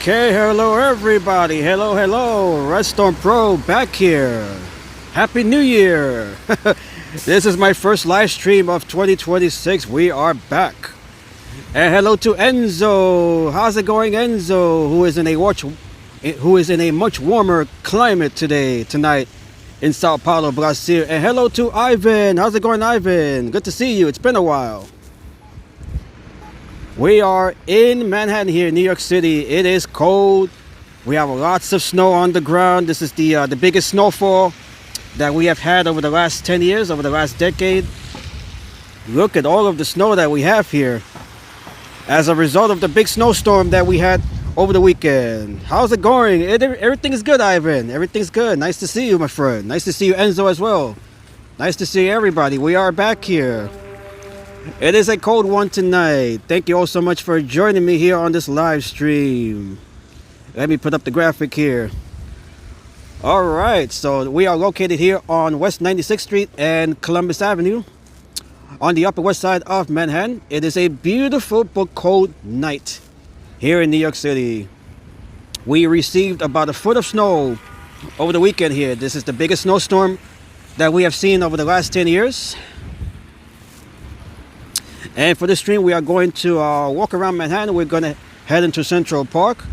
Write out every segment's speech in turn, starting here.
Okay, hello everybody. Hello, Redstorm Pro back here. Happy New Year. This is my first live stream of 2026. We are back. And hello to Enzo. How's it going, Enzo? Who is in a much warmer climate tonight in Sao Paulo, Brazil. And hello to Ivan. How's it going, Ivan? Good to see you. It's been a while. We are in Manhattan here, New York City. It is cold. We have lots of snow on the ground. This is the biggest snowfall that we have had over the last 10 years, over the last decade. Look at all of the snow that we have here as a result of the big snowstorm that we had over the weekend. How's it going? Everything is good, Ivan. Everything's good. Nice to see you, my friend. Nice to see you, Enzo, as well. Nice to see everybody. We are back here. It is a cold one tonight. Thank you all so much for joining me here on this live stream. Let me put up the graphic here. Alright, so we are located here on West 96th Street and Columbus Avenue on the Upper West Side of Manhattan. It is a beautiful but cold night here in New York City. We received about a foot of snow over the weekend here. This is the biggest snowstorm that we have seen over the last 10 years. And for this stream, we are going to walk around Manhattan. We're going to head into Central Park.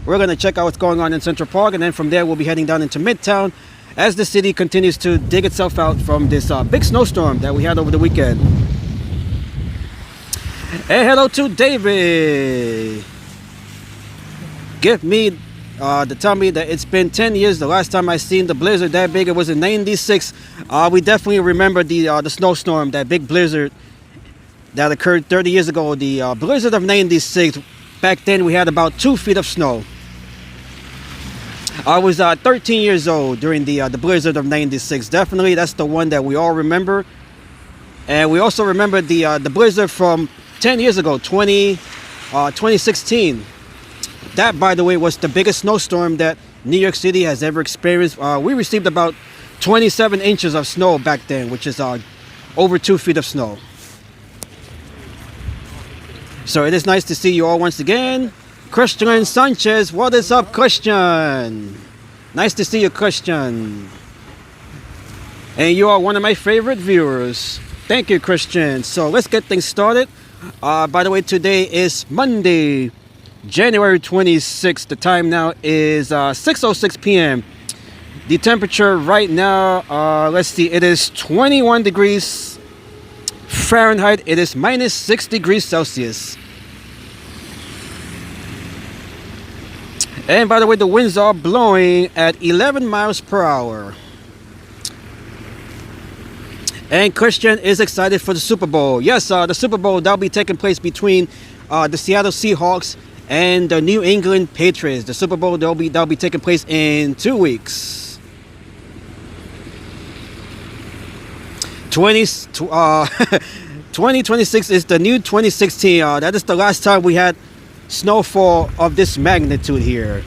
We're going to check out what's going on in Central Park. And then from there, we'll be heading down into Midtown as the city continues to dig itself out from this big snowstorm that we had over the weekend. And hello to David. Give me to tell me that it's been 10 years. The last time I seen the blizzard that big, it was in '96. We definitely remember the snowstorm, that big blizzard that occurred 30 years ago, the blizzard of '96. Back then we had about 2 feet of snow. I was 13 years old during the blizzard of '96. Definitely that's the one that we all remember. And we also remember the blizzard from 10 years ago, 2016. That, by the way, was the biggest snowstorm that New York City has ever experienced. We received about 27 inches of snow back then, which is over 2 feet of snow. So it is nice to see you all once again. Christian Sanchez, what is up, Christian? Nice to see you, Christian. And you are one of my favorite viewers. Thank you, Christian. So let's get things started. By the way, today is Monday, January 26th. The time now is 6:06 p.m. The temperature right now, let's see, it is 21 degrees Fahrenheit. It is minus 6 degrees Celsius. And by the way, the winds are blowing at 11 miles per hour. And Christian is excited for the Super Bowl. Yes, the Super Bowl, that'll be taking place between the Seattle Seahawks and the New England Patriots. The Super Bowl, that'll be taking place in 2 weeks. 2026 is the new 2016. That is the last time we had snowfall of this magnitude here.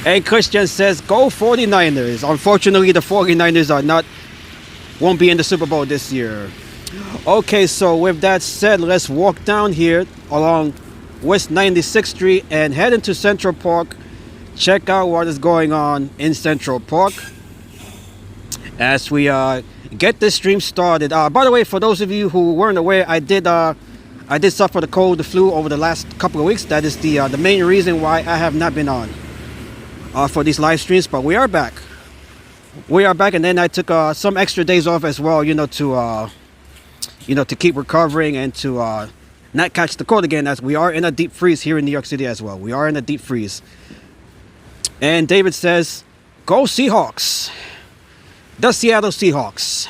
And Christian says, go 49ers. Unfortunately, the 49ers won't be in the Super Bowl this year. Okay, so with that said, let's walk down here along West 96th Street and head into Central Park check out what is going on in Central Park as we get this stream started. By the way, for those of you who weren't aware, I did suffer the cold, the flu over the last couple of weeks. That is the main reason why I have not been on for these live streams. But we are back. We are back, and then I took some extra days off as well, to keep recovering and to not catch the cold again, as we are in a deep freeze here in New York City as well. We are in a deep freeze. And David says, "Go Seahawks." The Seattle Seahawks.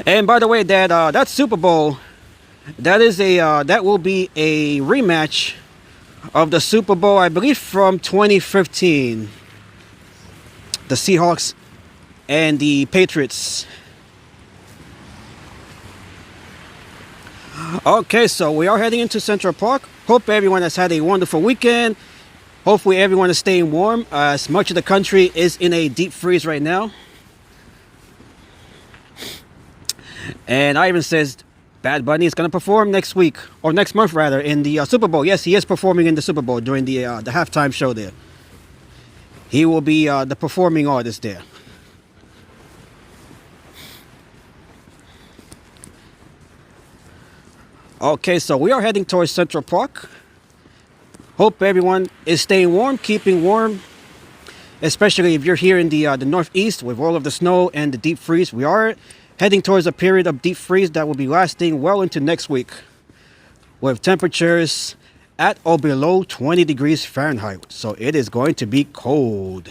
And by the way, that Super Bowl, that will be a rematch of the Super Bowl, I believe, from 2015. The Seahawks and the Patriots. Okay, so we are heading into Central Park. Hope everyone has had a wonderful weekend. Hopefully everyone is staying warm, as much of the country is in a deep freeze right now. And Ivan says Bad Bunny is going to perform next week, or next month rather, in the Super Bowl. Yes, he is performing in the Super Bowl during the halftime show there. He will be the performing artist there. Okay, so we are heading towards Central Park. Hope everyone is staying warm, keeping warm, especially if you're here in the Northeast with all of the snow and the deep freeze. We are heading towards a period of deep freeze that will be lasting well into next week, with temperatures at or below 20 degrees Fahrenheit. So it is going to be cold.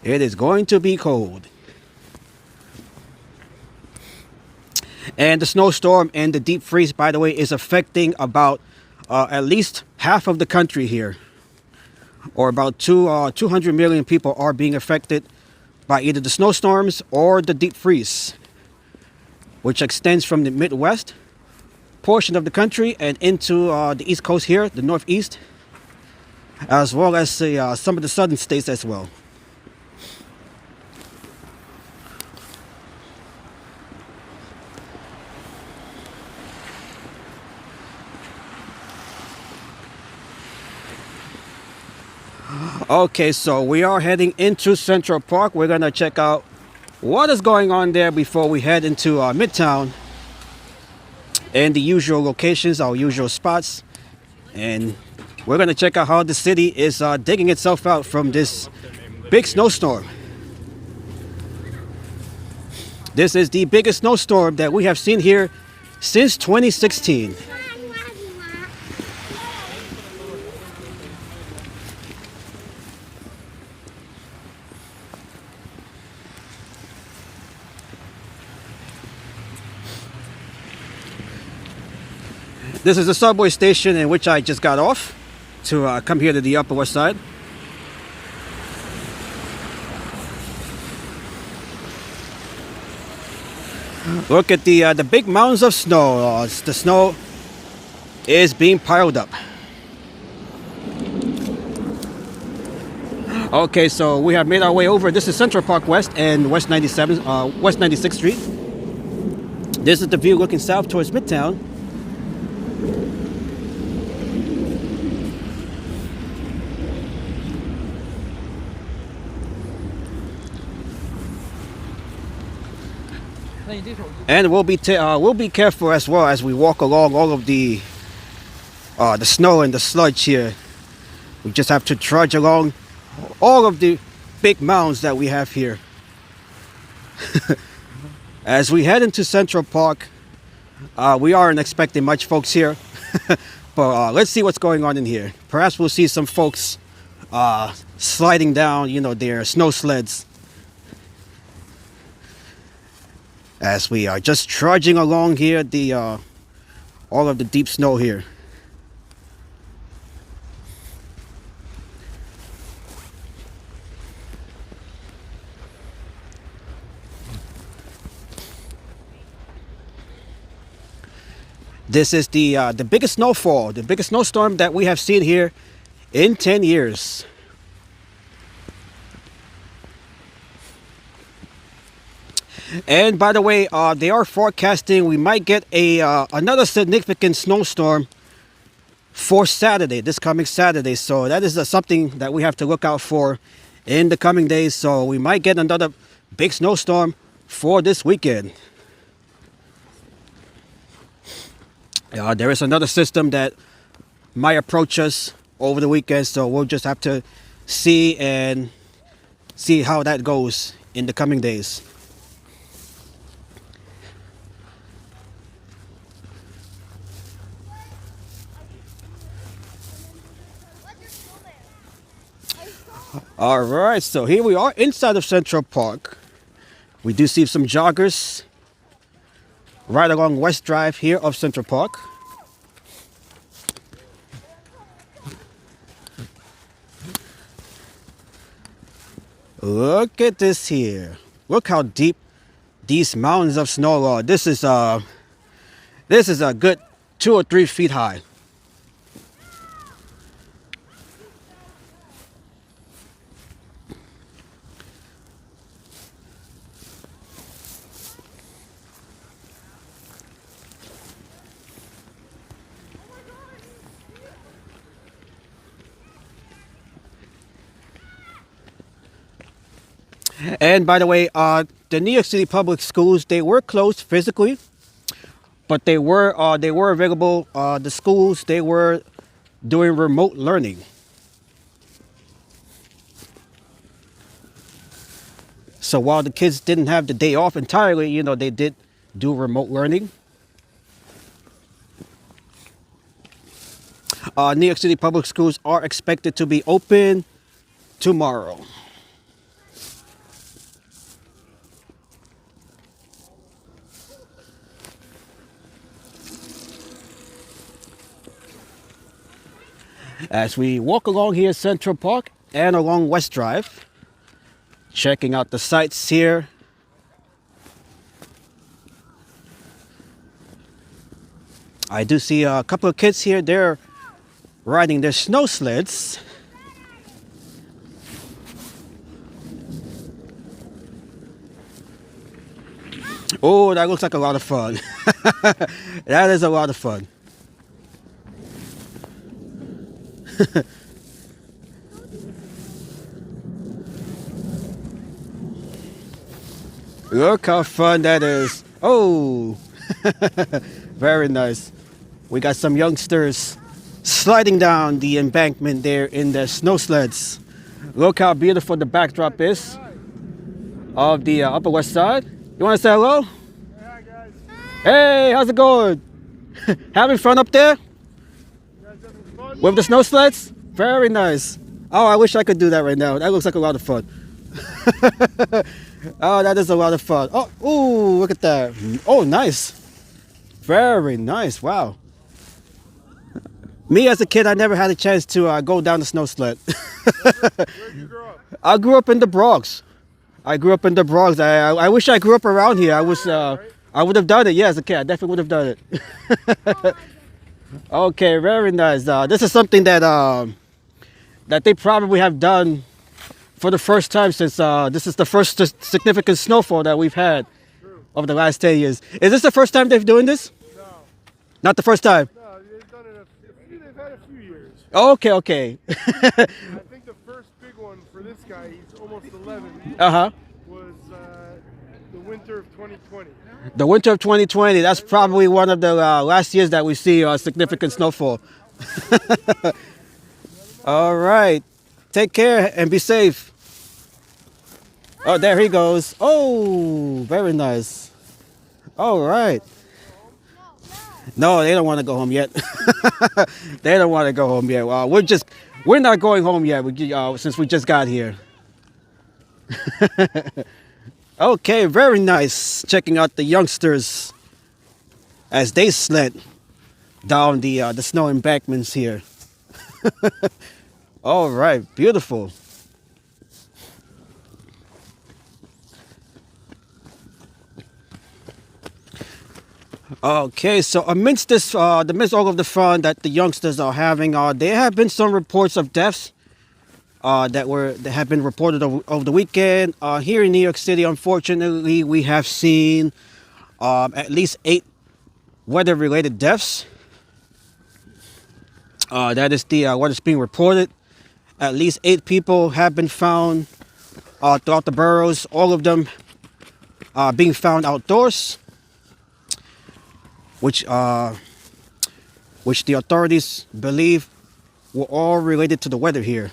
It is going to be cold. And the snowstorm and the deep freeze, by the way, is affecting about at least half of the country here. Or about 200 million people are being affected by either the snowstorms or the deep freeze, which extends from the Midwest portion of the country and into the East Coast here, the Northeast, as well as some of the southern states as well. Okay, so we are heading into Central Park. We're gonna check out what is going on there before we head into Midtown and the usual locations, our usual spots. And we're gonna check out how the city is digging itself out from this big snowstorm. This is the biggest snowstorm that we have seen here since 2016. This is the subway station in which I just got off to come here to the Upper West Side. Look at the big mounds of snow. The snow is being piled up. Okay, so we have made our way over. This is Central Park West and West 96th Street. This is the view looking south towards Midtown. And we'll be careful as well as we walk along all of the snow and the sludge here. We just have to trudge along all of the big mounds that we have here. As we head into Central Park, we aren't expecting much folks here, but let's see what's going on in here. Perhaps we'll see some folks sliding down, their snow sleds, as we are just trudging along here, all of the deep snow here. This is the biggest snowfall, the biggest snowstorm that we have seen here in 10 years. And by the way, they are forecasting we might get another significant snowstorm for Saturday, this coming Saturday. So that is something that we have to look out for in the coming days. So we might get another big snowstorm for this weekend. There is another system that might approach us over the weekend, so we'll just have to see how that goes in the coming days. All right, so here we are inside of Central Park. We do see some joggers right along West Drive here of Central Park. Look at this here. Look how deep these mountains of snow are. This is a good 2 or 3 feet high. And by the way, the New York City public schools, they were closed physically, but they were available. The schools, they were doing remote learning. So while the kids didn't have the day off entirely, you know, they did do remote learning. New York City public schools are expected to be open tomorrow. As we walk along here Central Park and along West Drive, checking out the sights here. I do see a couple of kids here. They're riding their snow sleds. Oh, that looks like a lot of fun. That is a lot of fun. Look how fun that is. Oh, very nice. We got some youngsters sliding down the embankment there in their snow sleds. Look how beautiful the backdrop is of the Upper West Side. You want to say hello? Hi, guys. Hey, how's it going? Having fun up there? With the snow sleds? Very nice. Oh, I wish I could do that right now. That looks like a lot of fun. Oh, that is a lot of fun. Oh, ooh, look at that. Oh, nice. Very nice. Wow. Me as a kid, I never had a chance to go down the snow sled. Where'd you grow up? I grew up in the Bronx. I wish I grew up around here. I would have done it. Yeah, as a kid, I definitely would have done it. Okay, very nice. This is something that they probably have done for the first time since this is the first significant snowfall that we've had over the last 10 years. Is this the first time they're doing this? No. Not the first time? No, they've done it they've had a few years. Okay. I think the first big one for this guy, he's almost 11, Uh-huh. was the winter of 2020. The winter of 2020, that's probably one of the last years that we see significant snowfall. All right. Take care and be safe. Oh, there he goes. Oh, very nice. All right. No, they don't want to go home yet. They don't want to go home yet. Well, we're not going home yet since we just got here. Okay, very nice. Checking out the youngsters as they sled down the snow embankments here. All right, beautiful. Okay, so amidst this, amidst all of the fun that the youngsters are having, there have been some reports of deaths that have been reported over the weekend. Here in New York City, unfortunately, we have seen at least 8 weather-related deaths. That is the what is being reported. At least 8 people have been found throughout the boroughs. All of them being found outdoors, which the authorities believe were all related to the weather here.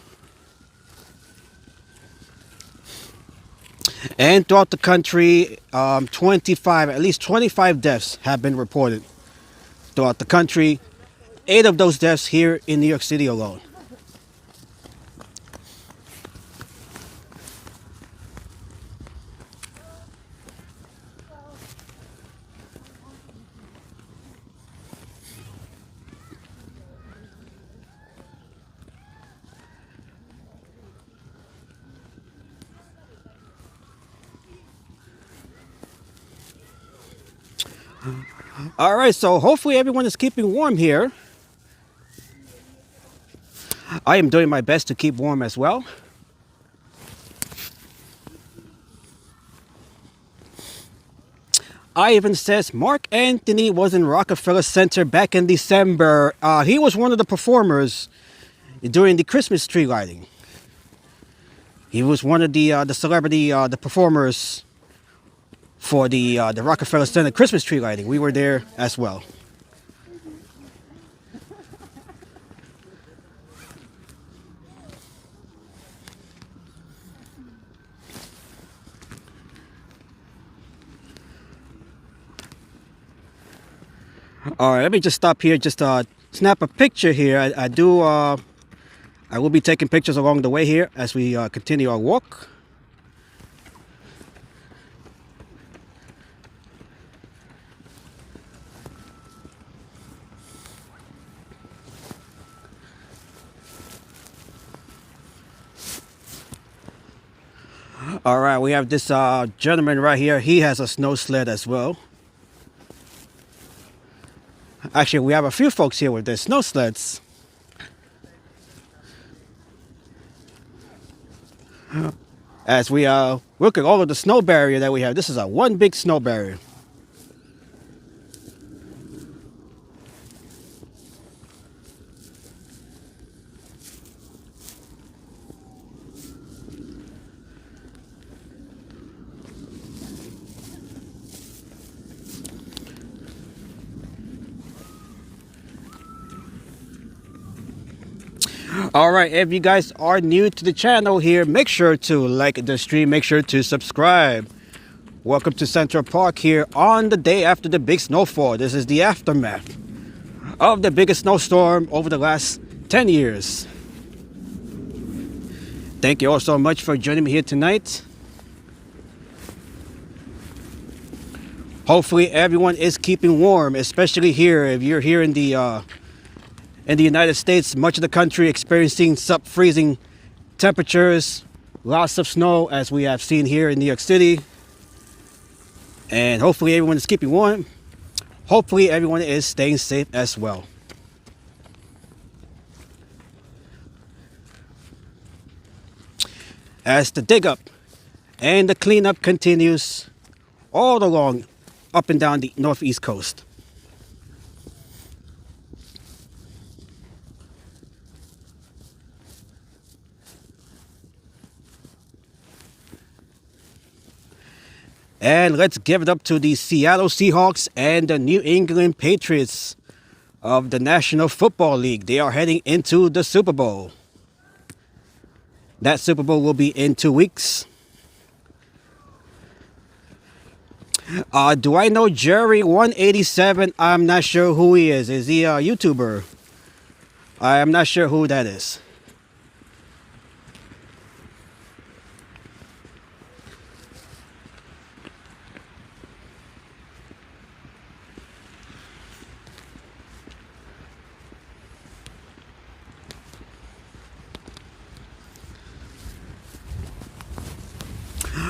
And throughout the country, at least 25 deaths have been reported throughout the country. 8 of those deaths here in New York City alone. All right, so hopefully everyone is keeping warm here. I am doing my best to keep warm as well. Ivan says Mark Anthony was in Rockefeller Center back in December. He was one of the performers during the Christmas tree lighting. He was one of the celebrity the performers for the Rockefeller Center Christmas tree lighting. We were there as well. All right, let me just stop here, just snap a picture here. I will be taking pictures along the way here as we continue our walk. All right, we have this gentleman right here. He has a snow sled as well. Actually, we have a few folks here with their snow sleds. As we look at all of the snow barrier that we have. This is a one big snow barrier. All right, if you guys are new to the channel here, make sure to like the stream, make sure to subscribe. Welcome to Central Park here on the day after the big snowfall. This is the aftermath of the biggest snowstorm over the last 10 years. Thank you all so much for joining me here tonight. Hopefully everyone is keeping warm, especially here. If you're here in the United States, much of the country experiencing sub-freezing temperatures, lots of snow as we have seen here in New York City. And hopefully everyone is keeping warm. Hopefully everyone is staying safe as well. As the dig up and the cleanup continues all along up and down the northeast coast. And let's give it up to the Seattle Seahawks and the New England Patriots of the National Football League. They are heading into the Super Bowl. That Super Bowl will be in 2 weeks. Do I know Jerry187? I'm not sure who he is. Is he a YouTuber? I'm not sure who that is.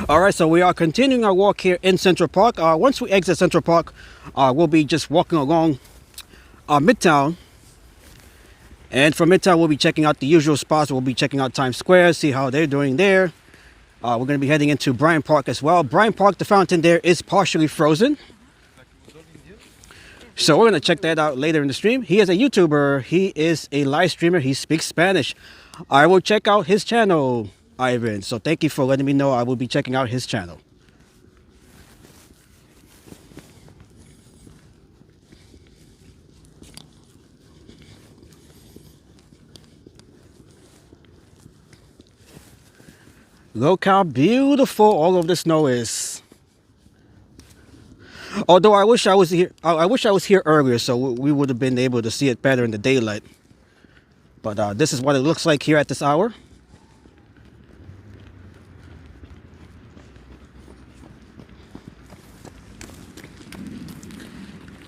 All right, so we are continuing our walk here in Central Park. Once we exit Central Park, we'll be just walking along Midtown. And from Midtown, we'll be checking out the usual spots. We'll be checking out Times Square, see how they're doing there. We're going to be heading into Bryant Park as well. Bryant Park, the fountain there is partially frozen. So we're gonna check that out later in the stream. He is a YouTuber. He is a live streamer. He speaks Spanish. I will check out his channel, Ivan. So thank you for letting me know. I will be checking out his channel. Look how beautiful all of the snow is. Although I wish I was here. I wish I was here earlier, so we would have been able to see it better in the daylight. But this is what it looks like here at this hour.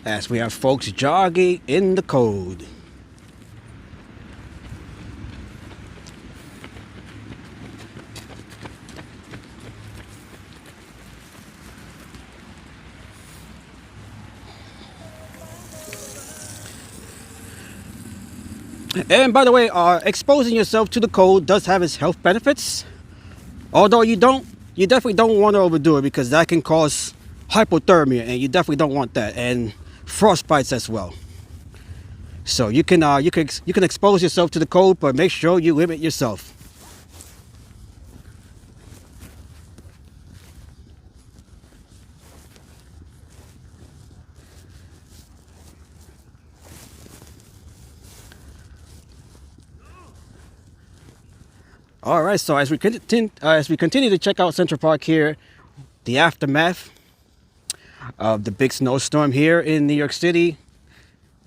As we have folks jogging in the cold. And by the way, exposing yourself to the cold does have its health benefits. Although you definitely don't want to overdo it, because that can cause hypothermia, and you definitely don't want that, and frostbites as well. So you can expose yourself to the cold, but make sure you limit yourself. All right, so as we continue to check out Central Park here, the aftermath of the big snowstorm here in New York City,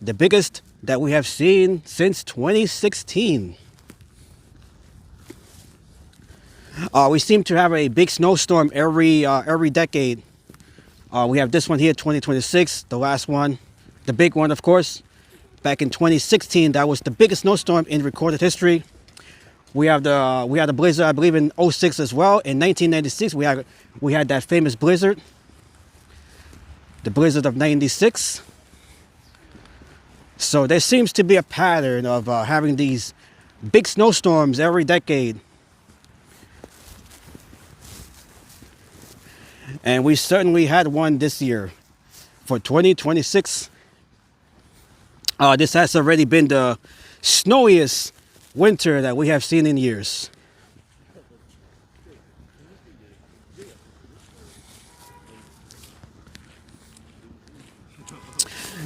the biggest that we have seen since 2016. We seem to have a big snowstorm every decade. We have this one here, 2026, the last one, the big one, of course. Back in 2016, that was the biggest snowstorm in recorded history. We had a blizzard, I believe, in 06 as well. In 1996, we had that famous blizzard, the blizzard of 96. So there seems to be a pattern of having these big snowstorms every decade. And we certainly had one this year for 2026. This has already been the snowiest winter that we have seen in years.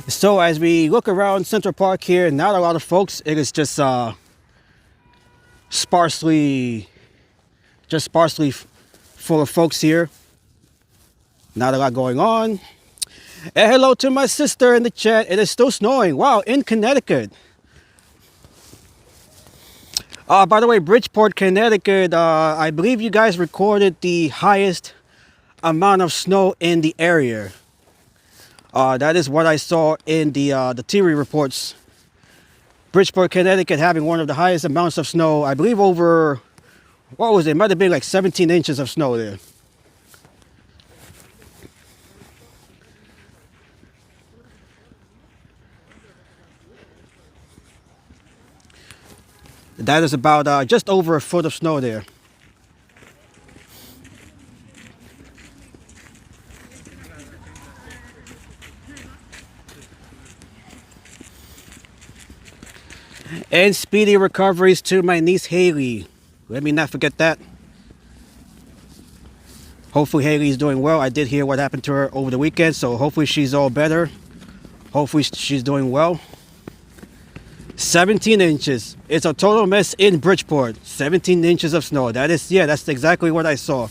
So as we look around Central Park here, not a lot of folks. It is just sparsely full of folks here. Not a lot going on. And hello to my sister in the chat. It is still snowing. Wow, in Connecticut. By the way, Bridgeport, Connecticut, I believe you guys recorded the highest amount of snow in the area. That is what I saw in the TV reports. Bridgeport, Connecticut having one of the highest amounts of snow. I believe over, what was it? It might have been like 17 inches of snow there. That is about just over a foot of snow there. And speedy recoveries to my niece Haley. Let me not forget that. Hopefully Haley's doing well. I did hear what happened to her over the weekend, so hopefully she's all better. Hopefully she's doing well. 17 inches. It's a total mess in Bridgeport. 17 inches of snow. That is, yeah, that's exactly what I saw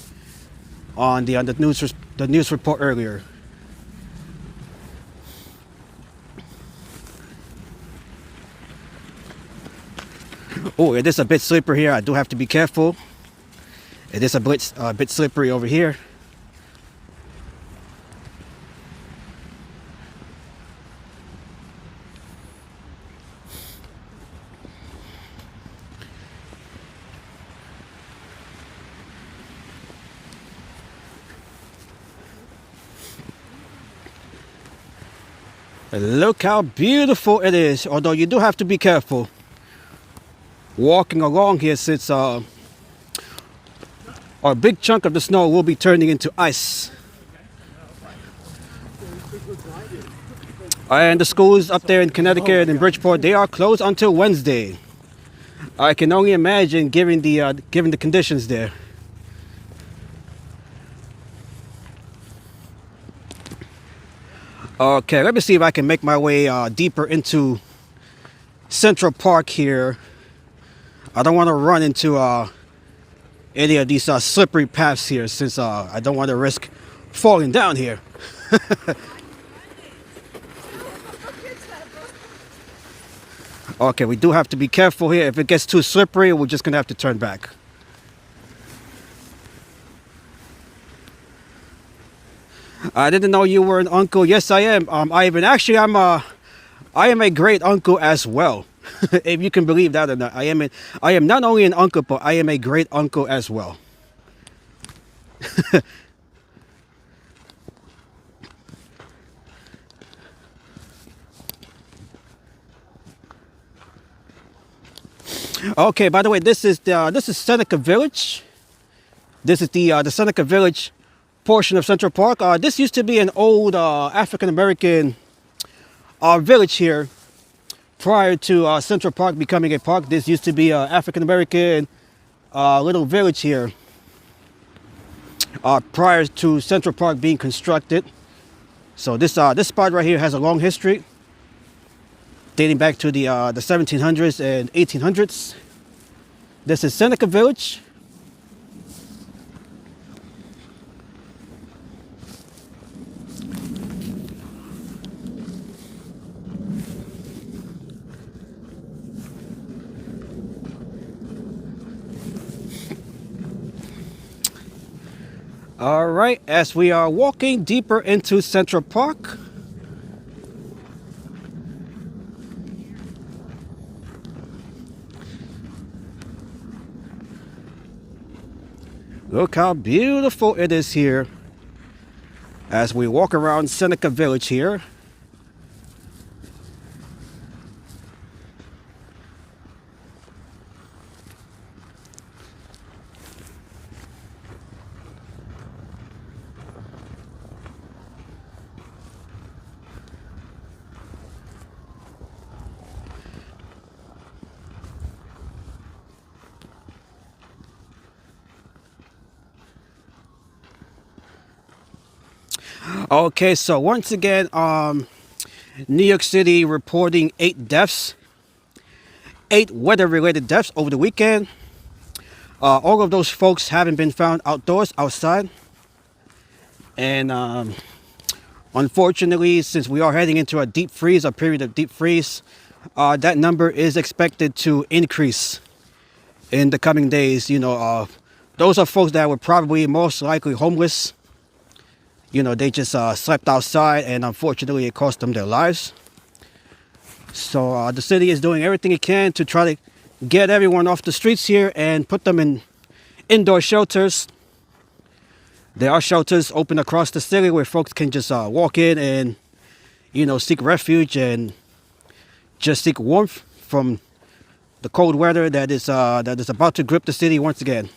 on the news report earlier. Oh, it is a bit slippery here. I do have to be careful. It is a bit slippery over here. Look how beautiful it is, although you do have to be careful walking along here, since a big chunk of the snow will be turning into ice. And the schools up there in Connecticut and Bridgeport, they are closed until Wednesday. I can only imagine given the conditions there. Okay, let me see if I can make my way deeper into Central Park here. I don't want to run into any of these slippery paths here, since I don't want to risk falling down here. Okay, we do have to be careful here. If it gets too slippery, we're just gonna have to turn back. I didn't know you were an uncle. Yes, I am. Ivan. Actually, I am a great uncle as well. If you can believe that or not. I am not only an uncle, but I am a great uncle as well. Okay, by the way, this is Seneca Village. This is the Seneca Village portion of Central Park. This used to be an old African American village here. Prior to Central Park becoming a park, this used to be an African American little village here. Prior to Central Park being constructed. So this spot right here has a long history, dating back to the 1700s and 1800s. This is Seneca Village. All right, as we are walking deeper into Central Park, look how beautiful it is here as we walk around Seneca Village here. Okay, so once again, New York City reporting 8 deaths, 8 weather-related deaths over the weekend. All of those folks haven't been found outdoors, outside. And unfortunately, since we are heading into a period of deep freeze, that number is expected to increase in the coming days. You know, those are folks that were probably most likely homeless. You know, they just slept outside, and unfortunately it cost them their lives. So the city is doing everything it can to try to get everyone off the streets here and put them in indoor shelters. There are shelters open across the city where folks can just walk in and, you know, seek refuge and just seek warmth from the cold weather that is about to grip the city once again.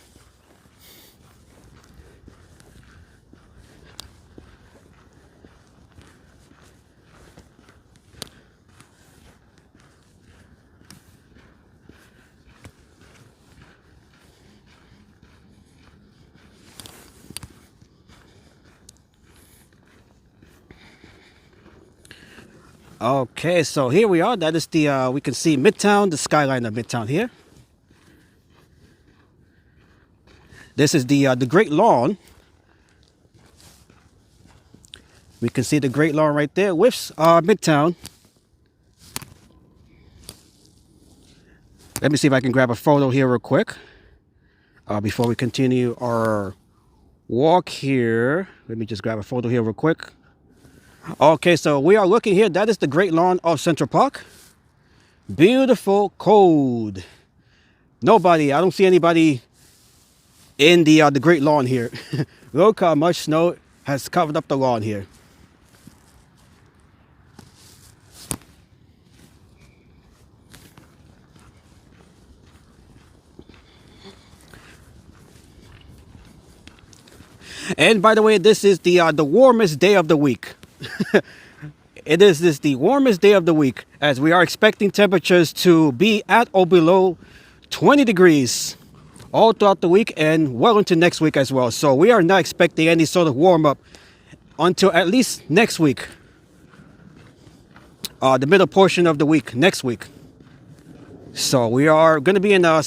Okay, so here we are. That is we can see Midtown, the skyline of Midtown here. This is the Great Lawn. We can see the Great Lawn right there with Midtown. Let me see if I can grab a photo here real quick before we continue our walk here. Let me just grab a photo here real quick. Okay, so we are looking here. That is the Great Lawn of Central Park. Beautiful, cold. Nobody, I don't see anybody in the Great Lawn here. Look how much snow has covered up the lawn here. And by the way, this is the warmest day of the week. It is this the warmest day of the week, as we are expecting temperatures to be at or below 20 degrees all throughout the week and well into next week as well. So we are not expecting any sort of warm up until at least next week, the middle portion of the week next week. So we are going to be in a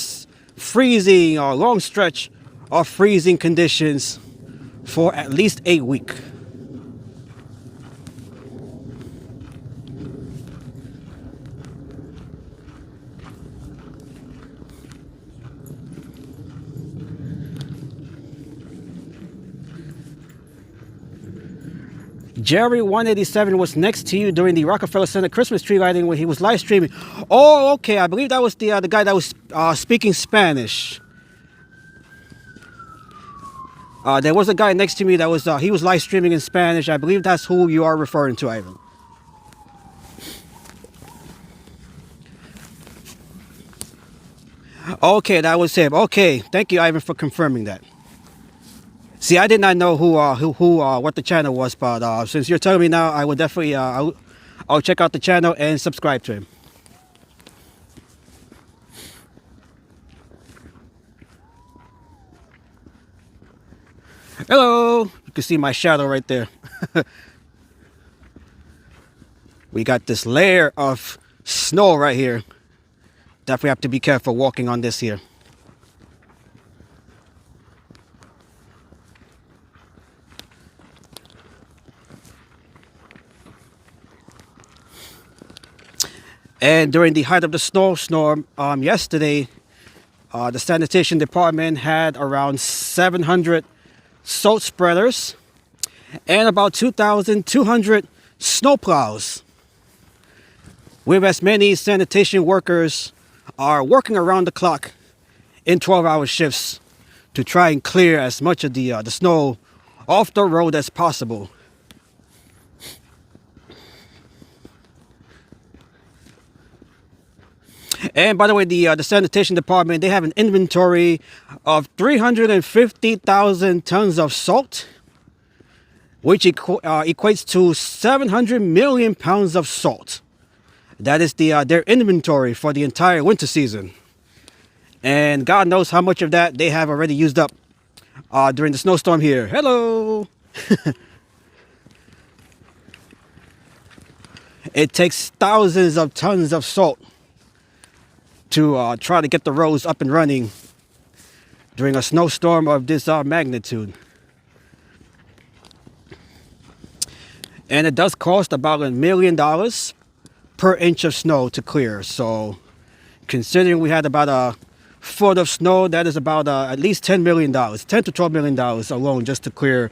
freezing or long stretch of freezing conditions for at least a week. Jerry 187 was next to you during the Rockefeller Center Christmas tree lighting when he was live streaming. Oh, okay. I believe that was the guy that was speaking Spanish. There was a guy next to me that was he was live streaming in Spanish. I believe that's who you are referring to, Ivan. Okay, that was him. Okay, thank you, Ivan, for confirming that. See, I did not know what the channel was, but since you're telling me now, I will definitely I'll check out the channel and subscribe to him. Hello, you can see my shadow right there. We got this layer of snow right here. Definitely have to be careful walking on this here. And during the height of the snowstorm yesterday, the sanitation department had around 700 salt spreaders and about 2,200 snowplows, with as many sanitation workers are working around the clock in 12-hour shifts to try and clear as much of the snow off the road as possible. And by the way, the sanitation department, they have an inventory of 350,000 tons of salt, which equates to 700 million pounds of salt. That is their inventory for the entire winter season. And God knows how much of that they have already used up during the snowstorm here. Hello! It takes thousands of tons of salt to try to get the roads up and running during a snowstorm of this magnitude. And it does cost about $1 million per inch of snow to clear. So considering we had about a foot of snow, that is about at least $10 million, $10 to $12 million alone just to clear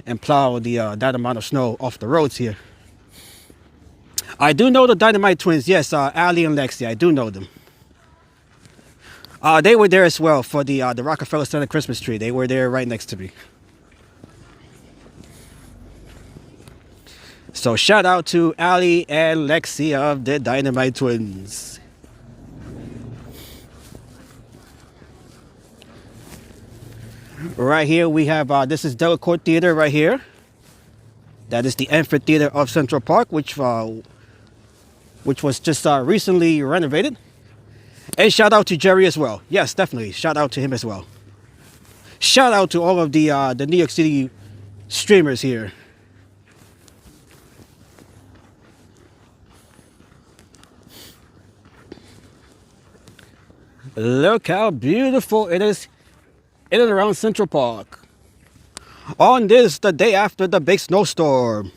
and plow that amount of snow off the roads here. I do know the Dynamite Twins. Yes, Ali and Lexi, I do know them. They were there as well for the Rockefeller Center Christmas tree. They were there right next to me. So shout out to Ali and Lexi of the Dynamite Twins. Right here we have, this is Delacorte Theater right here. That is the amphitheater of Central Park, which was just recently renovated. And shout out to Jerry as well. Yes, definitely. Shout out to him as well. Shout out to all of the New York City streamers here. Look how beautiful it is in and around Central Park on this, the day after the big snowstorm.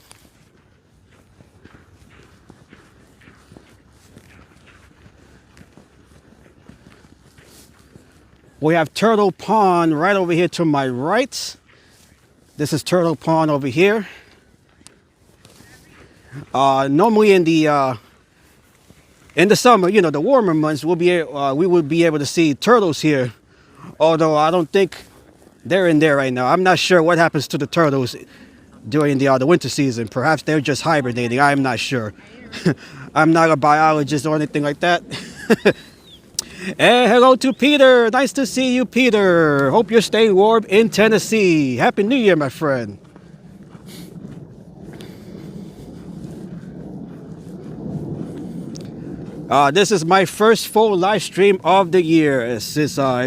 We have Turtle Pond right over here to my right. This is Turtle Pond over here. Normally in the summer, you know, the warmer months, we would be able to see turtles here. Although I don't think they're in there right now. I'm not sure what happens to the turtles during the winter season. Perhaps they're just hibernating. I'm not sure. I'm not a biologist or anything like that. And hello to Peter. Nice to see you, Peter. Hope you're staying warm in Tennessee. Happy New Year, my friend. This is my first full live stream of the year. If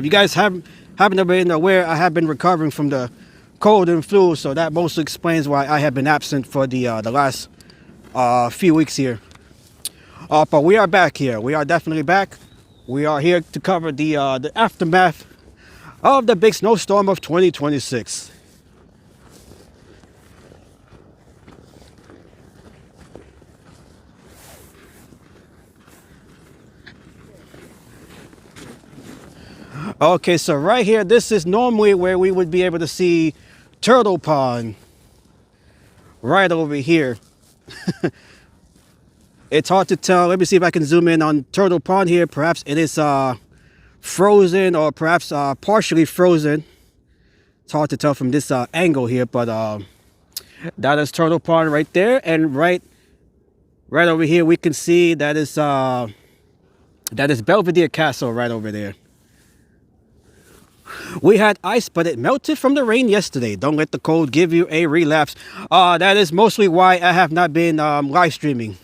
you guys haven't been aware, I have been recovering from the cold and flu, so that mostly explains why I have been absent for the last few weeks here. But we are back here. We are definitely back. We are here to cover the aftermath of the big snowstorm of 2026. Okay, so right here, this is normally where we would be able to see Turtle Pond. Right over here. It's hard to tell. Let me see if I can zoom in on Turtle Pond here. Perhaps it is frozen, or perhaps partially frozen. It's hard to tell from this angle here, but that is Turtle Pond right there. And right over here, we can see that is Belvedere Castle right over there. We had ice, but it melted from the rain yesterday. Don't let the cold give you a relapse. That is mostly why I have not been live streaming,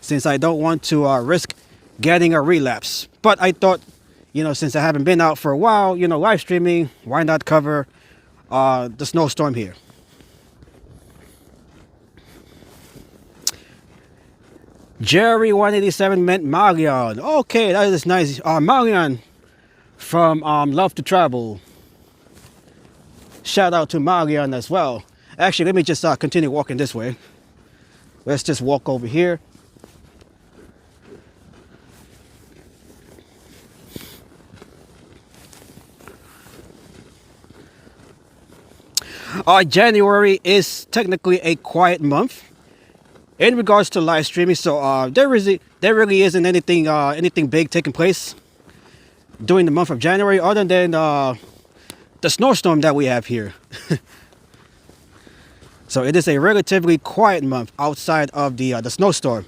since I don't want to risk getting a relapse. But I thought, since I haven't been out for a while, live streaming, why not cover the snowstorm here? Jerry 187 meant Marion. Okay, that is nice. Marion from Love to Travel. Shout out to Marion as well. Actually, let me just continue walking this way. Let's just walk over here. January is technically a quiet month in regards to live streaming, so there really isn't anything big taking place during the month of January, other than the snowstorm that we have here. So it is a relatively quiet month outside of the snowstorm.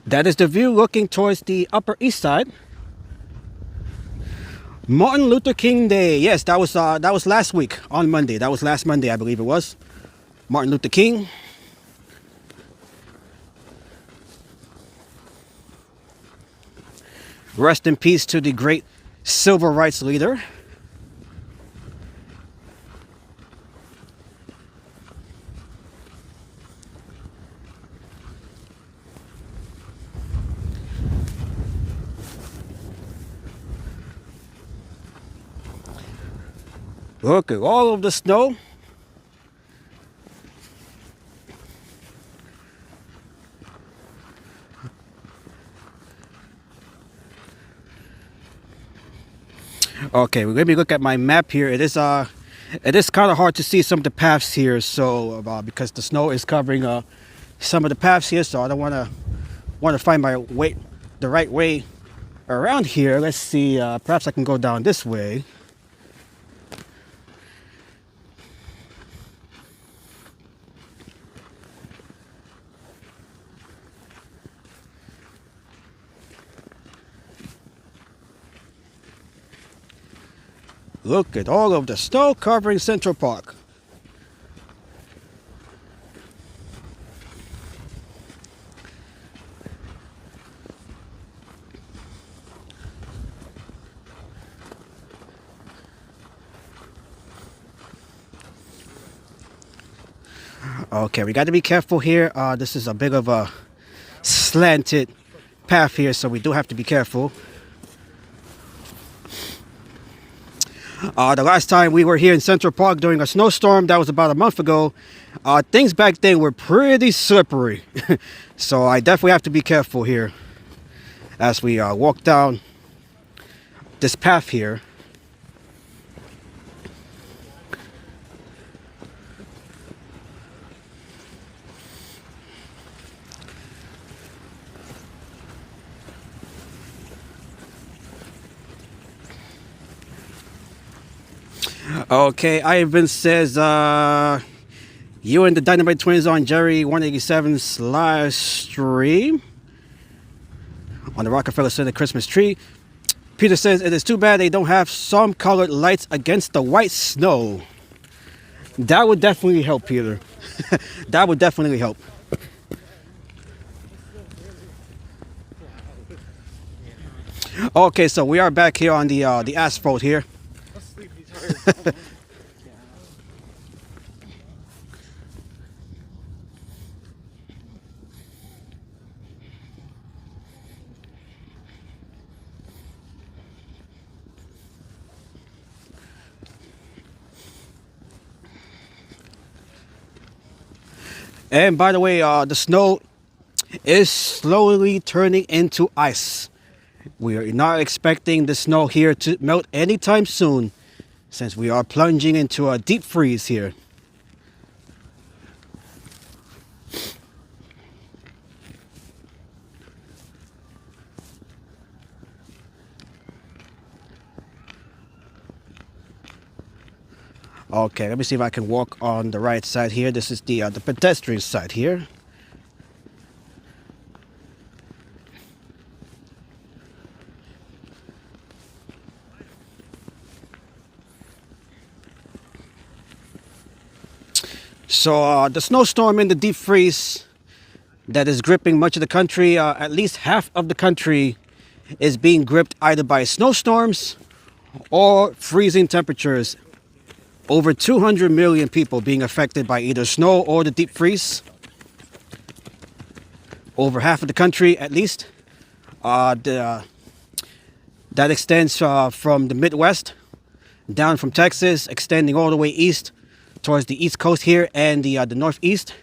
That is the view looking towards the Upper East Side. Martin Luther King Day. Yes, that was last week on Monday. That was last Monday, I believe it was. Martin Luther King. Rest in peace to the great civil rights leader. Look at all of the snow. Okay, let me look at my map here. It is kind of hard to see some of the paths here, so because the snow is covering some of the paths here, so I don't want to find my way, the right way around here. Let's see. Perhaps I can go down this way. Look at all of the snow covering Central Park. Okay, we got to be careful here. This is a bit of a slanted path here, so we do have to be careful. The last time we were here in Central Park during a snowstorm, that was about a month ago, things back then were pretty slippery. So I definitely have to be careful here as we walk down this path here. Okay, Ivan says, you and the Dynamite Twins on Jerry 187's live stream on the Rockefeller Center Christmas tree. Peter says it is too bad they don't have some colored lights against the white snow. That would definitely help, Peter. That would definitely help. Okay, so we are back here on the asphalt here. And by the way, the snow is slowly turning into ice. We are not expecting the snow here to melt anytime soon, since we are plunging into a deep freeze here. Okay, let me see if I can walk on the right side here. This is the pedestrian side here. So the snowstorm and the deep freeze that is gripping much of the country, at least half of the country is being gripped either by snowstorms or freezing temperatures. Over 200 million people being affected by either snow or the deep freeze. Over half of the country, at least. That extends from the Midwest, down from Texas, extending all the way east towards the East Coast here and the Northeast.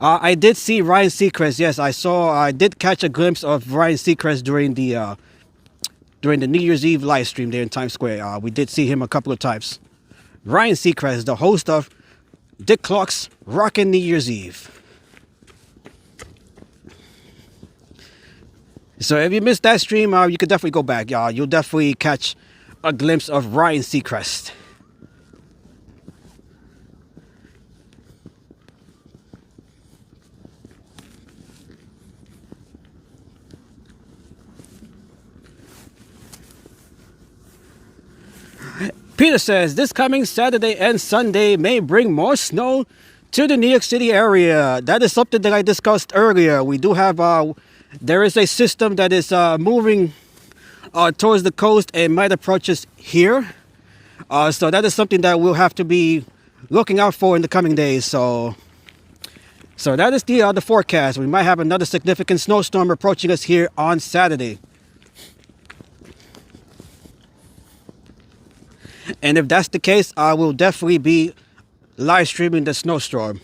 I did see Ryan Seacrest. Yes, I did catch a glimpse of Ryan Seacrest during the New Year's Eve live stream there in Times Square. We did see him a couple of times. Ryan Seacrest, the host of Dick Clark's Rockin' New Year's Eve. So if you missed that stream, you could definitely go back. You'll definitely catch a glimpse of Ryan Seacrest. Peter says this coming Saturday and Sunday may bring more snow to the New York City area. That is something that I discussed earlier. We do have, there is a system that is moving towards the coast and might approach us here. So that is something that we'll have to be looking out for in the coming days. So that is the forecast. We might have another significant snowstorm approaching us here on Saturday. And if that's the case, I will definitely be live streaming the snowstorm.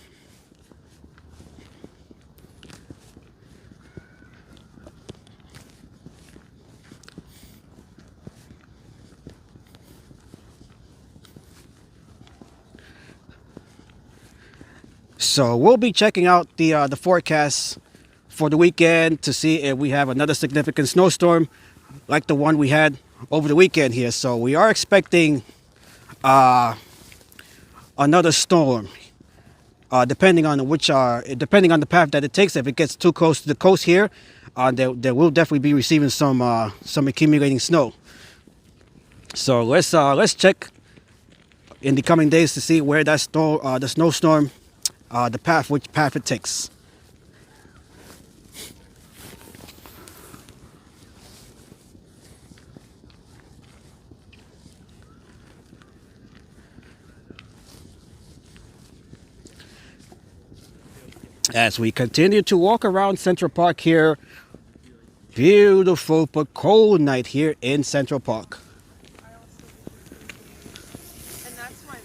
So we'll be checking out the forecast for the weekend to see if we have another significant snowstorm like the one we had over the weekend here. So we are expecting another storm, depending on depending on the path that it takes. If it gets too close to the coast here, there will definitely be receiving some accumulating snow. So let's check in the coming days to see where that the snowstorm, which path it takes. As we continue to walk around Central Park here, beautiful but cold night here in Central Park. And that's why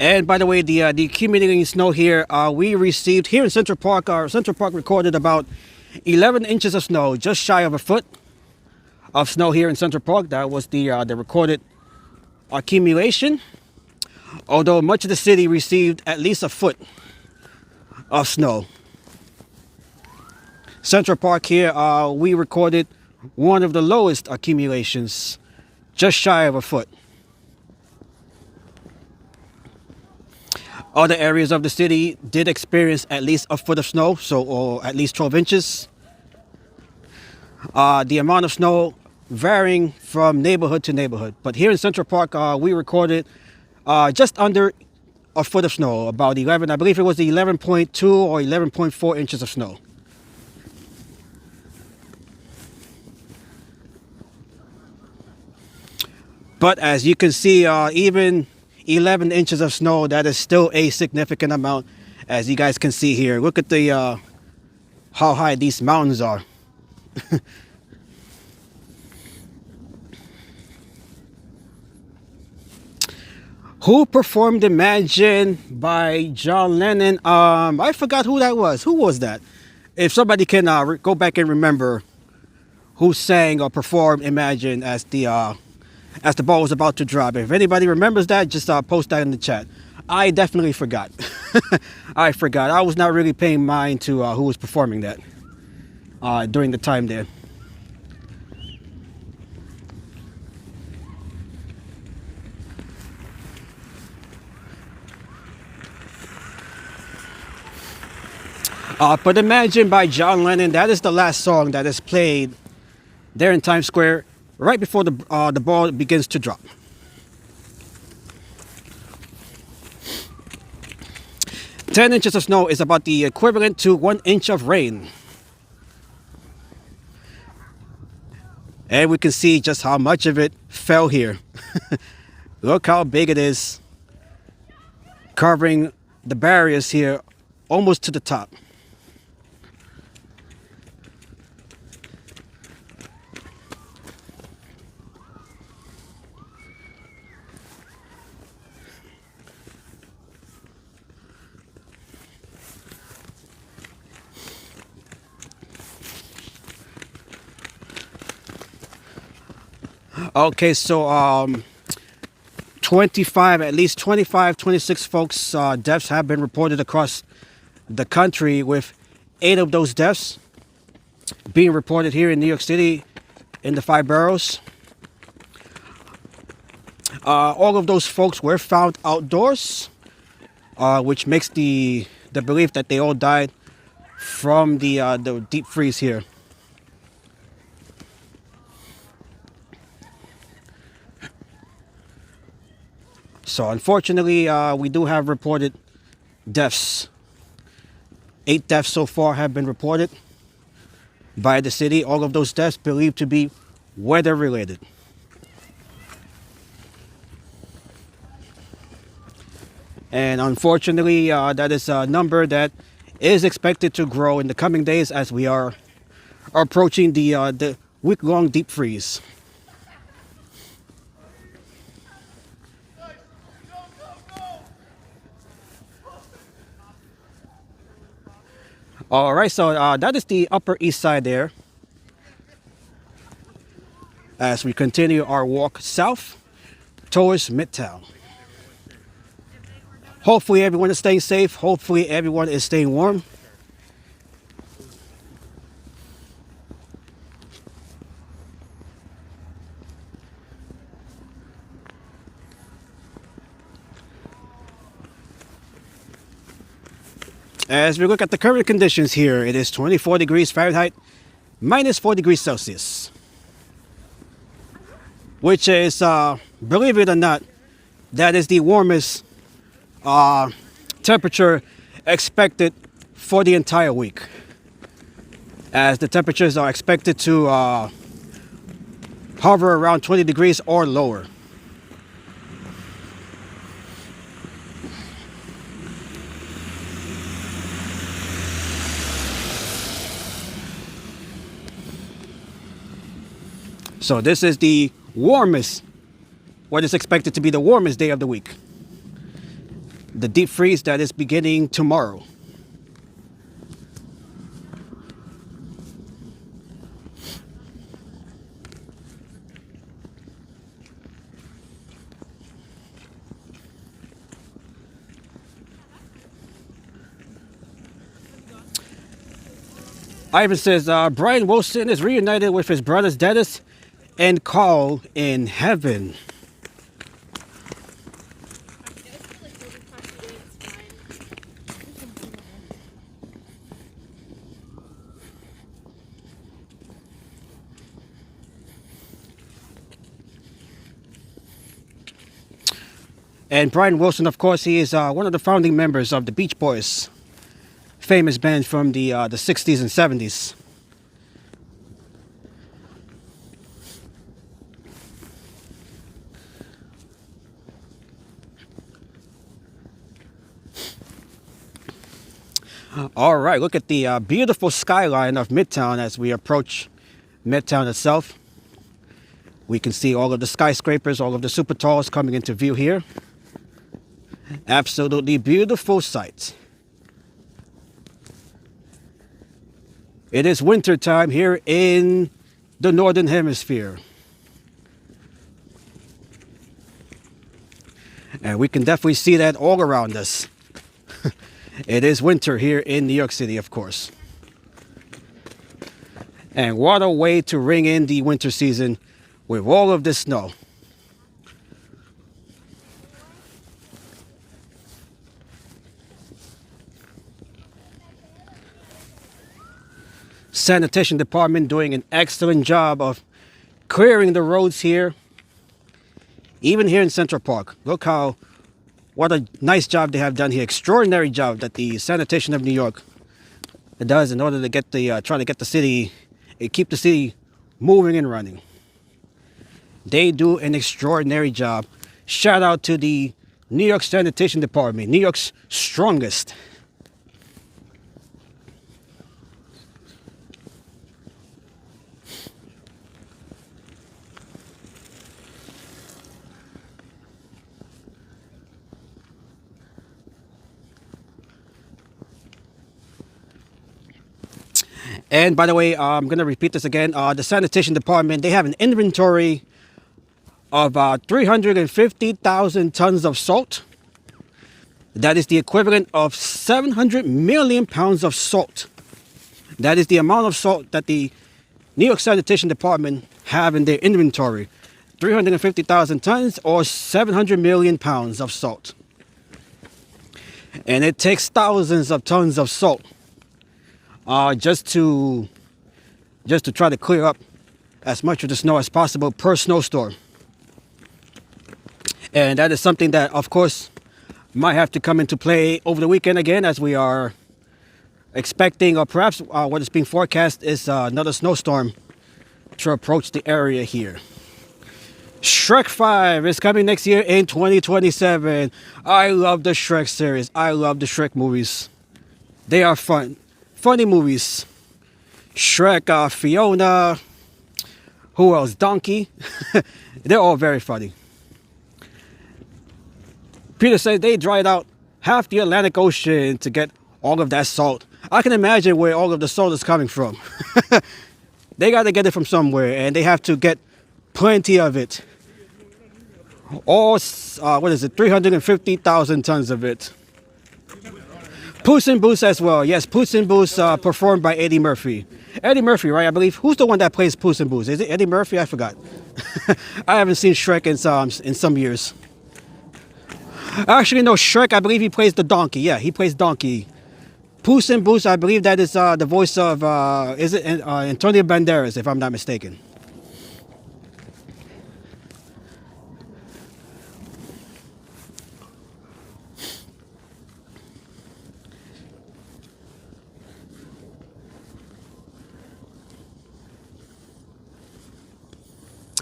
And by the way, the accumulating snow here, we received here in Central Park. Central Park recorded about 11 inches of snow, just shy of a foot. of snow here in Central Park. That was the recorded accumulation. Although much of the city received at least a foot of snow. Central Park here, we recorded one of the lowest accumulations, just shy of a foot. Other areas of the city did experience at least a foot of snow, or at least 12 inches. The amount of snow varying from neighborhood to neighborhood. But here in Central Park, we recorded just under a foot of snow, about 11, I believe it was 11.2 or 11.4 inches of snow. But as you can see, even 11 inches of snow, that is still a significant amount, as you guys can see here. Look at the how high these mountains are. Who performed Imagine by John Lennon? I forgot who that was. Who was that? If somebody can go back and remember who sang or performed Imagine as the ball was about to drop. If anybody remembers that, just post that in the chat. I definitely forgot. I forgot. I was not really paying mind to who was performing that during the time there. But Imagine by John Lennon, that is the last song that is played there in Times Square right before the ball begins to drop. "10 inches of snow is about the equivalent to 1 inch of rain." And we can see just how much of it fell here. Look how big it is, covering the barriers here almost to the top. Okay, so at least 25, 26 folks deaths have been reported across the country, with 8 of those deaths being reported here in New York City in the 5 boroughs. All of those folks were found outdoors, which makes the belief that they all died from the deep freeze here. So unfortunately, we do have reported deaths. 8 deaths so far have been reported by the city. All of those deaths believed to be weather related. And unfortunately, that is a number that is expected to grow in the coming days as we are approaching the week-long deep freeze. All right, so that is the Upper East Side there. As we continue our walk south towards Midtown. Hopefully everyone is staying safe. Hopefully everyone is staying warm. As we look at the current conditions here, it is 24 degrees Fahrenheit, minus 4 degrees Celsius. Which is, believe it or not, that is the warmest temperature expected for the entire week. As the temperatures are expected to hover around 20 degrees or lower. So this is the warmest, what is expected to be the warmest day of the week. The deep freeze that is beginning tomorrow. Ivan says, Brian Wilson is reunited with his brothers Dennis and Carl in heaven. And Brian Wilson, of course, he is one of the founding members of the Beach Boys, famous band from the 60s and 70s. All right, look at the beautiful skyline of Midtown as we approach Midtown itself. We can see all of the skyscrapers, all of the super talls coming into view here. Absolutely beautiful sight. It is winter time here in the Northern Hemisphere. And we can definitely see that all around us. It is winter here in New York City, of course. And what a way to ring in the winter season with all of this snow. Sanitation department doing an excellent job of clearing the roads here. Even here in Central Park. Look what a nice job they have done here. Extraordinary job that the sanitation of New York does in order to get the try to get the city, keep the city moving and running. They do an extraordinary job. Shout out to the New York Sanitation Department, New York's strongest. And by the way, I'm going to repeat this again. The sanitation department, they have an inventory of 350,000 tons of salt. That is the equivalent of 700 million pounds of salt. That is the amount of salt that the New York Sanitation Department have in their inventory. 350,000 tons or 700 million pounds of salt. And it takes thousands of tons of salt just to try to clear up as much of the snow as possible per snowstorm. And that is something that, of course, might have to come into play over the weekend again, as we are expecting, or perhaps what is being forecast is another snowstorm to approach the area here. Shrek 5 is coming next year in 2027. I love the Shrek series. I love the Shrek movies. They are fun. Funny movies. Shrek, Fiona, who else? Donkey. They're all very funny. Peter says they dried out half the Atlantic Ocean to get all of that salt. I can imagine where all of the salt is coming from. They got to get it from somewhere, and they have to get plenty of it. All, what is it, 350,000 tons of it. Puss in Boots as well. Yes, Puss in Boots performed by Eddie Murphy. Eddie Murphy, right? I believe. Who's the one that plays Puss in Boots? Is it Eddie Murphy? I forgot. I haven't seen Shrek in some years. Actually, no, Shrek, I believe he plays the donkey. Yeah, he plays donkey. Puss in Boots, I believe that is the voice of, is it Antonio Banderas, if I'm not mistaken.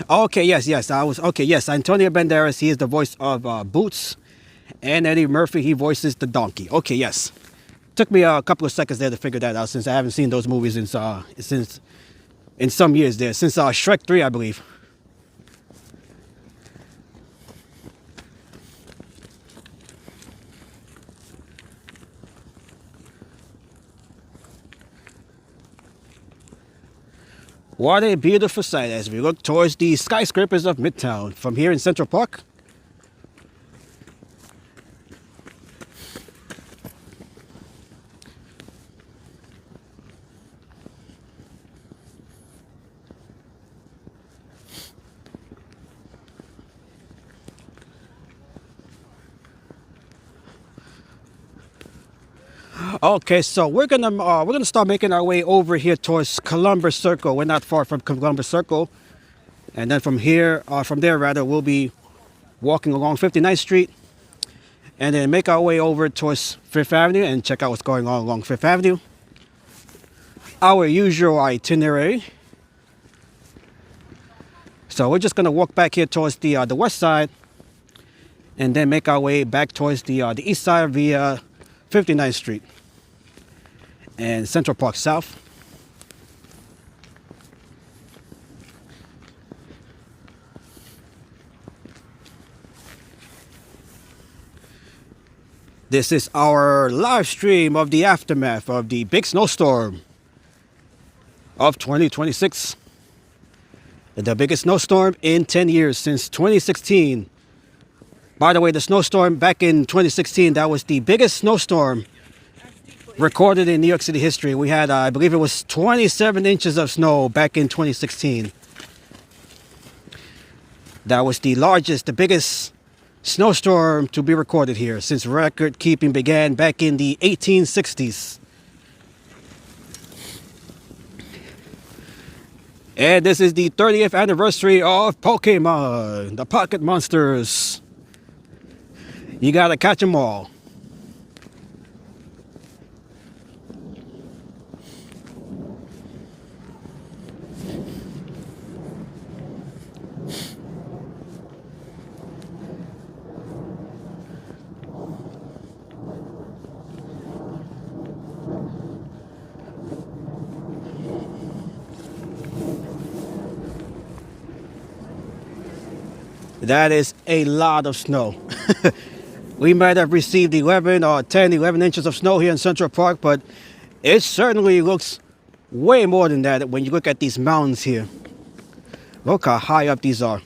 Okay, yes, yes, Antonio Banderas, he is the voice of Boots. And Eddie Murphy, he voices the donkey. Okay, yes. Took me a couple of seconds there to figure that out, since I haven't seen those movies since in some years there. Since Shrek 3, I believe. What a beautiful sight as we look towards the skyscrapers of Midtown from here in Central Park. Okay, so we're gonna start making our way over here towards Columbus Circle. We're not far from Columbus Circle, and then from there rather, we'll be walking along 59th Street, and then make our way over towards Fifth Avenue and check out what's going on along Fifth Avenue. Our usual itinerary. So we're just gonna walk back here towards the west side, and then make our way back towards the east side via 59th Street and Central Park South. This is our live stream of the aftermath of the big snowstorm of 2026. The biggest snowstorm in 10 years since 2016. By the way, the snowstorm back in 2016, that was the biggest snowstorm recorded in New York City history. We had, I believe it was 27 inches of snow back in 2016. That was the largest, the biggest snowstorm to be recorded here since record keeping began back in the 1860s. And this is the 30th anniversary of Pokemon, the Pocket Monsters. You gotta catch them all. That is a lot of snow. We might have received 11 or 10, 11 inches of snow here in Central Park, but it certainly looks way more than that when you look at these mountains here. Look how high up these are.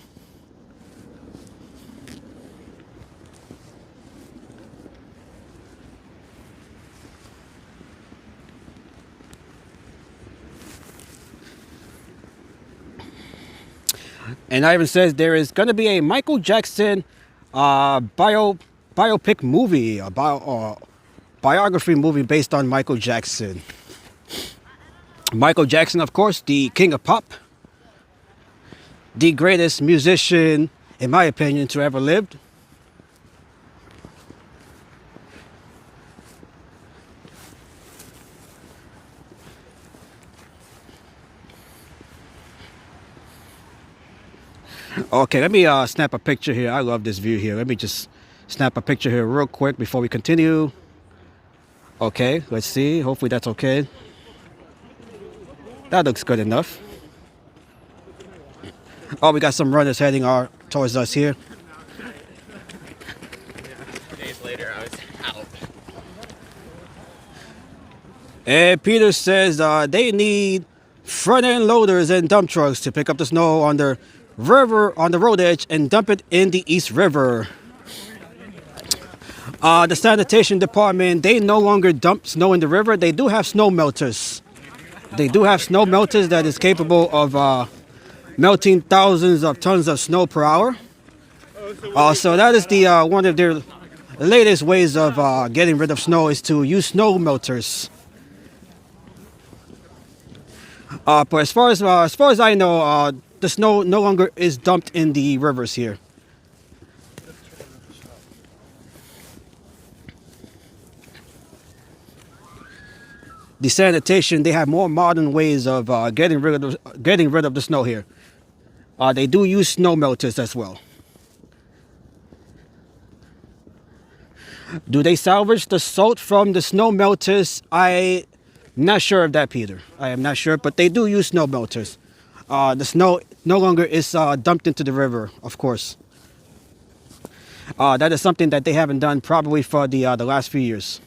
And it even says there is going to be a Michael Jackson biopic movie, a biography movie based on Michael Jackson. Michael Jackson, of course, the king of pop, the greatest musician, in my opinion, to ever lived. Okay, let me snap a picture here. I love this view here. Let me just snap a picture here real quick before we continue. Okay, let's see. Hopefully that's okay. That looks good enough. Oh, we got some runners heading towards us here. Days later, I was out. And Peter says they need front-end loaders and dump trucks to pick up the snow on the river, on the road edge, and dump it in the East River. The sanitation department, they no longer dump snow in the river. They do have snow melters. They do have snow melters that is capable of melting thousands of tons of snow per hour. So that is the one of their latest ways of getting rid of snow is to use snow melters. But as far as I know, the snow no longer is dumped in the rivers here. The sanitation, they have more modern ways of getting rid of the snow here. They do use snow melters as well. Do they salvage the salt from the snow melters? I'm not sure of that, Peter. I am not sure, but they do use snow melters. The snow no longer is dumped into the river, of course. That is something that they haven't done probably for the last few years.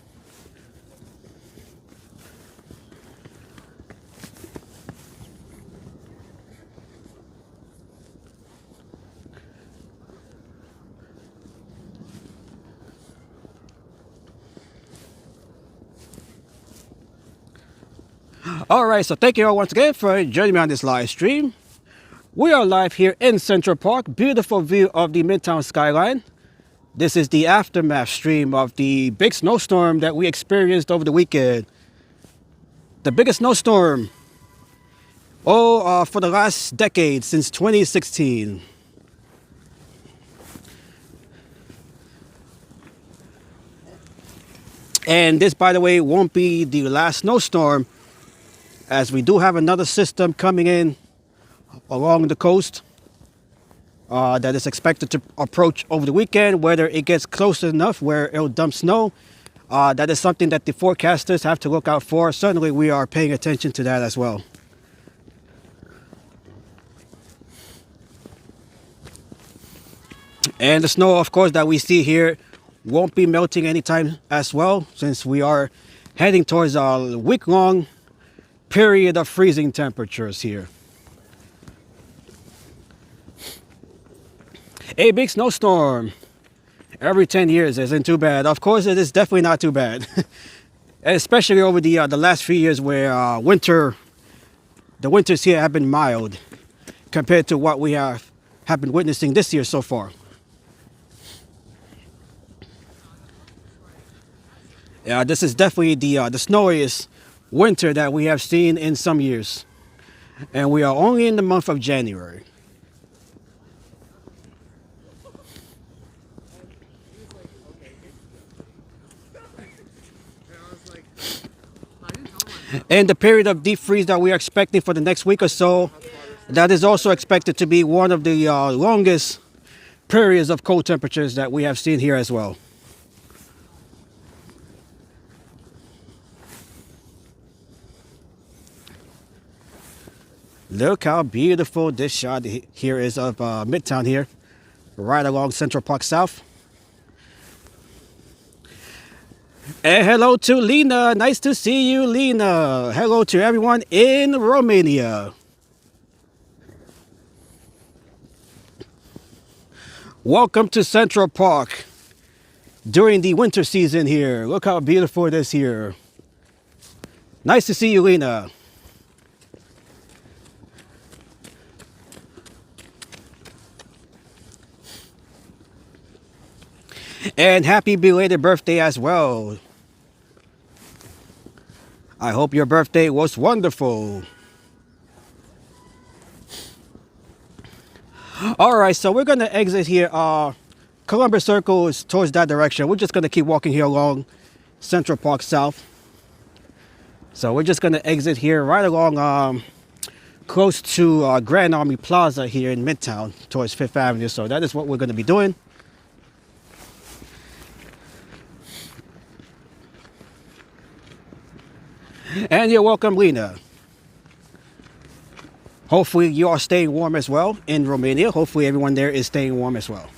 All right, so thank you all once again for joining me on this live stream. We are live here in Central Park. Beautiful view of the Midtown skyline. This is the aftermath stream of the big snowstorm that we experienced over the weekend. The biggest snowstorm, for the last decade, since 2016. And this, by the way, won't be the last snowstorm, as we do have another system coming in along the coast that is expected to approach over the weekend. Whether it gets close enough where it'll dump snow, that is something that the forecasters have to look out for. Certainly we are paying attention to that as well. And the snow, of course, that we see here won't be melting anytime as well, since we are heading towards a week-long period of freezing temperatures here. A big snowstorm every 10 years isn't too bad. Of course, it is definitely not too bad. Especially over the last few years where the winters here have been mild compared to what we have been witnessing this year so far. Yeah, this is definitely the snowiest winter that we have seen in some years. And we are only in the month of January. And the period of deep freeze that we are expecting for the next week or so, that is also expected to be one of the longest periods of cold temperatures that we have seen here as well. Look how beautiful this shot here is of Midtown here, right along Central Park South. And hello to Lena. Nice to see you, Lena. Hello to everyone in Romania. Welcome to Central Park during the winter season here. Look how beautiful it is here. Nice to see you, Lena. And happy belated birthday as well. I hope your birthday was wonderful. Alright, so we're going to exit here. Columbus Circle is towards that direction. We're just going to keep walking here along Central Park South. So we're just going to exit here right along close to Grand Army Plaza here in Midtown towards Fifth Avenue. So that is what we're going to be doing. And you're welcome, Lena. Hopefully you are staying warm as well in Romania. Hopefully everyone there is staying warm as well.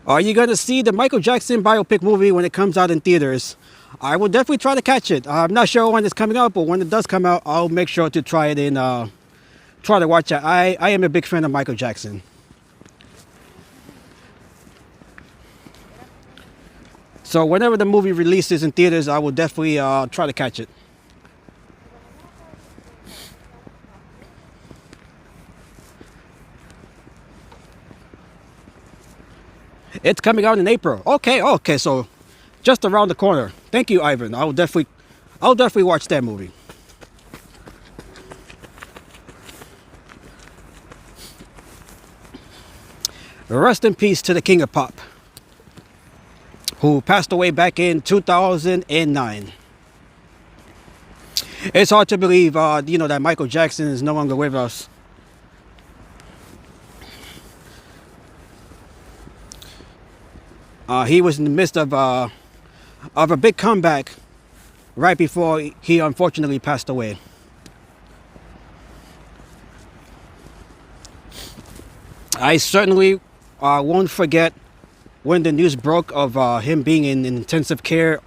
Are you going to see the Michael Jackson biopic movie when it comes out in theaters? I will definitely try to catch it. I'm not sure when it's coming out, but when it does come out, I'll make sure to try to watch it. I am a big fan of Michael Jackson. So whenever the movie releases in theaters, I will definitely try to catch it. It's coming out in April. Okay, so just around the corner. Thank you, Ivan. I'll definitely watch that movie. Rest in peace to the King of Pop, who passed away back in 2009. It's hard to believe, that Michael Jackson is no longer with us. He was in the midst of a big comeback right before he unfortunately passed away. I certainly won't forget when the news broke of him being in intensive care,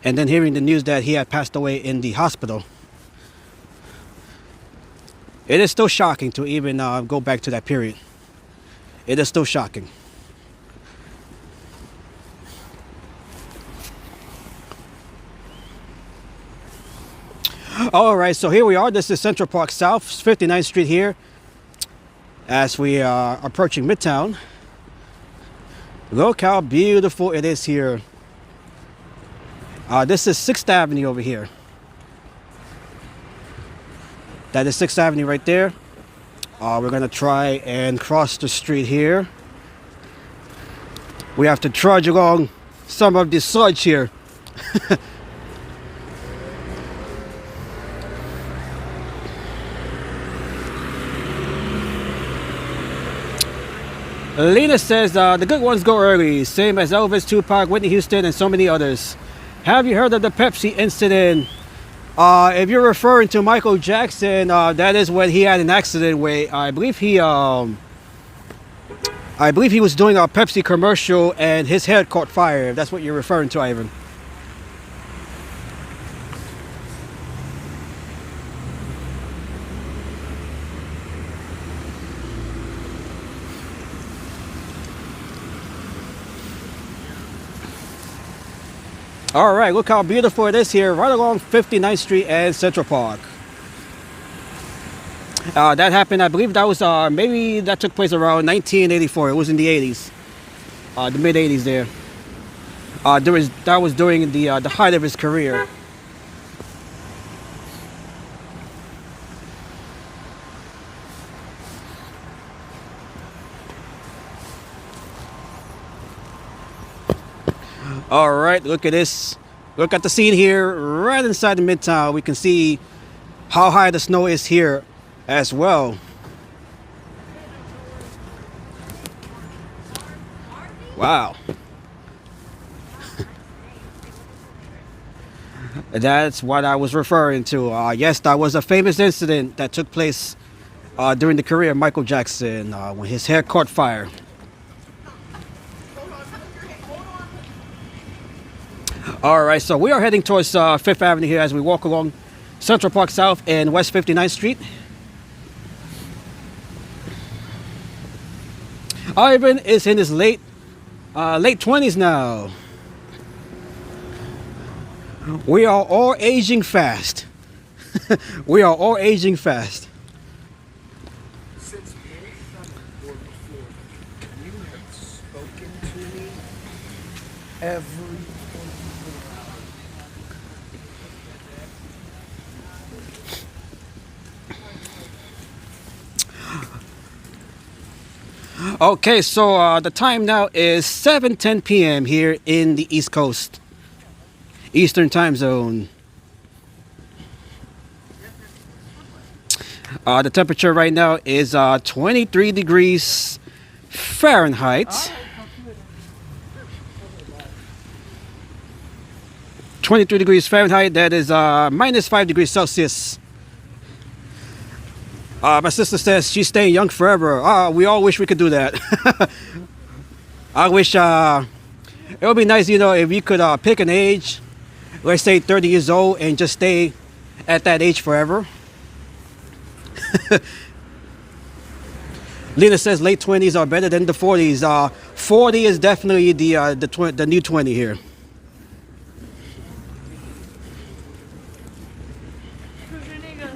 and then hearing the news that he had passed away in the hospital. It is still shocking to even go back to that period. It is still shocking. All right, so here we are. This is Central Park South, 59th Street here, as we are approaching Midtown. Look how beautiful it is here. This is 6th Avenue over here. That is 6th Avenue right there. We're gonna try and cross the street here. We have to trudge along some of the sludge here. Lena says the good ones go early, same as Elvis, Tupac, Whitney Houston, and so many others. Have you heard of the Pepsi incident? If you're referring to Michael Jackson, that is when he had an accident where I believe he was doing a Pepsi commercial and his head caught fire. If that's what you're referring to, Ivan. All right, look how beautiful it is here, right along 59th Street and Central Park. That happened, I believe that was, maybe that took place around 1984. It was in the 80s, the mid 80s there. That was during the height of his career. All right, look at this. Look at the scene here, right inside the Midtown. We can see how high the snow is here as well. Wow. That's what I was referring to. Yes, that was a famous incident that took place during the career of Michael Jackson when his hair caught fire. All right, so we are heading towards 5th Avenue here as we walk along Central Park South and West 59th Street. Ivan is in his late 20s now. We are all aging fast. We are all aging fast. Since May 7th or before, you have spoken to me every 24 hours. Okay, so the time now is 7:10 p.m. here in the East Coast, Eastern Time Zone. The temperature right now is 23 degrees Fahrenheit. 23 degrees Fahrenheit, that is minus 5 degrees Celsius. My sister says she's staying young forever. We all wish we could do that. I wish it would be nice, you know, if you could pick an age, let's say 30 years old, and just stay at that age forever. Lena says late 20s are better than the 40s. 40 is definitely the new 20 here. Who's your nigga?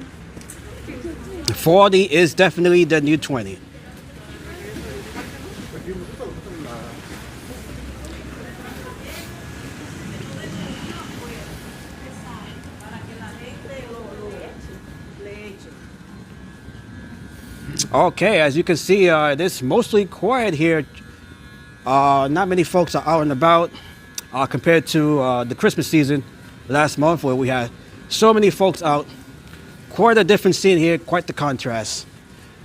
40 is definitely the new 20. Okay, as you can see, it is mostly quiet here. Not many folks are out and about compared to the Christmas season last month, where we had so many folks out. Quite a different scene here, quite the contrast.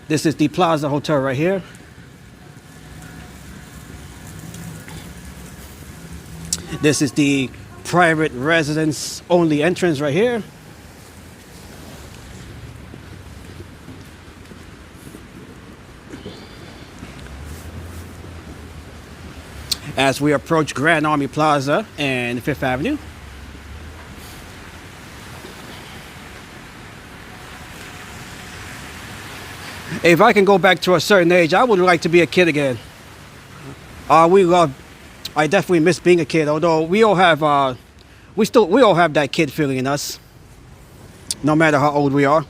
This is the Plaza Hotel right here. This is the private residence only entrance right here. As we approach Grand Army Plaza and 5th Avenue. If I can go back to a certain age, I would like to be a kid again. I definitely miss being a kid, although we all have that kid feeling in us. no matter how old we are.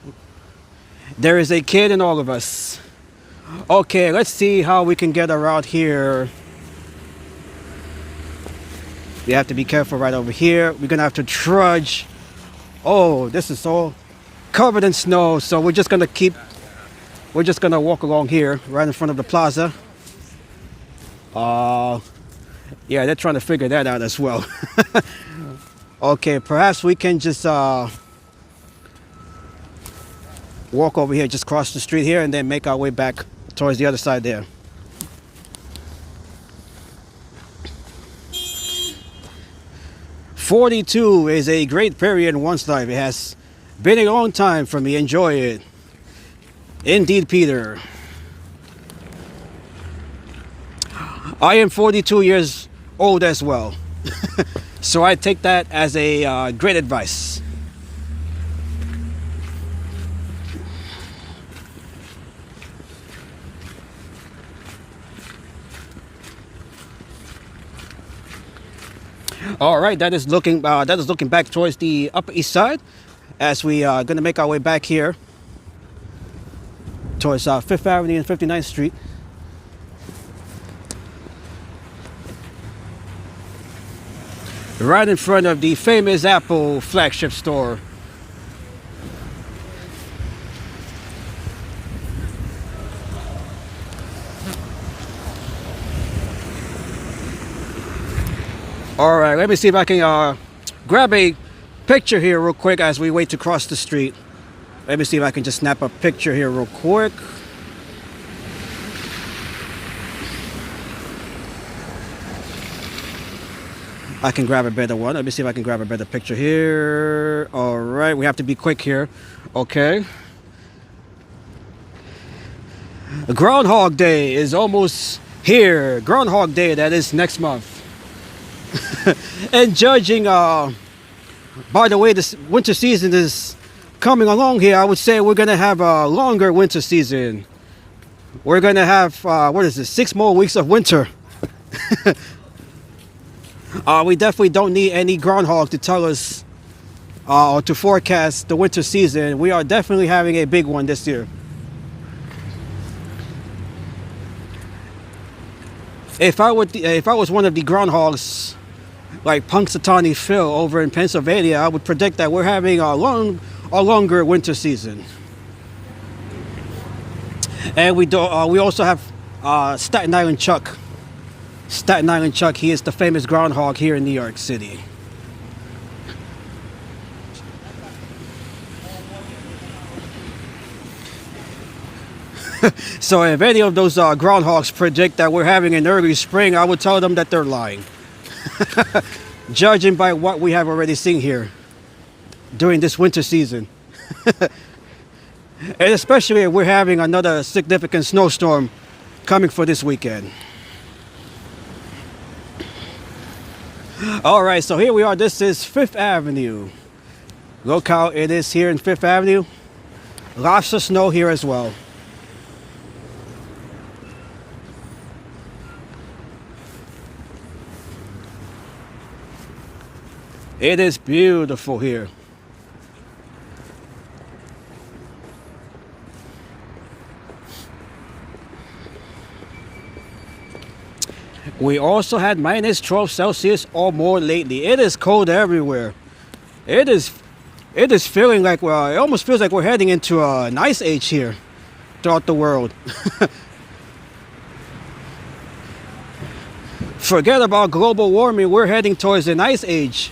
There is a kid in all of us. Okay, let's see how we can get around here. We have to be careful right over here. We're gonna have to trudge. Oh, this is all covered in snow, so we're just gonna walk along here right in front of the plaza. Yeah, they're trying to figure that out as well. Okay, perhaps we can just walk over here, just cross the street here, and then make our way back towards the other side there. "42 is a great period in one's life. It has been a long time for me. Enjoy it." Indeed, Peter. I am 42 years old as well. So I take that as a great advice. All right, that is looking back towards the Upper East Side, as we are going to make our way back here towards 5th Avenue and 59th Street. Right in front of the famous Apple flagship store. All right, let me see if I can grab a picture here real quick as we wait to cross the street. Let me see if I can just snap a picture here real quick. I can grab a better one. Let me see if I can grab a better picture here. All right, we have to be quick here. Okay. Groundhog Day is almost here. Groundhog Day, that is next month. And judging by the way this winter season is coming along here, I would say we're gonna have a longer winter season. We're gonna have 6 more weeks of winter. We definitely don't need any groundhog to tell us or to forecast the winter season. We are definitely having a big one this year. If I was one of the groundhogs like Punxsutawney Phil over in Pennsylvania, I would predict that we're having a longer winter season. And we also have Staten Island Chuck. Staten Island Chuck, he is the famous groundhog here in New York City. So if any of those groundhogs predict that we're having an early spring, I would tell them that they're lying. Judging by what we have already seen here during this winter season. And especially if we're having another significant snowstorm coming for this weekend. All right, so here we are. This is 5th Avenue. Look how it is here in 5th Avenue. Lots of snow here as well. It is beautiful here. We also had minus 12 Celsius or more lately. It is cold everywhere. It is feeling like, well, it almost feels like we're heading into an ice age here throughout the world. Forget about global warming, we're heading towards an ice age.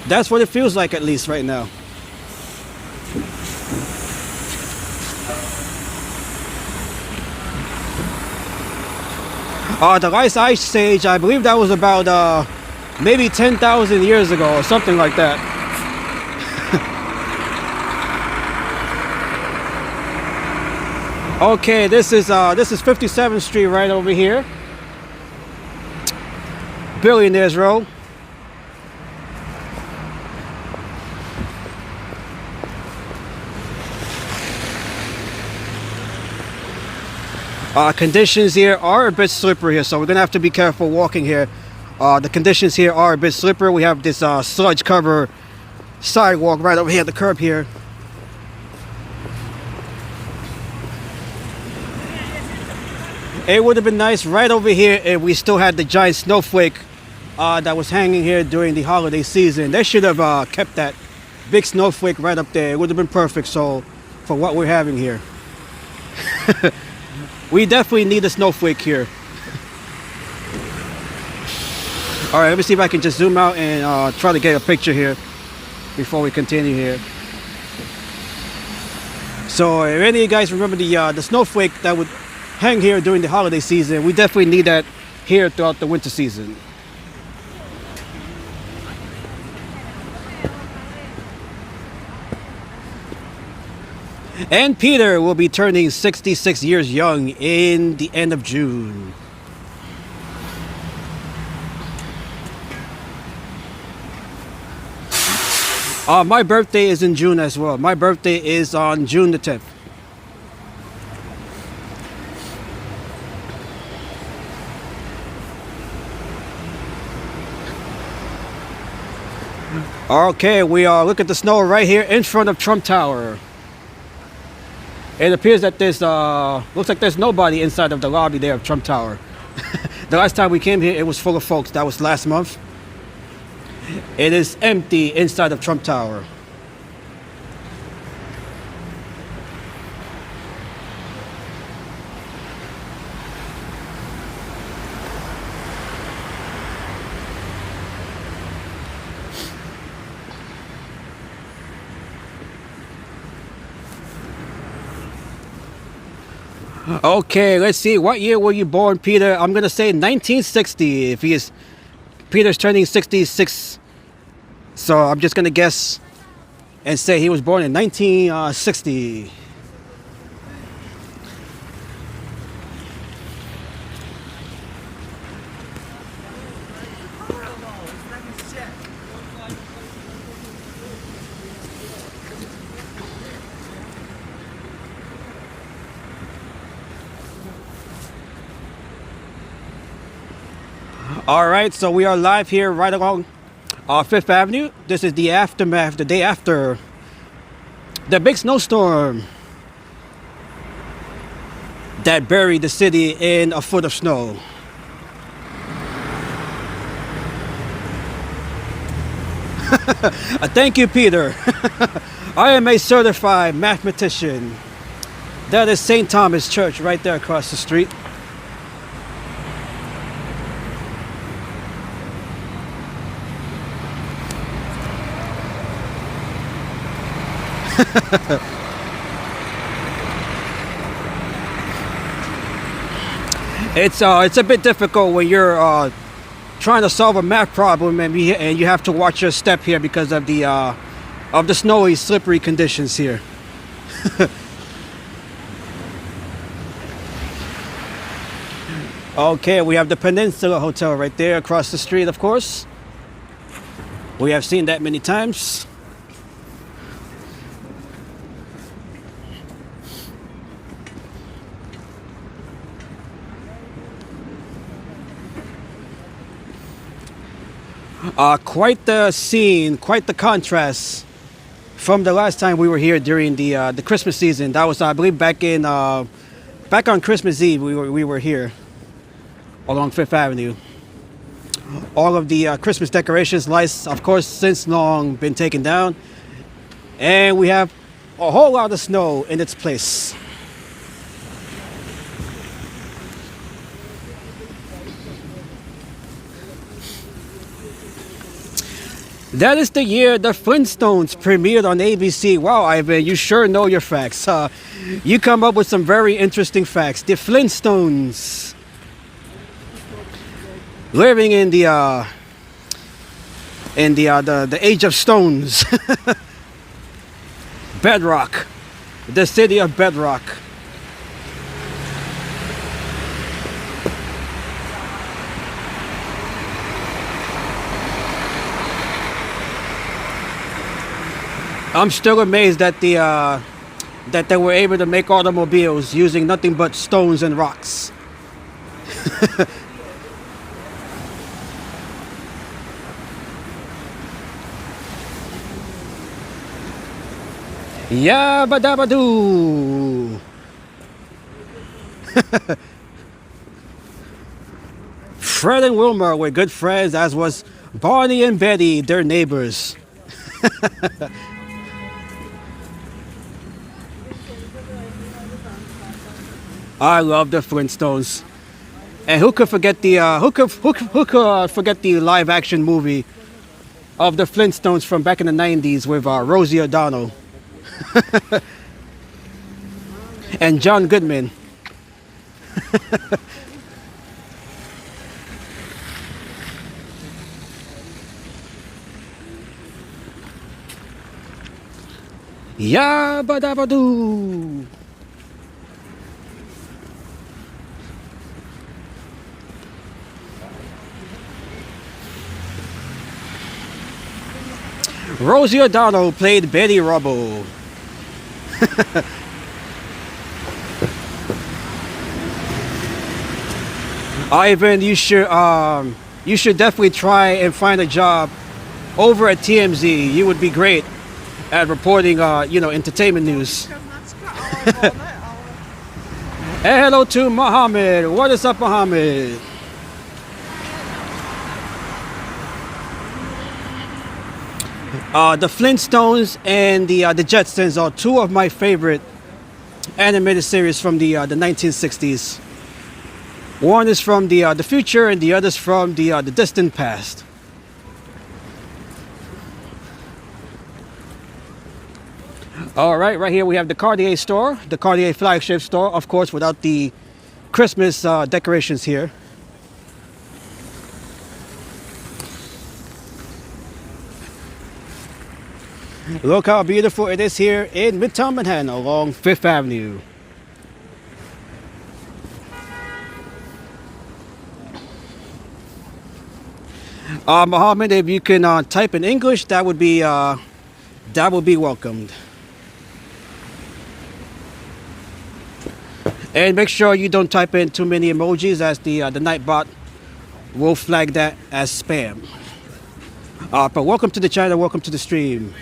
That's what it feels like, at least right now. The last ice age, I believe that was about maybe 10,000 years ago or something like that. Okay, this is 57th Street right over here. Billionaires Row. Conditions here are a bit slippery here, so we're gonna have to be careful walking here. The conditions here are a bit slippery. We have this sludge cover sidewalk right over here at the curb here. It would have been nice right over here if we still had the giant snowflake that was hanging here during the holiday season. They should have kept that big snowflake right up there. It would have been perfect so for what we're having here. We definitely need a snowflake here. Alright, let me see if I can just zoom out and try to get a picture here before we continue here. So if any of you guys remember the snowflake that would hang here during the holiday season, we definitely need that here throughout the winter season. And Peter will be turning 66 years young in the end of June. My birthday is in June as well. My birthday is on June the 10th. Okay, we look at the snow right here in front of Trump Tower. It appears that there's looks like there's nobody inside of the lobby there of Trump Tower. The last time we came here, it was full of folks. That was last month. It is empty inside of Trump Tower. Okay, let's see. What year were you born, Peter? I'm gonna say 1960. If Peter's turning 66, so I'm just gonna guess and say he was born in 1960. All right, so we are live here right along Fifth Avenue. This is the aftermath, the day after the big snowstorm that buried the city in a foot of snow. Thank you, Peter. I am a certified mathematician. That is St. Thomas Church right there across the street. It's a bit difficult when you're trying to solve a math problem and you have to watch your step here because of the snowy, slippery conditions here. Okay, we have the Peninsula Hotel right there across the street, of course. We have seen that many times. Quite the scene, quite the contrast from the last time we were here during the Christmas season. That was, I believe, back on Christmas Eve. We were here along Fifth Avenue. All of the Christmas decorations, lights, of course, since long been taken down, and we have a whole lot of snow in its place. That is the year the Flintstones premiered on ABC. Wow, Ivan, you sure know your facts. You come up with some very interesting facts. The Flintstones, living in the age of stones. Bedrock, the city of Bedrock. I'm still amazed that that they were able to make automobiles using nothing but stones and rocks. Yabba dabba doo. Fred and Wilma were good friends, as was Barney and Betty, their neighbors. I love the Flintstones. And who could forget the who could forget the live action movie of the Flintstones from back in the 90s with Rosie O'Donnell and John Goodman. Yabba dabba doo. Rosie O'Donnell played Betty Rubble. Ivan, you should definitely try and find a job over at TMZ. You would be great at reporting, entertainment news. And hello to Mohammed. What is up, Mohammed? The Flintstones and the Jetsons are two of my favorite animated series from the 1960s. One is from the future, and the other is from the distant past. All right, right here we have the Cartier store, the Cartier flagship store, of course, without the Christmas decorations here. Look how beautiful it is here in Midtown Manhattan along 5th Avenue. Mohammed, if you can type in English, that would be welcomed. And make sure you don't type in too many emojis, as the Nightbot will flag that as spam. But welcome to the channel, welcome to the stream.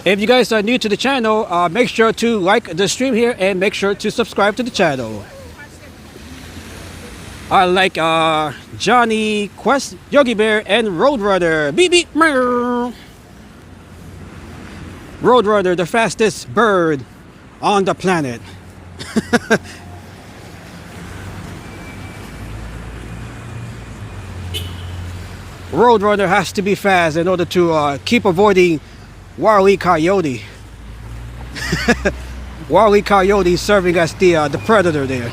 If you guys are new to the channel, make sure to like the stream here and make sure to subscribe to the channel. I like Johnny, Quest, Yogi Bear, and Roadrunner. Beep beep. Meow. Roadrunner, the fastest bird on the planet. Roadrunner has to be fast in order to keep avoiding Wile E. Coyote. Wile E. Coyote serving as the predator there.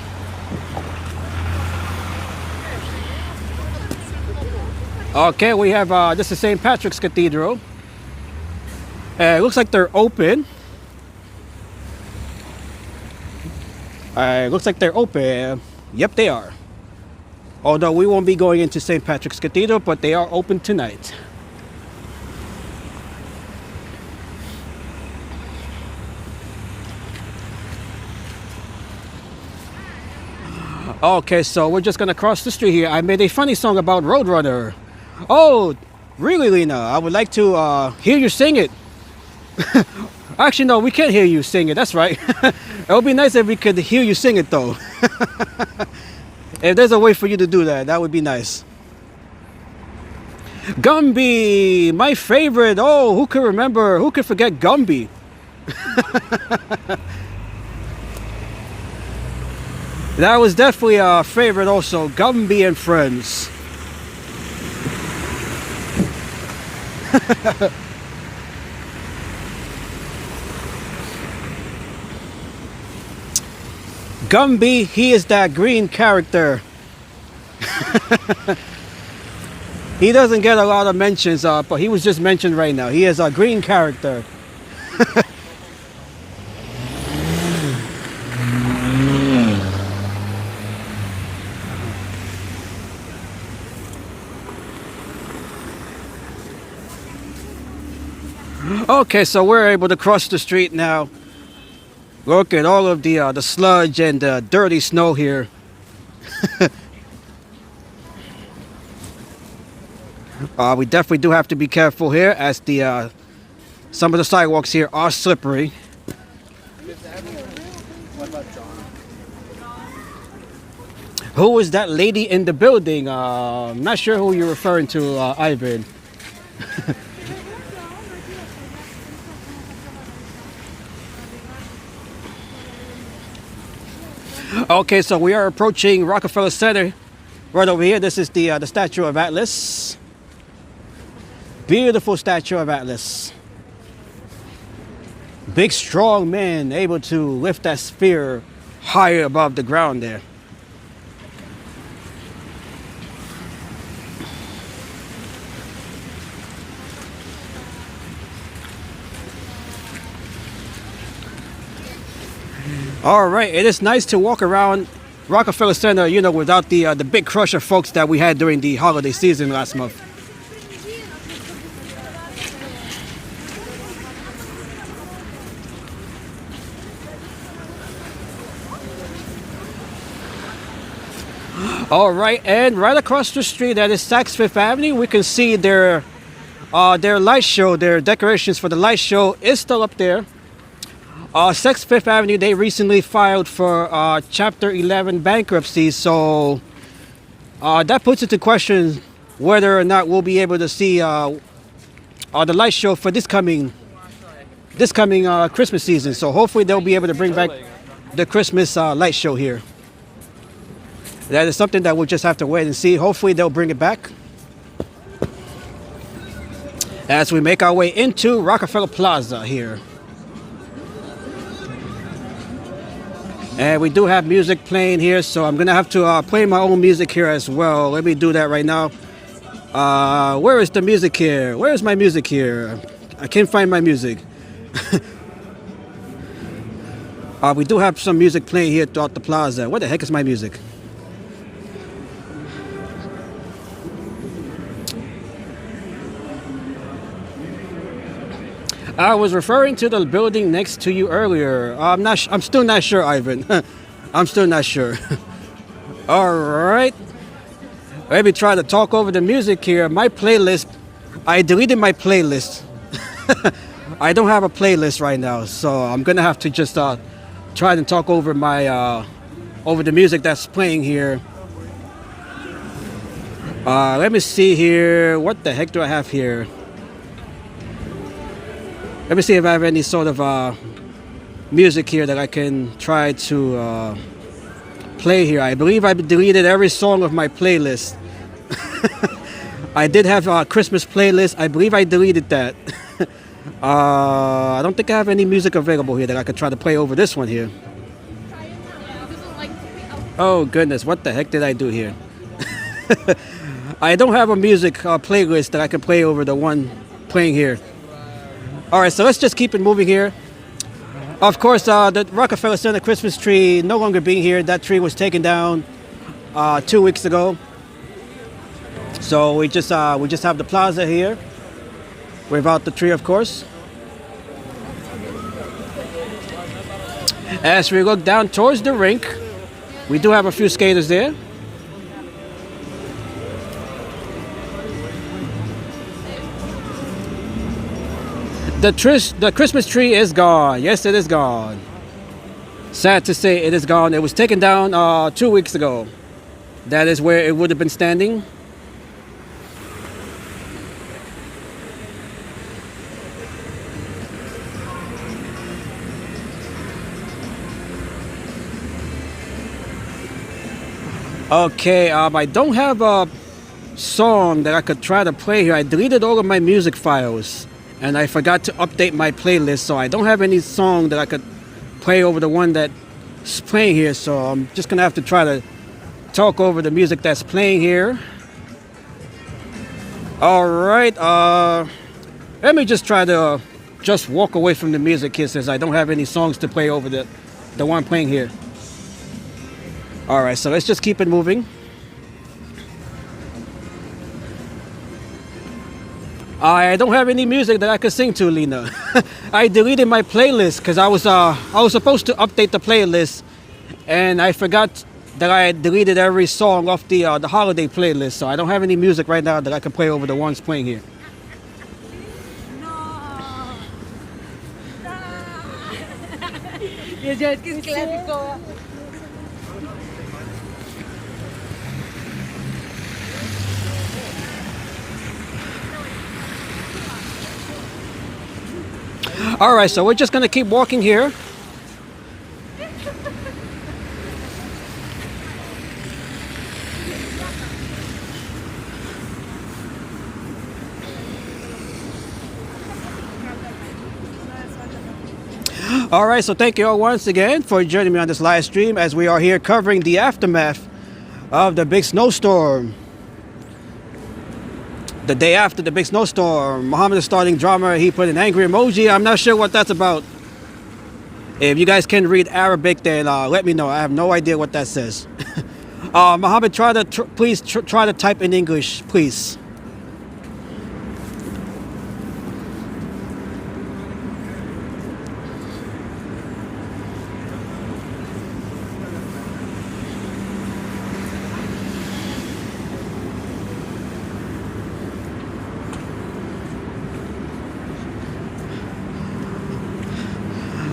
Okay, we have this is St. Patrick's Cathedral. It looks like they're open. Looks like they're open. Yep, they are. Although we won't be going into St. Patrick's Cathedral, but they are open tonight. Okay, so we're just gonna cross the street here. I made a funny song about Roadrunner. Oh, really, Lena? I would like to hear you sing it. Actually, no, we can't hear you sing it. That's right. It would be nice if we could hear you sing it, though. If there's a way for you to do that, that would be nice. Gumby, my favorite. Oh, who could remember? Who could forget Gumby? That was definitely a favorite also. Gumby and Friends. Gumby, he is that green character. He doesn't get a lot of mentions, but he was just mentioned right now. He is a green character. Okay, so we're able to cross the street now. Look at all of the sludge and the dirty snow here. We definitely do have to be careful here as the some of the sidewalks here are slippery. What about John? Who is that lady in the building? I'm not sure who you're referring to, Ivan. Okay, so we are approaching Rockefeller Center. Right over here, this is the statue of Atlas. Beautiful statue of Atlas. Big, strong man able to lift that sphere higher above the ground there. All right, it is nice to walk around Rockefeller Center, you know, without the big crush of folks that we had during the holiday season last month. All right, and right across the street, that is Saks Fifth Avenue. We can see their light show, their decorations for the light show is still up there. Saks Fifth Avenue, they recently filed for Chapter 11 bankruptcy, so that puts into question whether or not we'll be able to see the light show for this coming Christmas season. So hopefully they'll be able to bring back the Christmas light show here. That is something that we'll just have to wait and see. Hopefully they'll bring it back. As we make our way into Rockefeller Plaza here. And we do have music playing here, so I'm gonna have to play my own music here as well. Let me do that right now. Where is the music here? Where is my music here? I can't find my music. We do have some music playing here throughout the plaza. Where the heck is my music? I was referring to the building next to you earlier. I'm still not sure, Ivan. I'm still not sure. All right. Let me try to talk over the music here. My playlist, I deleted my playlist. I don't have a playlist right now, so I'm gonna have to just try to talk over my over the music that's playing here. Let me see here. What the heck do I have here? Let me see if I have any sort of music here that I can try to play here. I believe I deleted every song of my playlist. I did have a Christmas playlist. I believe I deleted that. I don't think I have any music available here that I could try to play over this one here. Oh goodness, what the heck did I do here? I don't have a music playlist that I can play over the one playing here. All right, so let's just keep it moving here. Of course, the Rockefeller Center Christmas tree no longer being here. That tree was taken down 2 weeks ago. So we just have the plaza here without the tree, of course. As we look down towards the rink, we do have a few skaters there. The Christmas tree is gone. Yes, it is gone. Sad to say, it is gone. It was taken down 2 weeks ago. That is where it would have been standing. Okay, I don't have a song that I could try to play here. I deleted all of my music files. And I forgot to update my playlist, so I don't have any song that I could play over the one that's playing here. So I'm just gonna have to try to talk over the music that's playing here. All right, let me just try to just walk away from the music here, since I don't have any songs to play over the one playing here. All right, so let's just keep it moving. I don't have any music that I could sing to, Lena. I deleted my playlist because I was supposed to update the playlist, and I forgot that I deleted every song off the holiday playlist, so I don't have any music right now that I can play over the ones playing here. All right, so we're just gonna keep walking here. All right, so thank you all once again for joining me on this live stream as we are here covering the aftermath of the big snowstorm. The day after the big snowstorm, Muhammad is starting drama. He put an angry emoji. I'm not sure what that's about. If you guys can read Arabic, then let me know. I have no idea what that says. Muhammad, please try to type in English, please.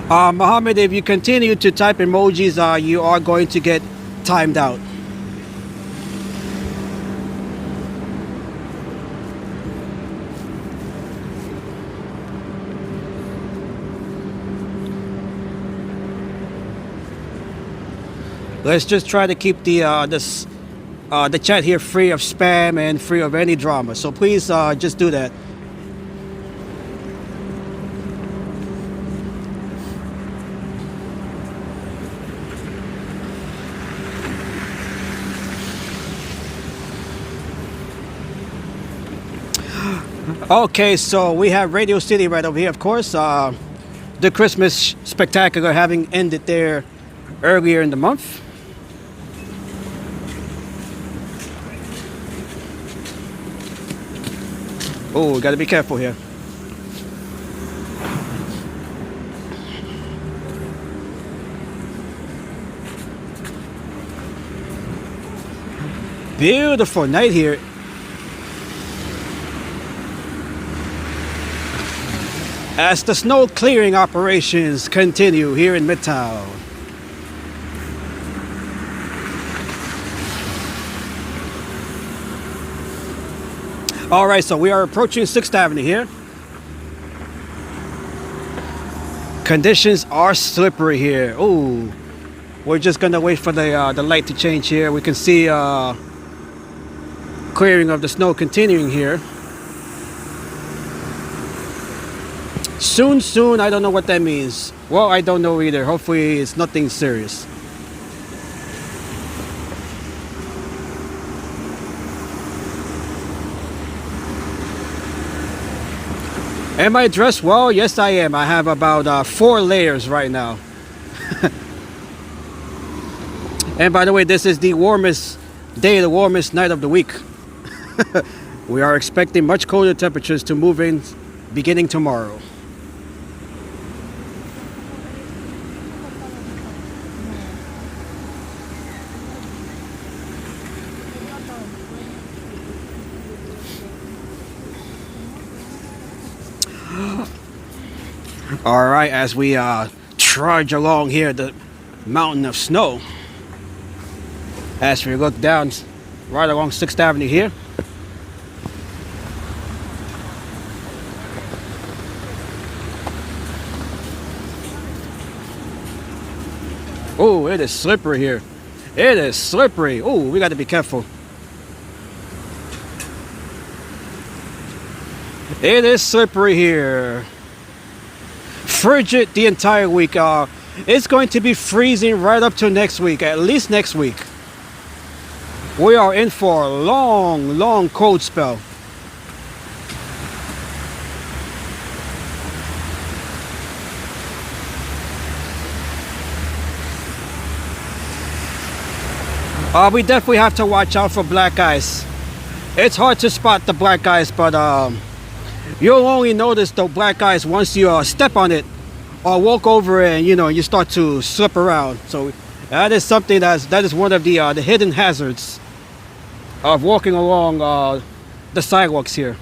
Muhammad, if you continue to type emojis, you are going to get timed out. Let's just try to keep the chat here free of spam and free of any drama. So please just do that. Okay, so we have Radio City right over here, of course. The Christmas spectacular having ended there earlier in the month. Oh, we gotta be careful here. Beautiful night here. As the snow clearing operations continue here in Midtown. All right, so we are approaching 6th Avenue here. Conditions are slippery here. Oh, we're just gonna wait for the light to change here. We can see clearing of the snow continuing here. Soon, I don't know what that means. Well, I don't know either. Hopefully it's nothing serious. Am I dressed well? Yes, I am. I have about 4 layers right now. And by the way, this is the warmest day, the warmest night of the week. We are expecting much colder temperatures to move in beginning tomorrow. All right, as we trudge along here the mountain of snow, as we look down right along 6th Avenue here. Oh, it is slippery here. It is slippery. Oh, we got to be careful. It is slippery here. Frigid the entire week. It's going to be freezing right up to next week, at least next week. We are in for a long cold spell. We definitely have to watch out for black ice. It's hard to spot the black ice, but you'll only notice the black ice once you step on it or walk over it and you start to slip around. So That is something that is one of the hidden hazards of walking along the sidewalks here.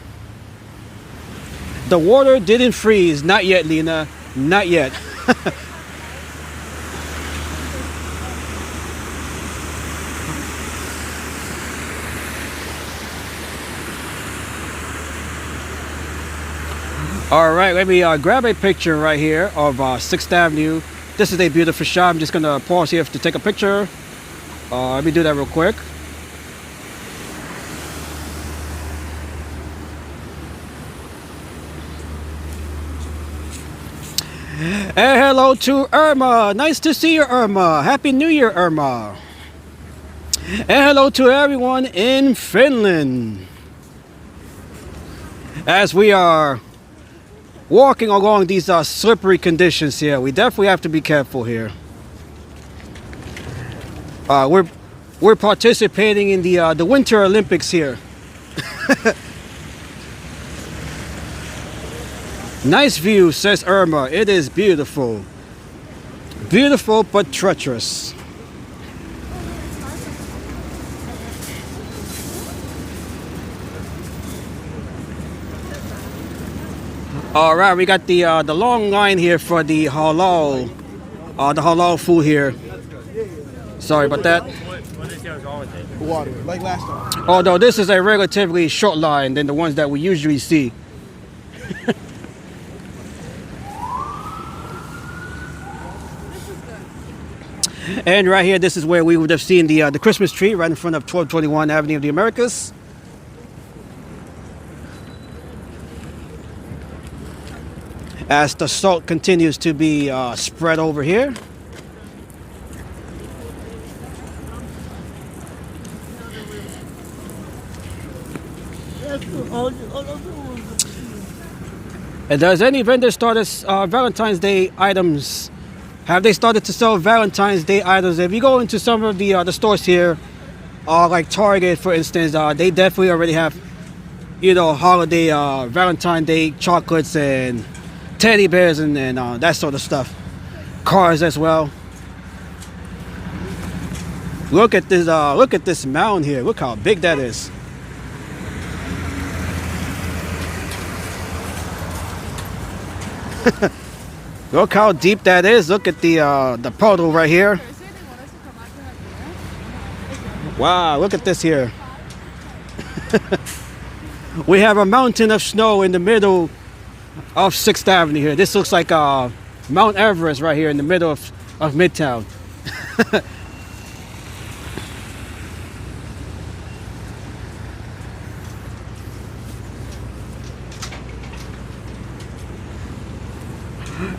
The water didn't freeze, not yet, Lena, not yet. All right, let me grab a picture right here of 6th Avenue. This is a beautiful shot. I'm just gonna pause here to take a picture. Let me do that real quick. And hello to Irma. Nice to see you, Irma. Happy New Year, Irma. And hello to everyone in Finland. As we are walking along these slippery conditions here, we definitely have to be careful here. We're participating in the Winter Olympics here. Nice view, says Irma. It is beautiful. Beautiful but treacherous. All right, we got the long line here for the halal food here. Sorry about that. What is going on with it? Water, like last time. Although this is a relatively short line than the ones that we usually see. And right here, this is where we would have seen the Christmas tree right in front of 1221 Avenue of the Americas. As the salt continues to be spread over here. And does any vendor start Valentine's Day items? Have they started to sell Valentine's Day items? If you go into some of the stores here, like Target, for instance, they definitely already have, you know, holiday Valentine's Day chocolates and teddy bears and that sort of stuff. Cars as well. Look at this mound here. Look how big that is. Look how deep that is. Look at the puddle right here. Wow, look at this here. We have a mountain of snow in the middle of 6th Avenue here. This looks like Mount Everest right here in the middle of Midtown.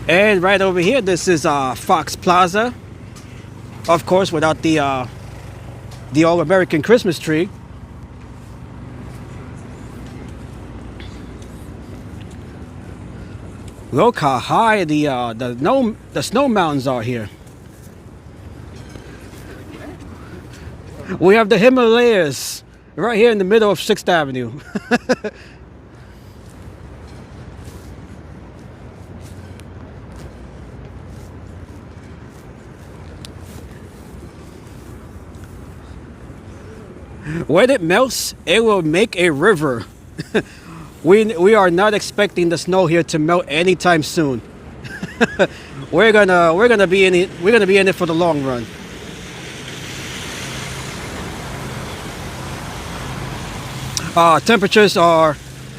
And right over here, this is Fox Plaza. Of course, without the All-American Christmas tree. Look how high the snow mountains are here. We have the Himalayas right here in the middle of 6th Avenue. When it melts, it will make a river. We are not expecting the snow here to melt anytime soon. we're gonna be in it for the long run. Temperatures are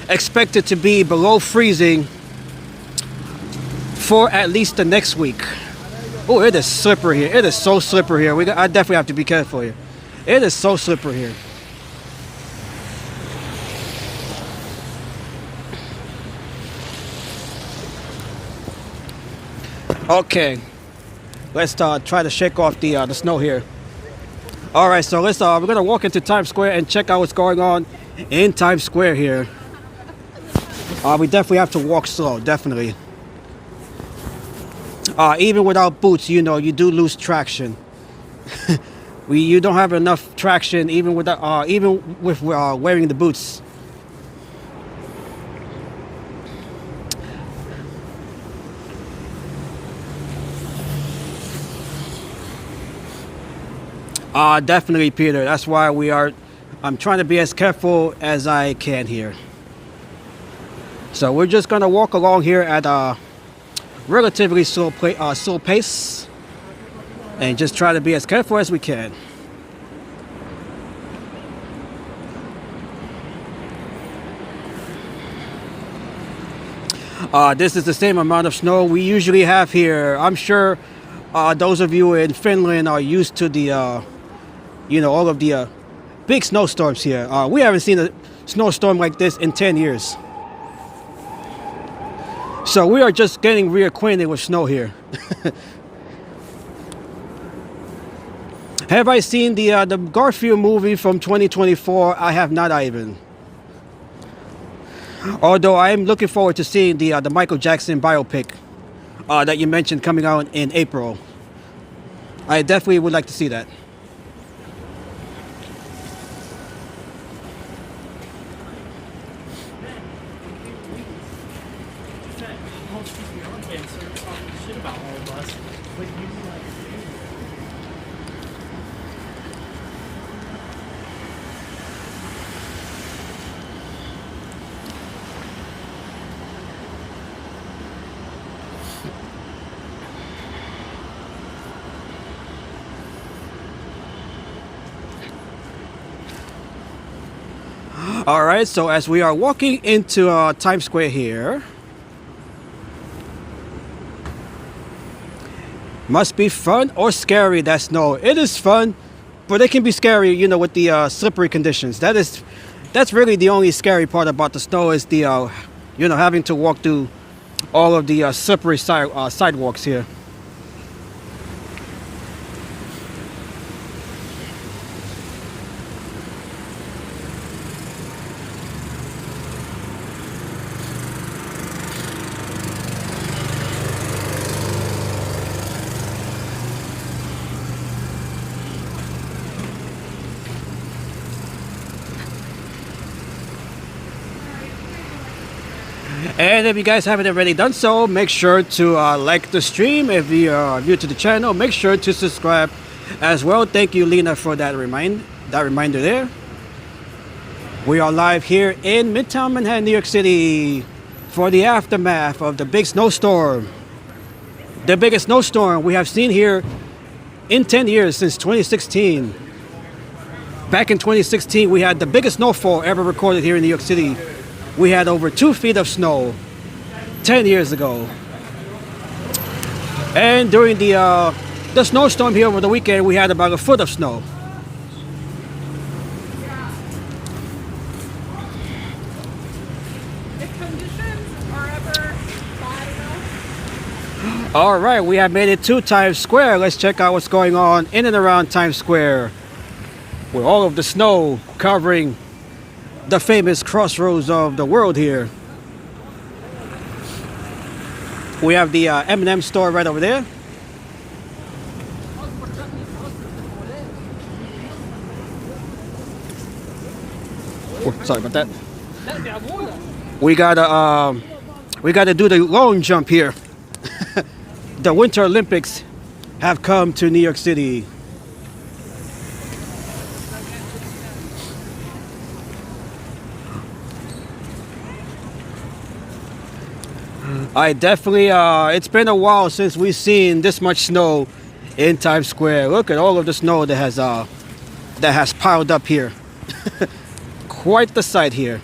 expected to be below freezing for at least the next week. Oh, it is slippery here. It is so slippery here. I definitely have to be careful here. It is so slippery here. Okay, let's try to shake off the snow here. All right, so we're gonna walk into Times Square and check out what's going on in Times Square here. We definitely have to walk slow, definitely. Even without boots, you know, you do lose traction. You don't have enough traction even with wearing the boots. Definitely, Peter. That's why I'm trying to be as careful as I can here. So we're just gonna walk along here at a relatively slow pace, and just try to be as careful as we can. This is the same amount of snow we usually have here. I'm sure those of you in Finland are used to the, all of the big snowstorms here. We haven't seen a snowstorm like this in 10 years. So we are just getting reacquainted with snow here. Have I seen the Garfield movie from 2024? I have not even. Although I am looking forward to seeing the Michael Jackson biopic that you mentioned coming out in April. I definitely would like to see that. All right, so as we are walking into Times Square here, must be fun or scary, that snow. It is fun, but it can be scary, with the slippery conditions. That's really the only scary part about the snow is the, having to walk through all of the slippery sidewalks here. And if you guys haven't already done so, make sure to like the stream. If you are new to the channel, make sure to subscribe as well. Thank you, Lena, for that reminder there. We are live here in Midtown Manhattan, New York City for the aftermath of the big snowstorm. The biggest snowstorm we have seen here in 10 years, since 2016. Back in 2016, we had the biggest snowfall ever recorded here in New York City. We had over 2 feet of snow 10 years ago. And during the snowstorm here over the weekend, we had about 1 foot of snow. If conditions are ever bad enough. All right, we have made it to Times Square. Let's check out what's going on in and around Times Square, with all of the snow covering the famous crossroads of the world here. We have the M&M store right over there. Oh, sorry about that. We gotta do the long jump here. The Winter Olympics have come to New York City. I definitely, it's been a while since we've seen this much snow in Times Square. Look at all of the snow that has piled up here. Quite the sight here.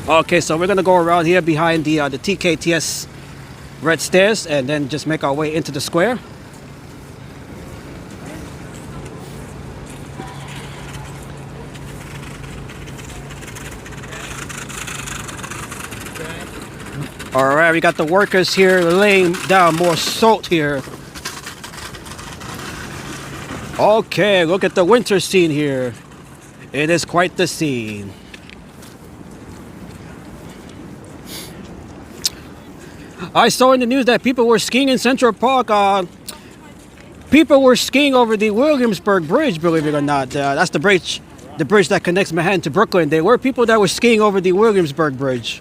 Okay, so we're gonna go around here behind the TKTS red stairs and then just make our way into the square. All right, we got the workers here laying down more salt here. Okay, look at the winter scene here. It is quite the scene. I saw in the news that people were skiing in Central Park. People were skiing over the Williamsburg Bridge, believe it or not. That's the bridge that connects Manhattan to Brooklyn. There were people that were skiing over the Williamsburg Bridge.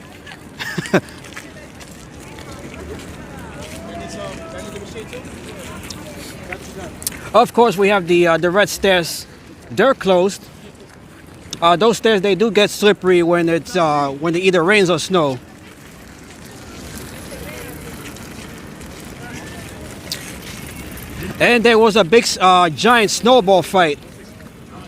Of course, we have the red stairs. They're closed. Those stairs, they do get slippery when it either rains or snow. And there was a big giant snowball fight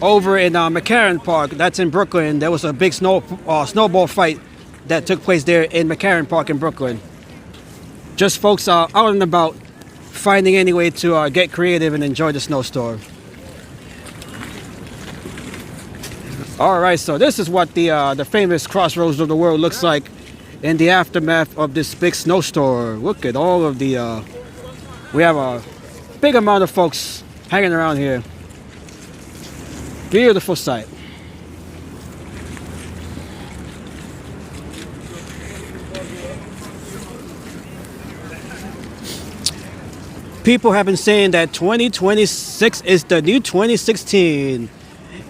over in McCarran Park. That's in Brooklyn. There was a big snowball fight that took place there in McCarran Park in Brooklyn. Just folks out and about finding any way to get creative and enjoy the snowstorm. All right, so this is what the famous crossroads of the world looks like in the aftermath of this big snowstorm. Look at all of the we have a big amount of folks hanging around here. Beautiful sight. People have been saying that 2026 is the new 2016.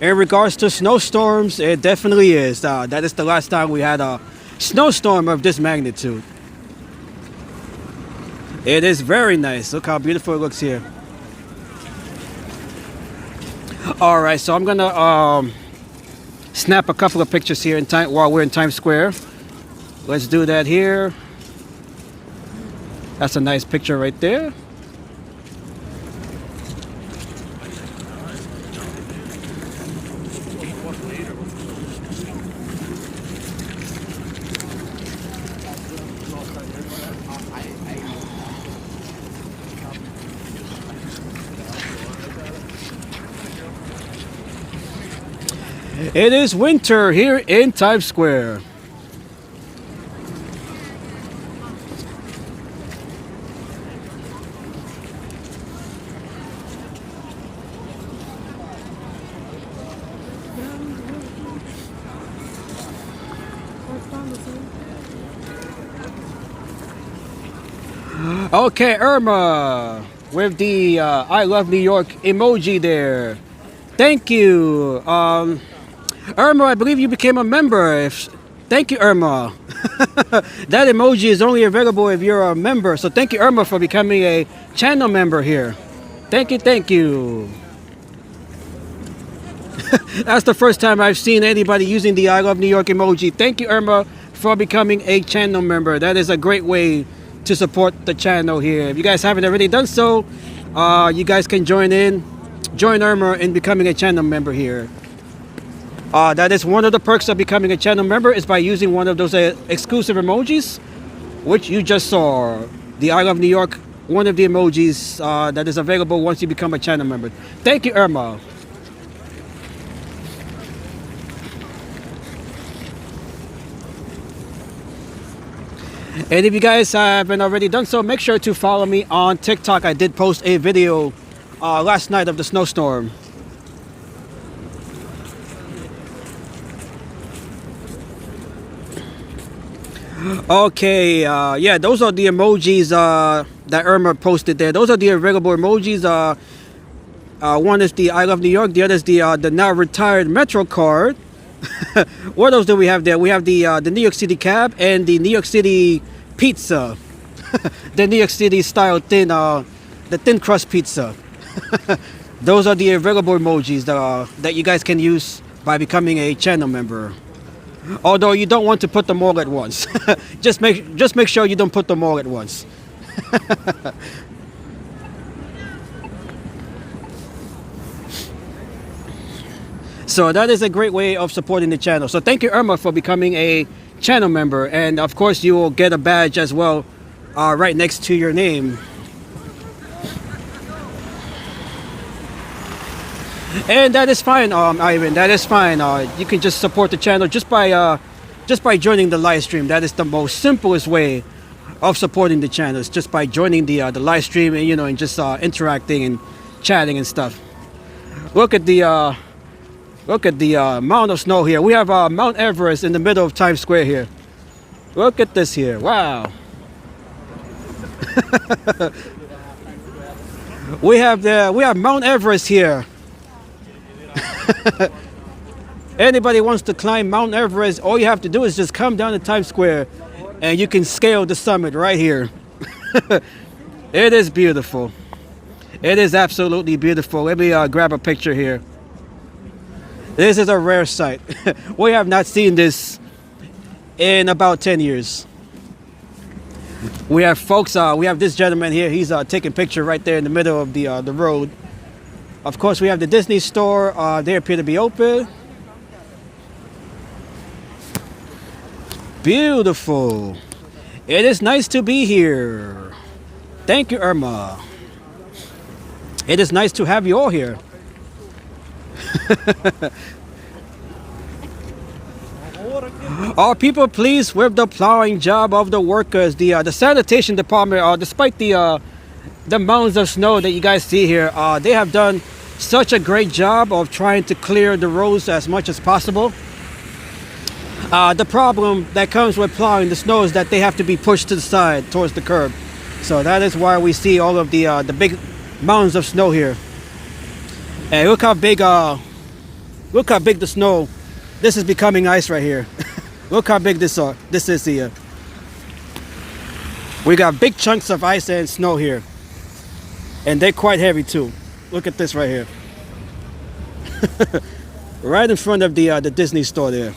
In regards to snowstorms, it definitely is. That is the last time we had a snowstorm of this magnitude. It is very nice. Look how beautiful it looks here. All right, so I'm gonna snap a couple of pictures here in time while we're in Times Square. Let's do that here. That's a nice picture right there. It is winter here in Times Square. Okay, Irma with the I love New York emoji there. Thank you. Irma, I believe you became a member. Thank you, Irma. That emoji is only available if you're a member. So thank you, Irma, for becoming a channel member here. Thank you, thank you. That's the first time I've seen anybody using the I love New York emoji. Thank you, Irma, for becoming a channel member. That is a great way to support the channel here. If you guys haven't already done so, you guys can join Irma in becoming a channel member here. That is one of the perks of becoming a channel member, is by using one of those exclusive emojis, which you just saw. The I love New York, one of the emojis that is available once you become a channel member. Thank you, Irma. And if you guys haven't already done so, make sure to follow me on TikTok. I did post a video last night of the snowstorm. Okay, yeah, those are the emojis that Irma posted there. Those are the available emojis. One is the I love New York. The other is the now retired Metro card. What else do we have there? We have the New York City cab and the New York City pizza. The New York City style the thin crust pizza. Those are the available emojis that you guys can use by becoming a channel member. Although you don't want to put them all at once. just make sure you don't put them all at once. So that is a great way of supporting the channel. So thank you, Irma, for becoming a channel member. And of course, you will get a badge as well right next to your name. And that is fine, Ivan. That is fine. You can just support the channel just by joining the live stream. That is the most simplest way of supporting the channel. It's just by joining the live stream and and just interacting and chatting and stuff. Look at the amount of snow here. We have Mount Everest in the middle of Times Square here. Look at this here. Wow. we have Mount Everest here. Anybody wants to climb Mount Everest, all you have to do is just come down to Times Square and you can scale the summit right here. It is beautiful. It is absolutely beautiful. Let me grab a picture here. This is a rare sight. We have not seen this in about 10 years. We have folks, we have this gentleman here. He's taking a picture right there in the middle of the road. Of course, we have the Disney store. They appear to be open. Beautiful. It is nice to be here. Thank you, Irma. It is nice to have you all here. Are people pleased with the plowing job of the workers? The sanitation department, despite the mounds of snow that you guys see here, they have done such a great job of trying to clear the roads as much as possible. The problem that comes with plowing the snow is that they have to be pushed to the side towards the curb. So that is why we see all of the big mountains of snow here. And look how big the snow. This is becoming ice right here. Look how big this is here. We got big chunks of ice and snow here, and they're quite heavy too. Look at this right here. Right in front of the Disney store there.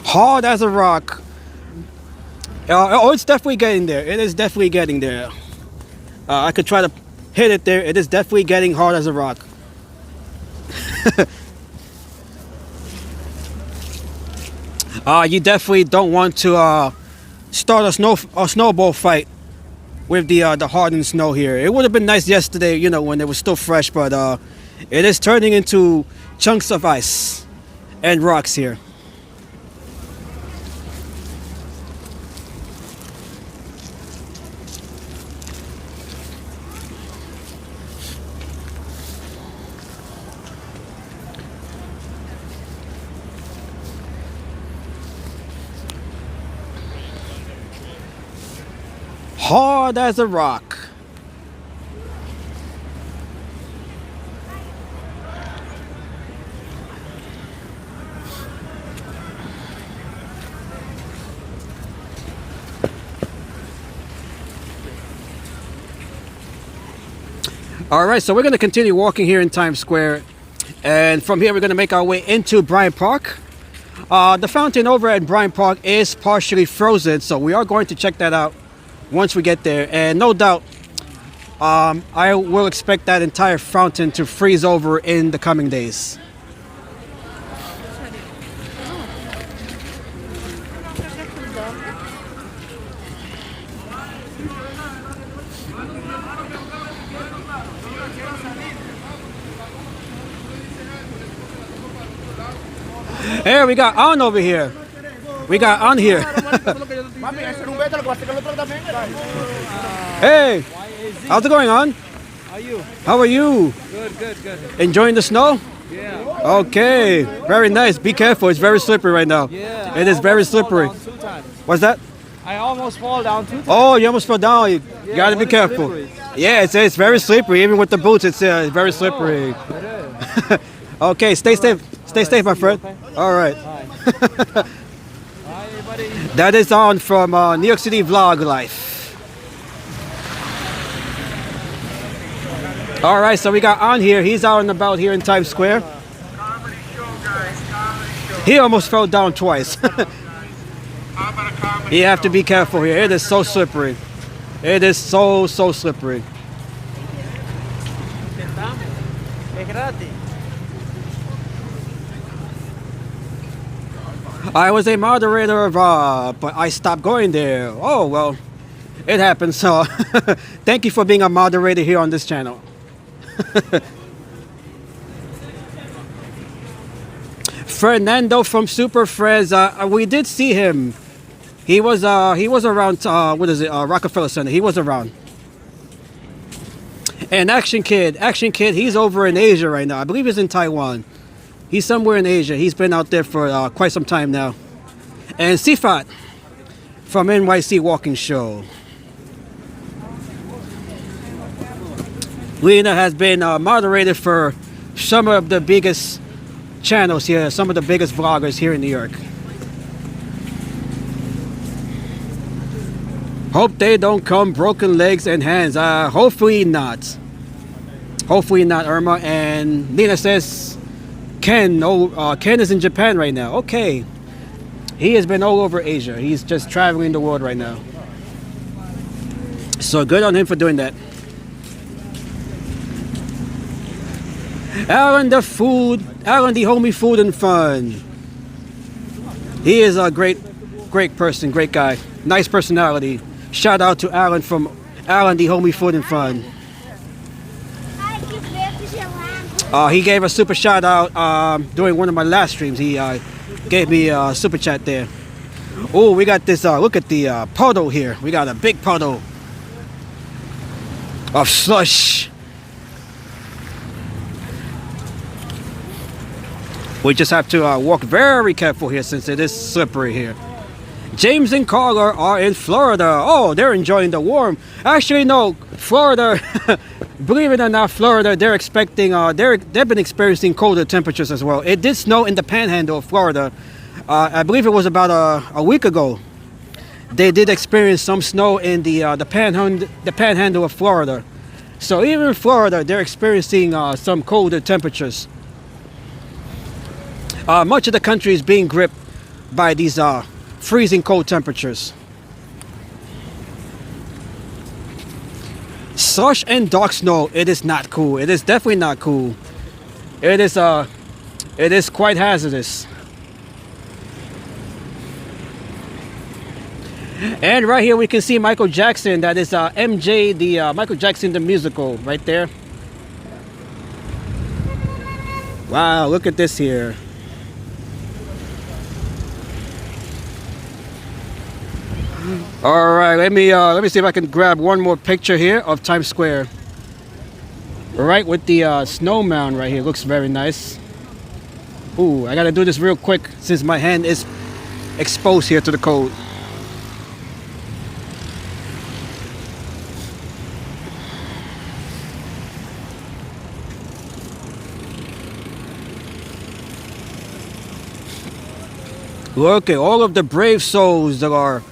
Hard as a rock. Oh, it's definitely getting there. It is definitely getting there. I could try to hit it there. It is definitely getting hard as a rock. You definitely don't want to start a snowball fight with the hardened snow here. It would have been nice yesterday, you know, when it was still fresh, but it is turning into chunks of ice and rocks here. Hard as a rock. All right, so we're going to continue walking here in Times Square, and from here we're going to make our way into Bryant Park. The fountain over at Bryant Park is partially frozen, so we are going to check that out once we get there, and no doubt I will expect that entire fountain to freeze over in the coming days. Hey, we got On over here. We got On here. Hey, how's it going On? How are you? Good. Enjoying the snow? Yeah. Okay, very nice. Be careful, it's very slippery right now. Yeah. It is very slippery. What's that? I almost fall down 2 times. Oh, you almost fell down. You gotta be careful. Slippery. Yeah, it's very slippery. Even with the boots, it's very slippery. Okay, stay safe. Stay safe, my friend. All right. Bye, everybody. That is On from New York City Vlog Life. All right, so we got On here. He's out and about here in Times Square. Comedy show, guys. Comedy show. He almost fell down twice. How about a comedy You have to show? be careful here. It is so slippery. It is so slippery. I was a moderator of, but I stopped going there. Oh, well, it happens. So thank you for being a moderator here on this channel. Fernando from Super Friends, we did see him. He was around, Rockefeller Center. He was around. And Action Kid, he's over in Asia right now. I believe he's in Taiwan. He's somewhere in Asia. He's been out there for quite some time now. And Sifat from NYC Walking Show. Lena has been moderated for some of the biggest channels here, some of the biggest vloggers here in New York. Hope they don't come broken legs and hands. Hopefully not. Hopefully not, Irma. And Nina says Ken, Ken is in Japan right now. Okay. He has been all over Asia. He's just traveling the world right now. So good on him for doing that. Alan the homie Food and Fun. He is a great person, great guy. Nice personality. Shout out to Alan from Alan the homie Food and Fun. He gave a super shout out during one of my last streams. He gave me a super chat there. Oh, we got this, look at the puddle here. We got a big puddle of slush. We just have to walk very careful here since it is slippery here. James and Carla are in Florida. Oh, they're enjoying the warm. Actually, no, Florida, believe it or not, Florida, they're expecting, they've been experiencing colder temperatures as well. It did snow in the panhandle of Florida. I believe it was about a week ago. They did experience some snow in the panhandle of Florida. So even in Florida, they're experiencing some colder temperatures. Much of the country is being gripped by these freezing cold temperatures. Slush and dark snow, it is not cool. It is definitely not cool. It is quite hazardous. And right here we can see Michael Jackson. That is MJ, the Michael Jackson the musical, right there. Wow, look at this here. All right, let me see if I can grab one more picture here of Times Square. Right with the snow mound right here. Looks very nice. Ooh, I gotta do this real quick since my hand is exposed here to the cold. Look at all of the brave souls that are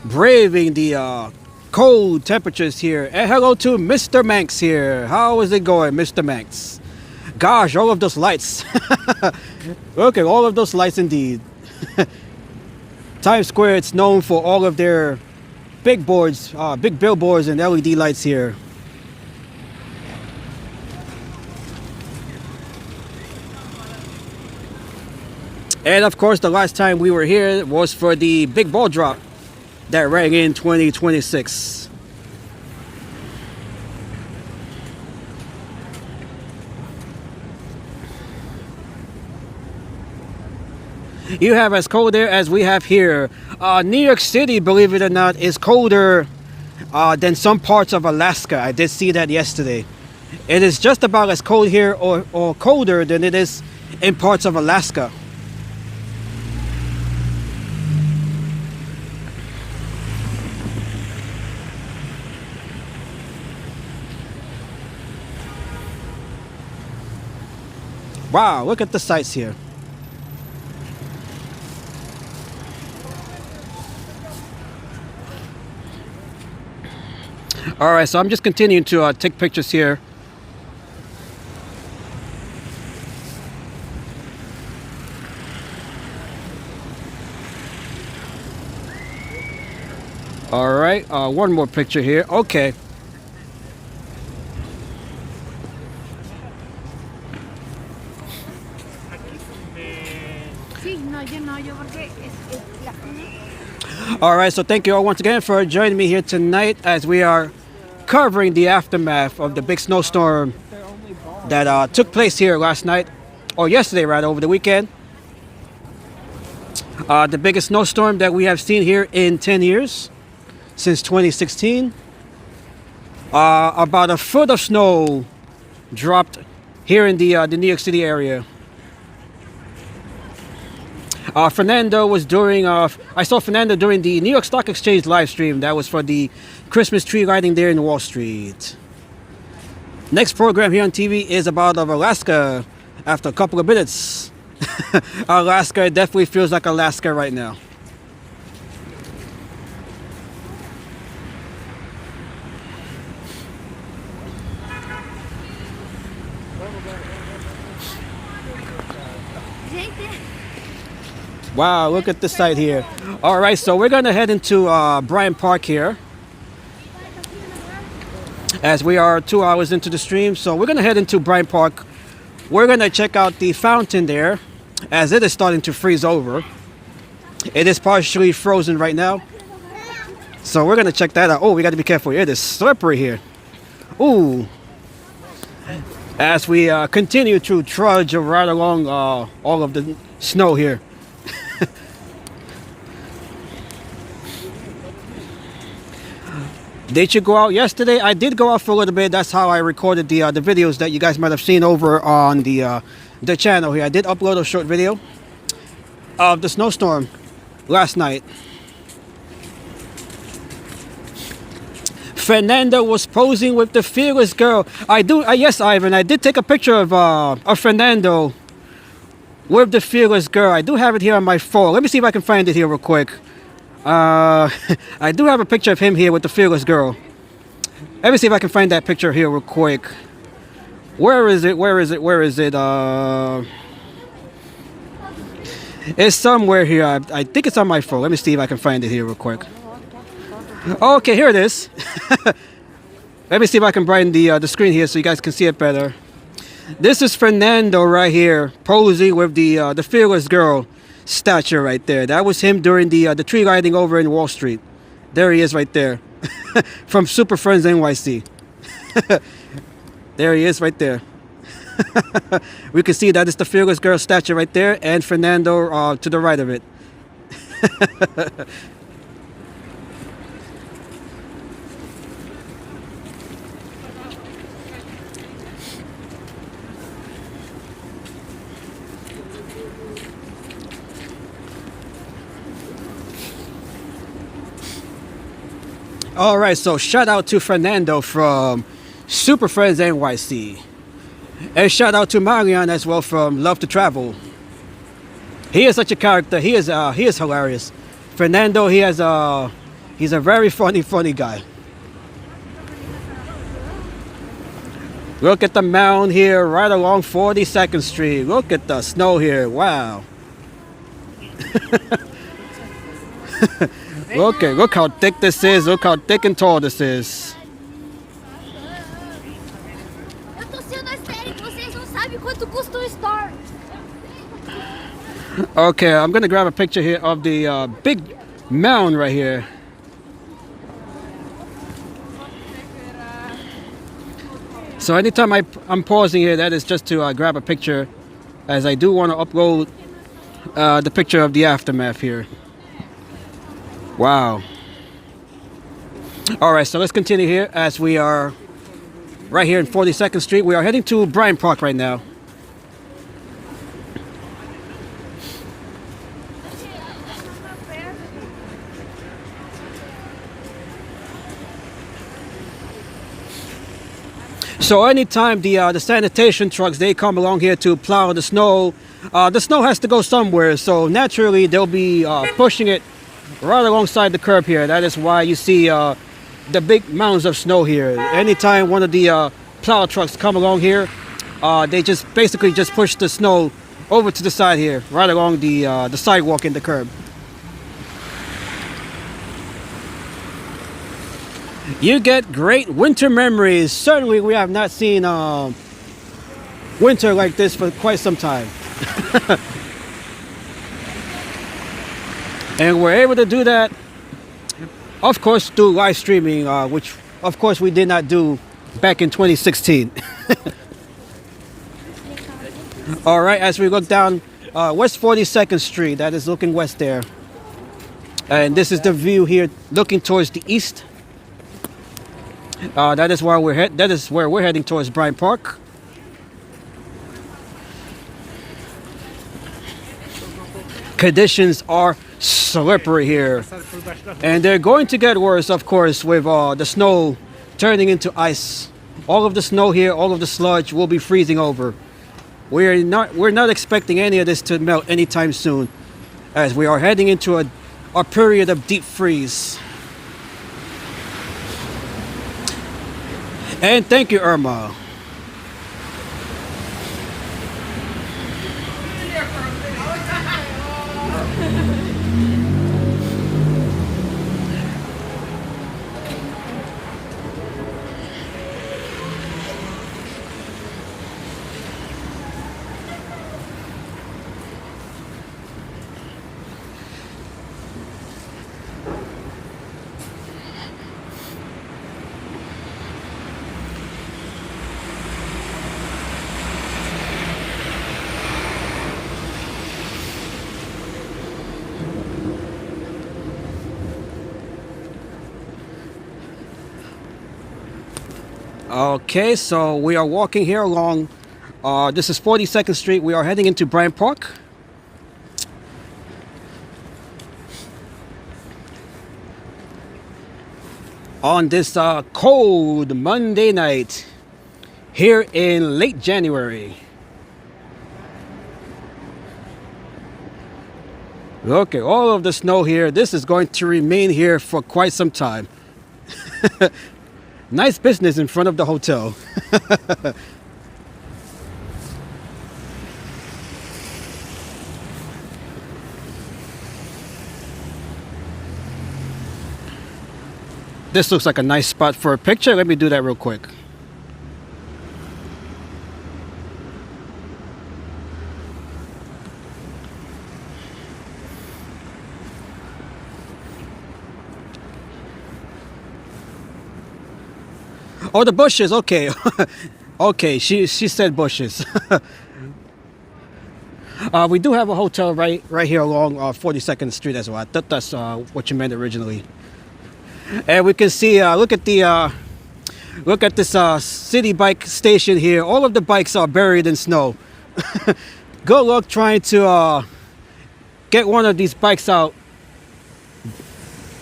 braving the cold temperatures here. And hello to Mr. Manx here. How is it going, Mr. Manx? Gosh, all of those lights. Look at all of those lights indeed. Times Square, it's known for all of their big boards, big billboards and LED lights here. And of course, the last time we were here was for the big ball drop that rang in 2026. You have as cold there as we have here. New York City, believe it or not, is colder than some parts of Alaska. I did see that yesterday. It is just about as cold here or colder than it is in parts of Alaska. Wow, look at the sights here. All right, so I'm just continuing to take pictures here. All right, one more picture here. Okay. All right, so thank you all once again for joining me here tonight as we are covering the aftermath of the big snowstorm that took place here last night, or yesterday rather, over the weekend. The biggest snowstorm that we have seen here in 10 years, since 2016. About a foot of snow dropped here in the New York City area. Fernando was doing, I saw Fernando during the New York Stock Exchange live stream. That was for the Christmas tree lighting there in Wall Street. Next program here on TV is about Alaska after a couple of minutes. Alaska, it definitely feels like Alaska right now. Wow, look at the site here. All right, so we're gonna head into Bryant Park here, as we are 2 hours into the stream. So we're gonna head into Bryant Park. We're gonna check out the fountain there, as it is starting to freeze over. It is partially frozen right now, so we're gonna check that out. Oh, we gotta be careful. It is slippery here. Ooh. As we continue to trudge right along all of the snow here. Did you go out yesterday? I did go out for a little bit. That's how I recorded the videos that you guys might have seen over on the channel here. I did upload a short video of the snowstorm last night. Fernando was posing with the fearless girl. Yes, Ivan, I did take a picture of Fernando with the fearless girl. I do have it here on my phone. Let me see if I can find it here real quick. I do have a picture of him here with the fearless girl. Let me see if I can find that picture here real quick. Where is it? Where is it? Where is it? It's somewhere here. I think it's on my phone. Let me see if I can find it here real quick. Okay, here it is. Let me see if I can brighten the screen here so you guys can see it better. This is Fernando right here, posing with the fearless girl statue right there. That was him during the tree lighting over in Wall Street. There he is right there. From Super Friends NYC. There he is right there. We can see that is the fearless girl statue right there, and Fernando to the right of it. All right, so shout out to Fernando from Super Friends NYC, and shout out to Marian as well from Love to Travel. He is such a character. He is hilarious. Fernando, he's a very funny guy. Look at the mound here right along 42nd Street. Look at the snow here. Wow. Look how thick this is. Look how thick and tall this is. Eu tô sendo sério, vocês não sabem quanto custa um store. Okay, I'm gonna grab a picture here of the big mound right here. So anytime I'm pausing here, that is just to grab a picture, as I do want to upload the picture of the aftermath here. Wow. All right, so let's continue here as we are right here in 42nd Street. We are heading to Bryant Park right now. So anytime the sanitation trucks, they come along here to plow the snow has to go somewhere. So naturally, they'll be pushing it right alongside the curb here. That is why you see the big mounds of snow here. Anytime one of the plow trucks come along here, they just basically just push the snow over to the side here, right along the sidewalk and the curb. You get great winter memories. Certainly, we have not seen winter like this for quite some time. And we're able to do that, of course, through live streaming, which, of course, we did not do back in 2016. All right, as we look down West 42nd Street, that is looking west there. And this is the view here looking towards the east. That is where we're heading towards Bryant Park. Conditions are slippery here, and they're going to get worse, of course, with the snow turning into ice. All of the snow here, all of the sludge will be freezing over. we're not expecting any of this to melt anytime soon, as we are heading into a period of deep freeze. And thank you, Irma. Okay, so we are walking here along, this is 42nd Street. We are heading into Bryant Park. On this cold Monday night here in late January. Look at all of the snow here. This is going to remain here for quite some time. Nice business in front of the hotel. This looks like a nice spot for a picture. Let me do that real quick. Oh, the bushes. Okay. Okay, she said bushes. We do have a hotel right here along 42nd Street as well. I thought that's what you meant originally. And we can see, look at this city bike station here. All of the bikes are buried in snow. Good luck trying to get one of these bikes out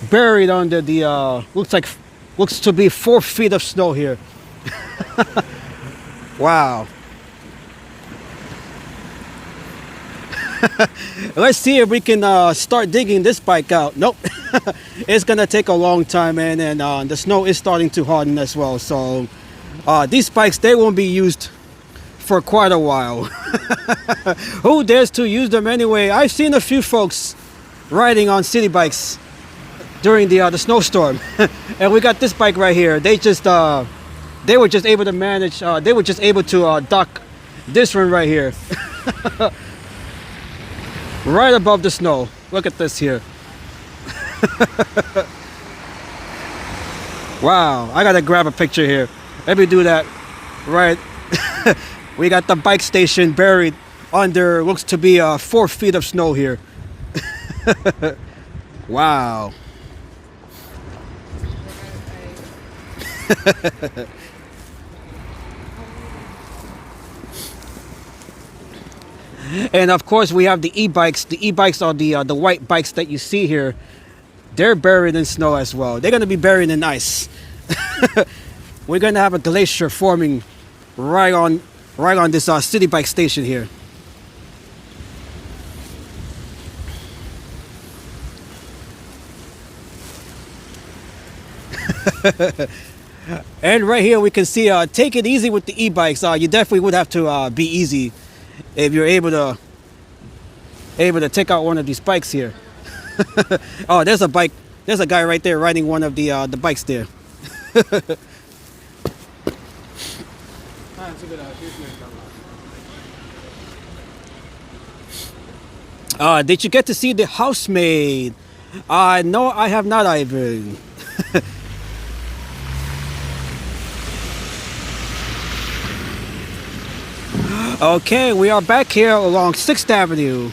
buried under the looks to be 4 feet of snow here. Wow. Let's see if we can start digging this bike out. Nope. It's gonna take a long time, man, and the snow is starting to harden as well. So these bikes, they won't be used for quite a while. Who dares to use them anyway? I've seen a few folks riding on city bikes during the snowstorm. And we got this bike right here. They were just able to manage, they were just able to dock this one right here. Right above the snow. Look at this here. Wow, I gotta grab a picture here. Let me do that. Right. We got the bike station buried under looks to be 4 feet of snow here. Wow. And of course we have the e-bikes. The e-bikes are the white bikes that you see here. They're buried in snow as well. They're gonna be buried in ice. We're gonna have a glacier forming right on this city bike station here. And right here we can see, take it easy with the e-bikes. You definitely would have to be easy if you're able to take out one of these bikes here. Oh, there's a bike. There's a guy right there riding one of the bikes there. Did you get to see the housemaid? No, I have not, Ivan. Okay, we are back here along 6th Avenue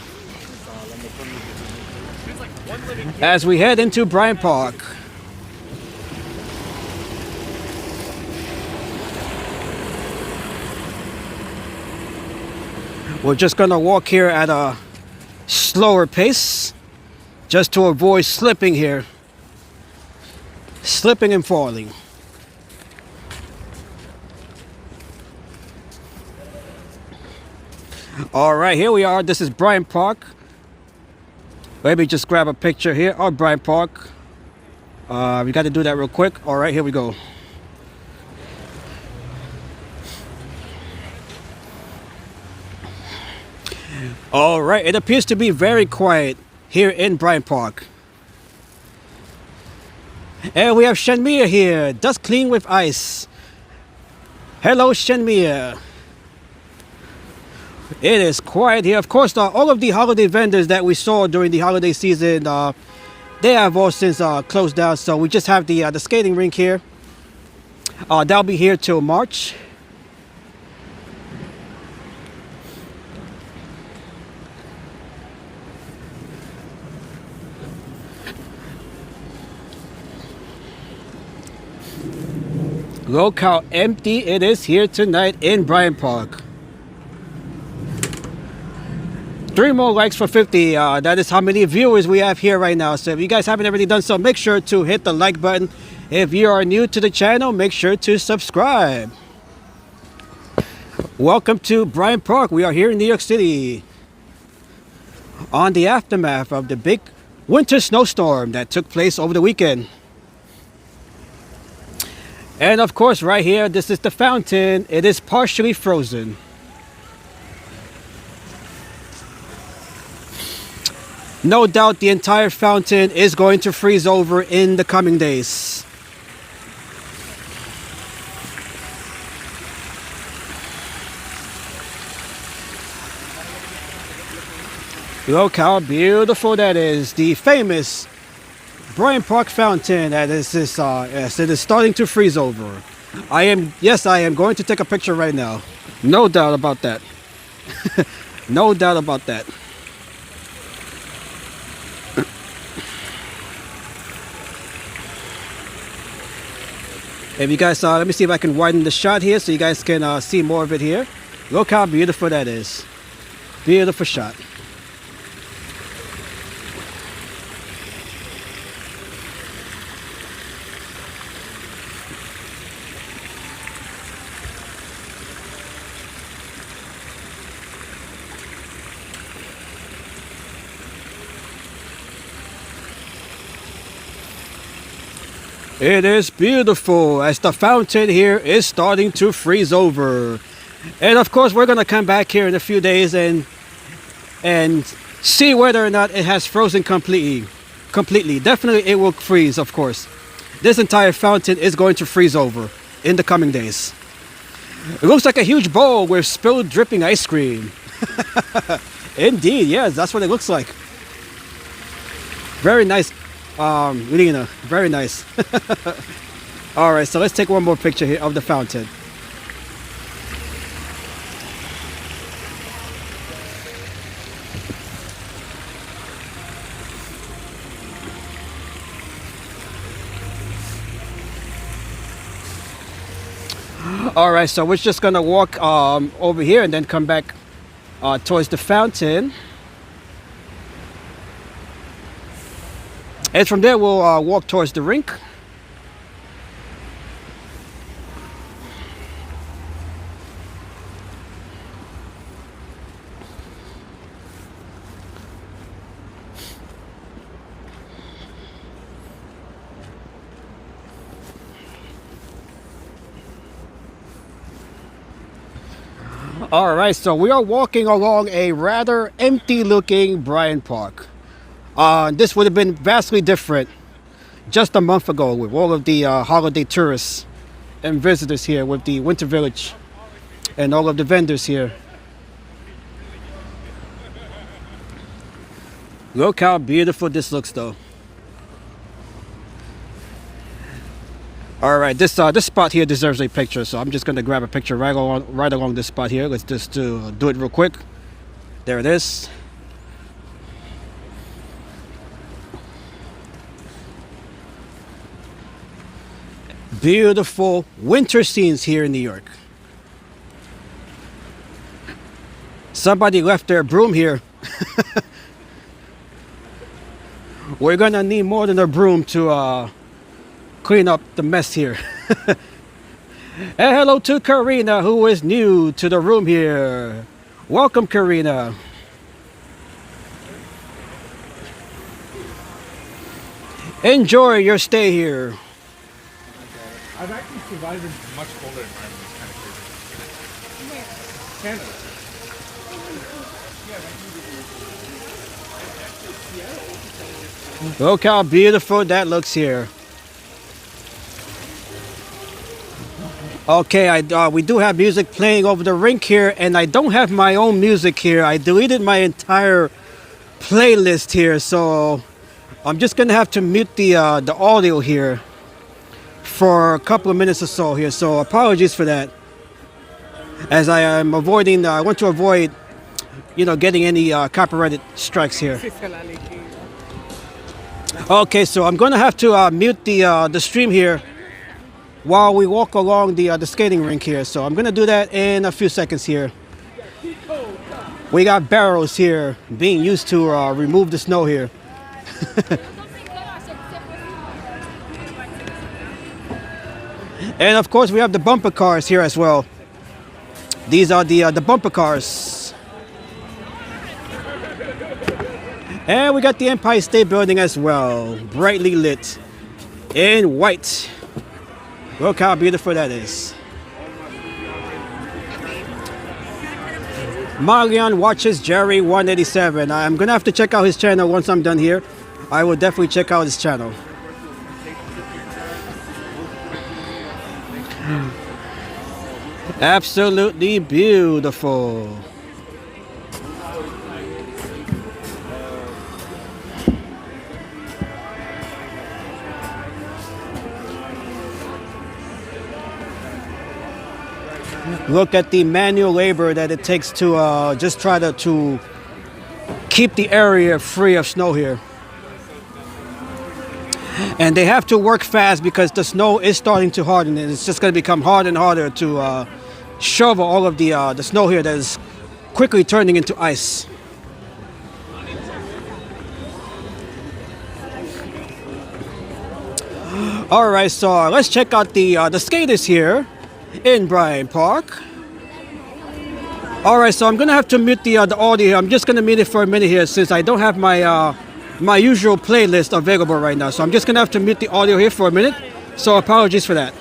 as we head into Bryant Park. We're just gonna walk here at a slower pace just to avoid slipping here. Slipping and falling. All right, here we are. This is Bryant Park. Let me just grab a picture here of Bryant Park. We got to do that real quick. All right, here we go. All right, it appears to be very quiet here in Bryant Park. And we have Shenmia here, dust clean with ice. Hello, Shenmia. It is quiet here. Of course, all of the holiday vendors that we saw during the holiday season, they have all since closed down. So we just have the skating rink here. That'll be here till March. Look how empty it is here tonight in Bryant Park. 3 more likes for 50. That is how many viewers we have here right now. So if you guys haven't already done so, make sure to hit the like button. If you are new to the channel, make sure to subscribe. Welcome to Bryant Park. We are here in New York City on the aftermath of the big winter snowstorm that took place over the weekend. And of course, right here, this is the fountain. It is partially frozen. No doubt the entire fountain is going to freeze over in the coming days. Look how beautiful that is. The famous Bryant Park fountain that is yes, it is starting to freeze over. I am going to take a picture right now. No doubt about that. No doubt about that. If you guys let me see if I can widen the shot here so you guys can see more of it here. Look how beautiful that is. Beautiful shot. It is beautiful as the fountain here is starting to freeze over. And of course, we're going to come back here in a few days and see whether or not it has frozen completely. Definitely it will freeze, of course. This entire fountain is going to freeze over in the coming days. It looks like a huge bowl with spilled dripping ice cream. Indeed, yes, that's what it looks like. Very nice. Lena, very nice. All right, so let's take one more picture here of the fountain. All right, so we're just gonna walk over here and then come back towards the fountain. And from there, we'll walk towards the rink. All right, so we are walking along a rather empty-looking Bryant Park. This would have been vastly different just a month ago with all of the holiday tourists and visitors here with the Winter Village and all of the vendors here. Look how beautiful this looks though. All right, this spot here deserves a picture, so I'm just going to grab a picture right along this spot here. Let's just do it real quick. There it is. Beautiful winter scenes here in New York. Somebody left their broom here. We're gonna need more than a broom to clean up the mess here. And hello to Karina, who is new to the room here. Welcome, Karina. Enjoy your stay here. I've actually survived in much colder environments, kind of crazy. Canada. Look how beautiful that looks here. Okay, we do have music playing over the rink here, and I don't have my own music here. I deleted my entire playlist here, so I'm just gonna have to mute the audio here for a couple of minutes or so here. So apologies for that, as I am avoiding. I want to avoid, getting any copyrighted strikes here. Okay, so I'm gonna have to mute the stream here while we walk along the skating rink here. So I'm gonna do that in a few seconds here. We got barrels here being used to remove the snow here. And of course we have the bumper cars here as well. These are the bumper cars. And we got the Empire State Building as well, brightly lit in white. Look how beautiful that is. Marlion watches Jerry 187. I'm gonna have to check out his channel once I'm done here. I will definitely check out his channel. Absolutely beautiful. Look at the manual labor that it takes to just try to keep the area free of snow here. And they have to work fast because the snow is starting to harden, and it's just going to become harder and harder to shovel all of the snow here that is quickly turning into ice. All right, so let's check out the skaters here in Bryant Park. All right, so I'm gonna have to mute the audio here. I'm just gonna mute it for a minute here since I don't have my my usual playlist available right now. So I'm just gonna have to mute the audio here for a minute. So apologies for that.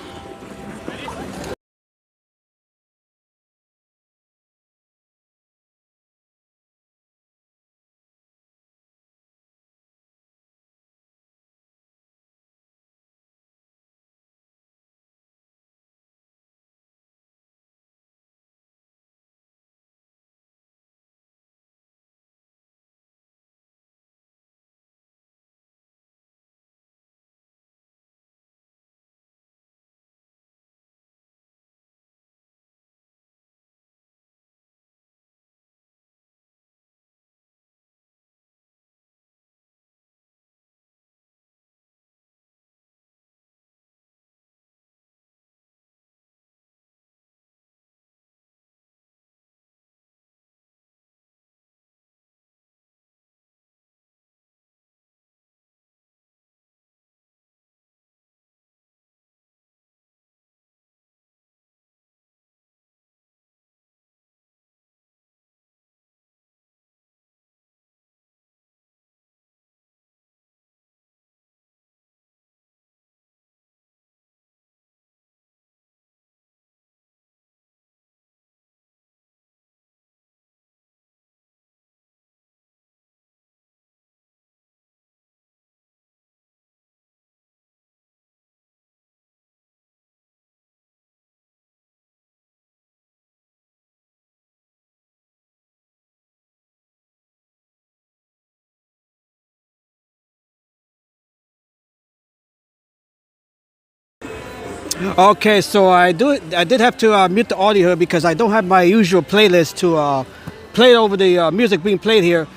Okay, so I did have to mute the audio here because I don't have my usual playlist to play over the music being played here.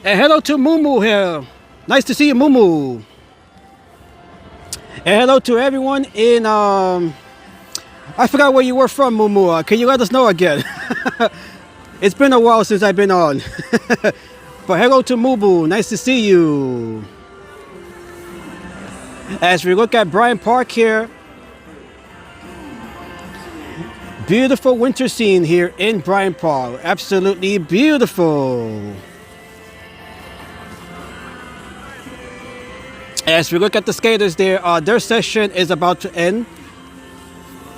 And hello to Mumu here. Nice to see you, Mumu. And hello to everyone in I forgot where you were from, Mumu. Can you let us know again? It's been a while since I've been on. But hello to Mumu. Nice to see you. As we look at Bryant Park here, Beautiful winter scene here in Bryant Park. Absolutely beautiful. As we look at the skaters there, their session is about to end.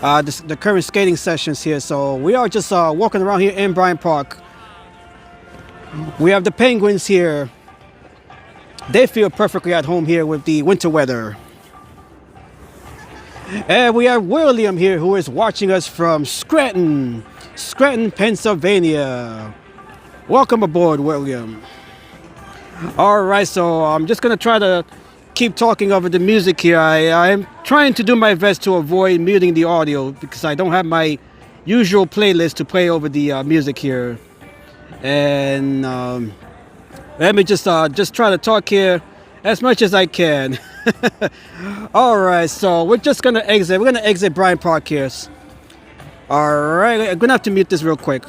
The current skating sessions here. So we are just walking around here in Bryant Park. We have the penguins here. They feel perfectly at home here with the winter weather. And we have William here who is watching us from Scranton, Pennsylvania. Welcome aboard, William. All right, so I'm just gonna try to keep talking over the music here. I'm trying to do my best to avoid muting the audio because I don't have my usual playlist to play over the music here. And let me just try to talk here as much as I can. All right, so we're just gonna exit. We're gonna exit Bryant Park here. All right, I'm gonna have to mute this real quick.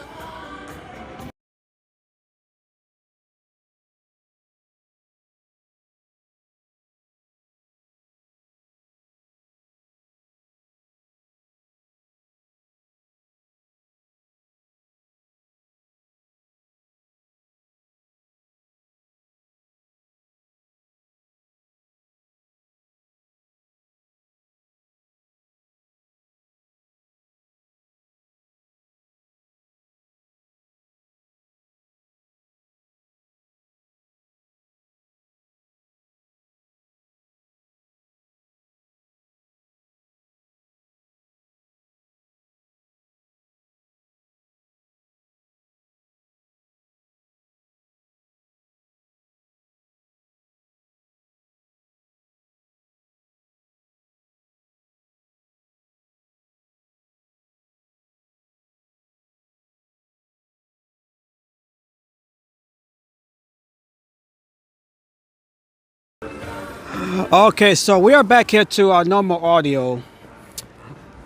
Okay, so we are back here to our normal audio.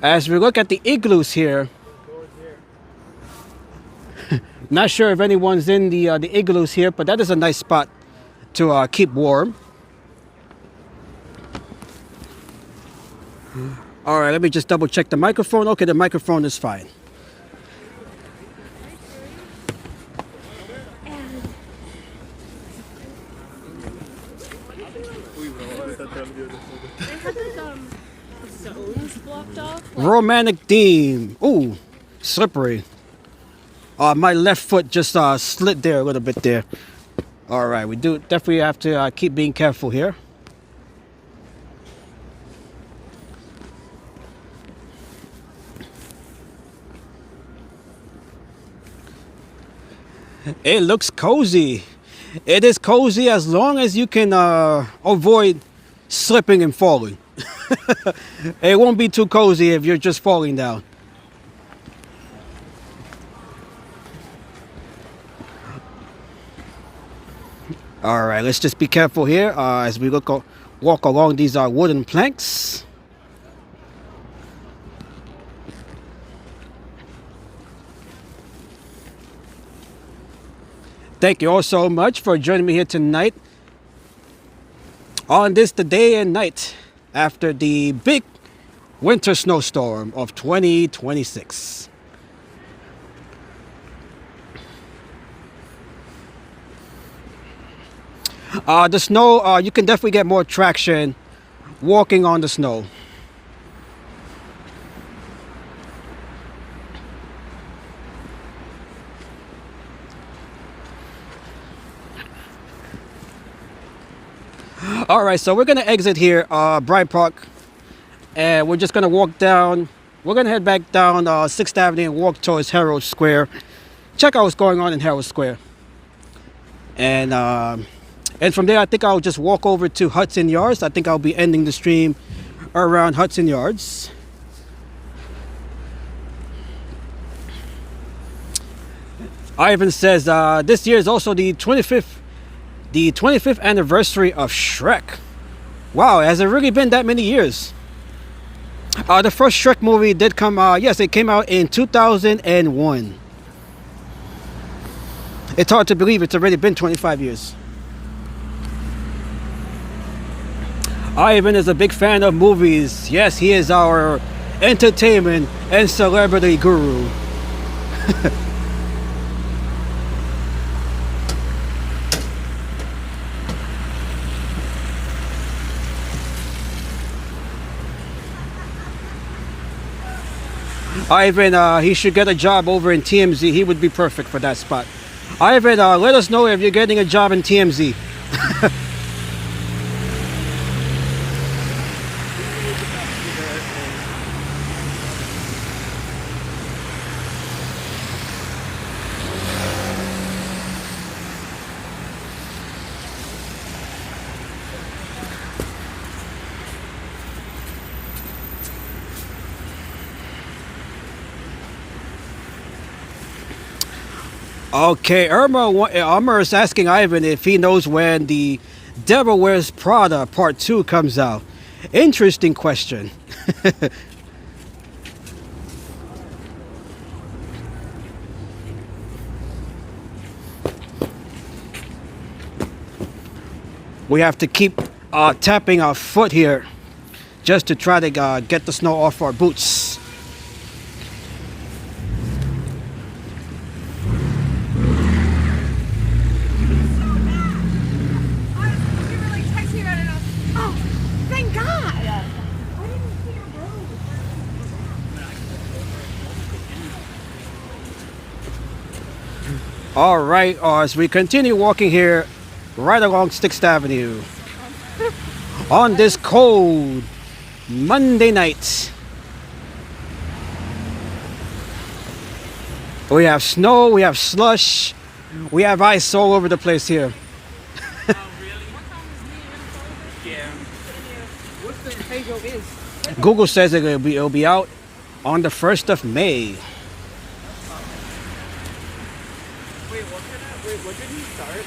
As we look at the igloos here, not sure if anyone's in the igloos here, but that is a nice spot to keep warm. All right, let me just double check the microphone. Okay, the microphone is fine. Romantic theme. Ooh, slippery. My left foot just slid there a little bit there. All right, we do definitely have to keep being careful here. It looks cozy. It is cozy as long as you can avoid slipping and falling. It won't be too cozy if you're just falling down. All right, let's just be careful here as we walk along these wooden planks. Thank you all so much for joining me here tonight on this the day and night after the big winter snowstorm of 2026. The snow, you can definitely get more traction walking on the snow. All right, so we're gonna exit here, Bryant Park, and we're just gonna walk down. We're gonna head back down 6th Avenue and walk towards Herald Square. Check out what's going on in Herald Square, and from there, I think I'll just walk over to Hudson Yards. I think I'll be ending the stream around Hudson Yards. Ivan says this year is also the 25th anniversary of Shrek. Wow, has it really been that many years? The first Shrek movie did come out, yes, it came out in 2001. It's hard to believe it's already been 25 years. Ivan is a big fan of movies. Yes, he is our entertainment, and celebrity guru. Ivan, he should get a job over in TMZ. He would be perfect for that spot. Ivan, let us know if you're getting a job in TMZ. Okay, Irma is asking Ivan if he knows when the Devil Wears Prada Part 2 comes out. Interesting question. We have to keep tapping our foot here just to try to get the snow off our boots. All right, as we continue walking here right along 6th Avenue on this cold Monday night. We have snow, we have slush, we have ice all over the place here. Google says it'll be out on the 1st of May. What did he start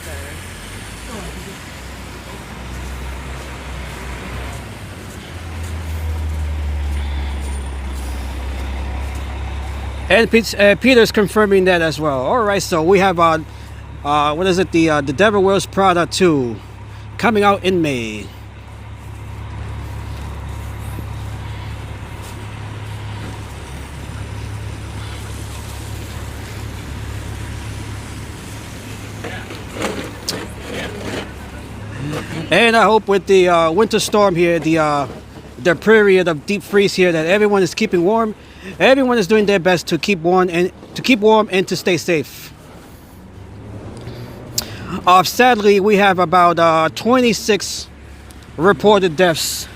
there? And Peter's confirming that as well. All right, so we have what is it? The Devil Wears Prada 2 coming out in May. And I hope with the winter storm here, the period of deep freeze here, that everyone is keeping warm. Everyone is doing their best to keep warm and to stay safe. Sadly, we have about 26 reported deaths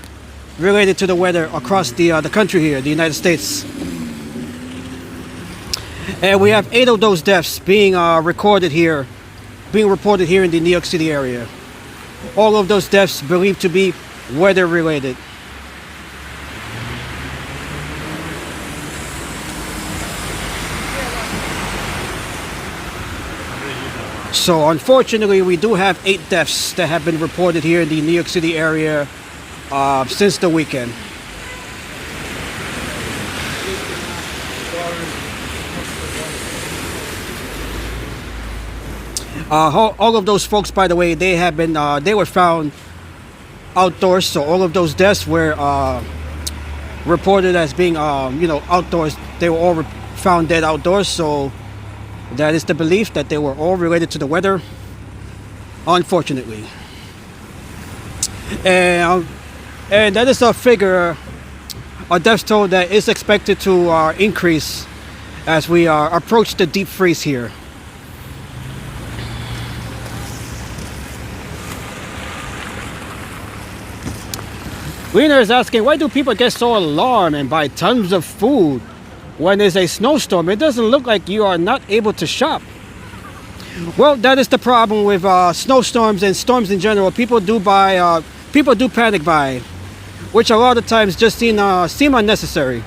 related to the weather across the country here, the United States. And we have 8 of those deaths being reported here in the New York City area. All of those deaths believed to be weather related. So unfortunately, we do have 8 deaths that have been reported here in the New York City area since the weekend. All of those folks, by the way, they were found outdoors. So all of those deaths were reported as being, outdoors. They were all found dead outdoors. So that is the belief that they were all related to the weather, unfortunately. And that is a figure, a death toll that is expected to increase as we approach the deep freeze here. Wiener is asking, why do people get so alarmed and buy tons of food when there's a snowstorm? It doesn't look like you are not able to shop. Well, that is the problem with snowstorms and storms in general. People do panic buy, which a lot of times just seem unnecessary.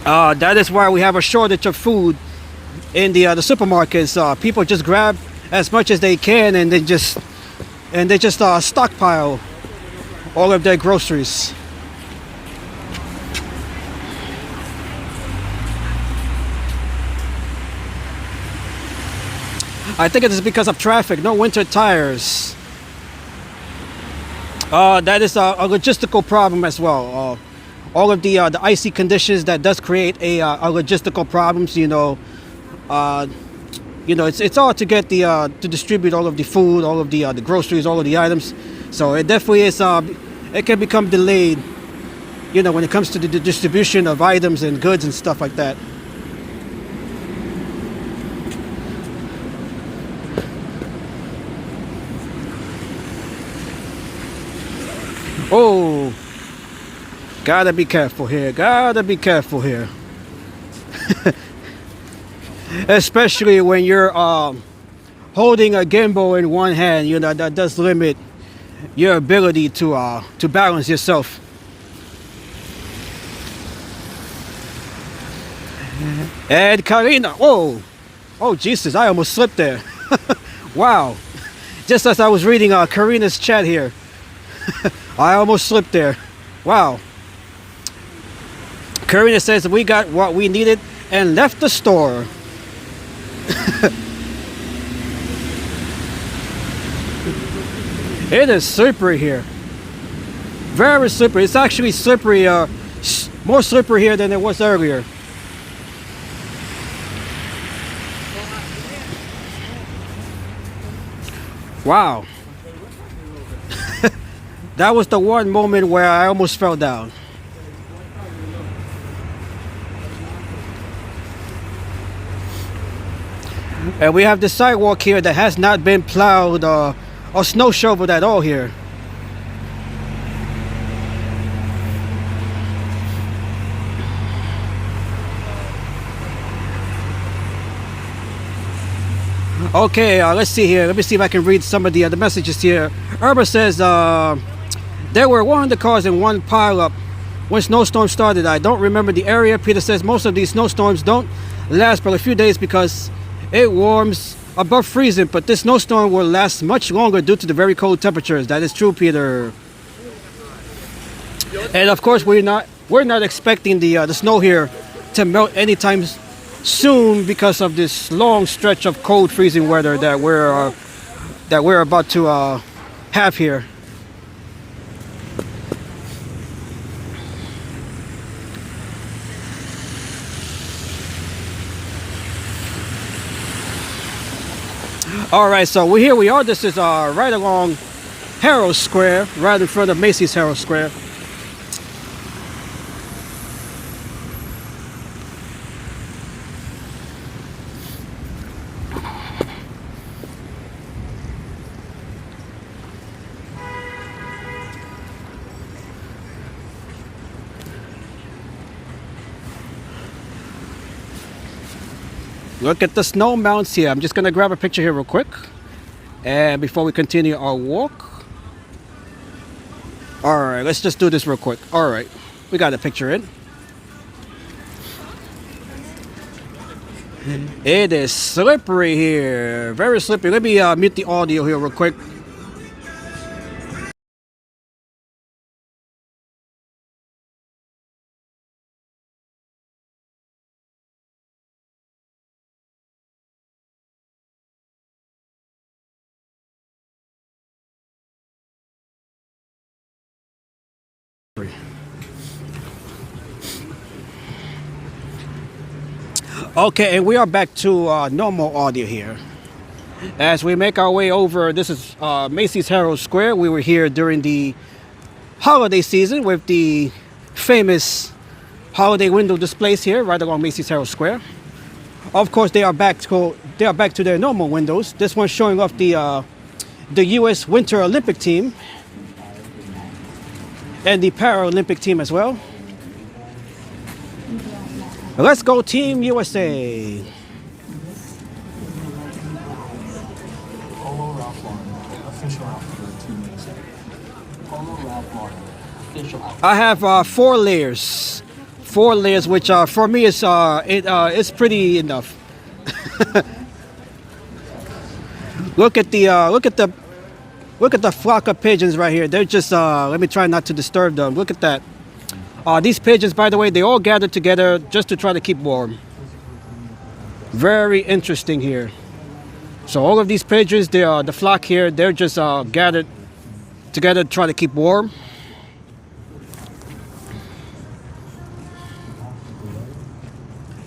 That is why we have a shortage of food in the supermarkets. People just grab as much as they can and they just stockpile all of their groceries. I think it is because of traffic, no winter tires. That is a logistical problem as well. all of the icy conditions that does create a logistical problems. It's all to get to distribute all of the food, all of the groceries, all of the items. So it definitely is. It can become delayed. When it comes to the distribution of items and goods and stuff like that. Oh, gotta be careful here. Gotta be careful here. Especially when you're holding a gimbal in one hand, that does limit your ability to balance yourself. And Karina, oh Jesus, I almost slipped there. Wow, just as I was reading Karina's chat here, I almost slipped there. Wow. Karina says we got what we needed and left the store. It is slippery here. Very slippery. It's actually slippery, more slippery here than it was earlier. Wow. That was the one moment where I almost fell down. And we have the sidewalk here that has not been plowed or snow shoveled at all here. Okay, let's see here. Let me see if I can read some of the other messages here. Erba says there were 100 cars in one pile up when snowstorm started. I don't remember the area. Peter says most of these snowstorms don't last but a few days because it warms above freezing, but this snowstorm will last much longer due to the very cold temperatures. That is true, Peter. And of course, we're not expecting the snow here to melt anytime soon because of this long stretch of cold, freezing weather that we're about to have here. All right, so here we are. This is right along Herald Square, right in front of Macy's Herald Square. Look at the snow mounts here. I'm just gonna grab a picture here real quick, and before we continue our walk. All right, let's just do this real quick. All right, we got a picture in. It is slippery here, very slippery. Let me mute the audio here real quick. Okay, and we are back to normal audio here. As we make our way over, this is Macy's Herald Square. We were here during the holiday season with the famous holiday window displays here, right along Macy's Herald Square. Of course, they are back to their normal windows. This one's showing off the U.S. Winter Olympic team and the Paralympic team as well. Let's go Team USA. I have 4 layers. 4 layers, which for me is it's pretty enough. Look at the flock of pigeons right here. They're just let me try not to disturb them. Look at that. These pigeons, by the way, they all gathered together just to try to keep warm. Very interesting here. So all of these pigeons, they are the flock here. They're just gathered together to try to keep warm.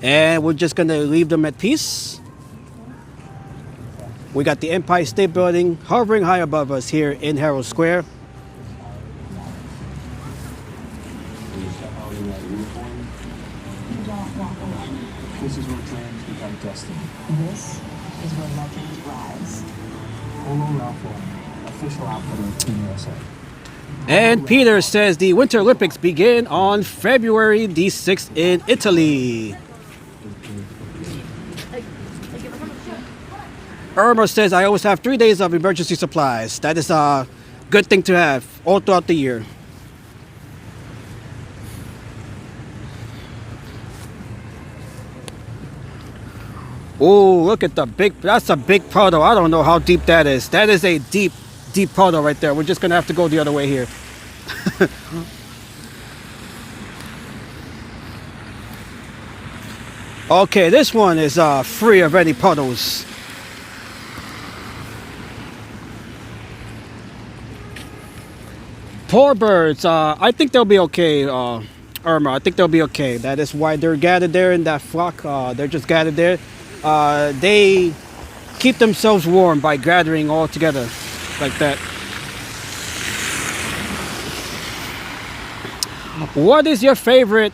And we're just gonna leave them at peace. We got the Empire State Building hovering high above us here in Herald Square. This is where dreams become destiny. This is where legends rise. Polo Ralph, official outfitter of Team USA. And Peter says the Winter Olympics begin on February the 6th in Italy. Irma says, I always have 3 days of emergency supplies. That is a good thing to have all throughout the year. Oh, look at the big, that's a big puddle. I don't know how deep that is. That is a deep, deep puddle right there. We're just going to have to go the other way here. Okay, this one is free of any puddles. Poor birds, I think they'll be okay, Irma. I think they'll be okay. That is why they're gathered there in that flock. They're just gathered there. They keep themselves warm by gathering all together like that. What is your favorite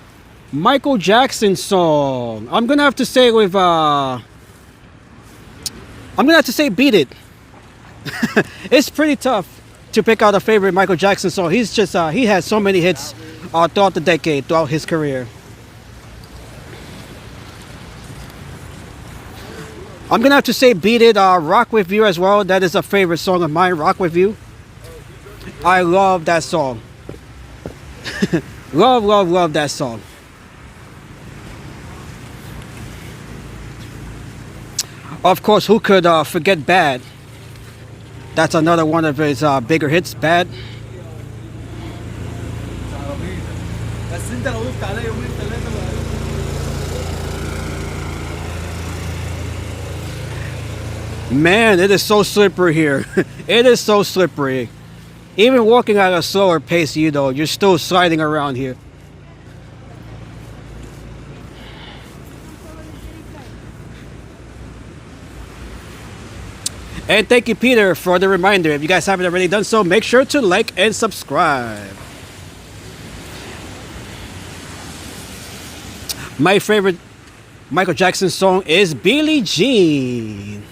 Michael Jackson song? I'm gonna have to say with I'm gonna have to say Beat It. It's pretty tough to pick out a favorite Michael Jackson song. He's just he has so many hits throughout the decade, throughout his career. I'm gonna have to say Beat It, Rock With You as well. That is a favorite song of mine, Rock With You. I love that song. Love, love, love that song. Of course, who could forget Bad? That's another one of his bigger hits, Bad. Man, it is so slippery here. It is so slippery. Even walking at a slower pace, you know, you're still sliding around here. And thank you, Peter, for the reminder. If you guys haven't already done so, make sure to like and subscribe. My favorite Michael Jackson song is Billie Jean.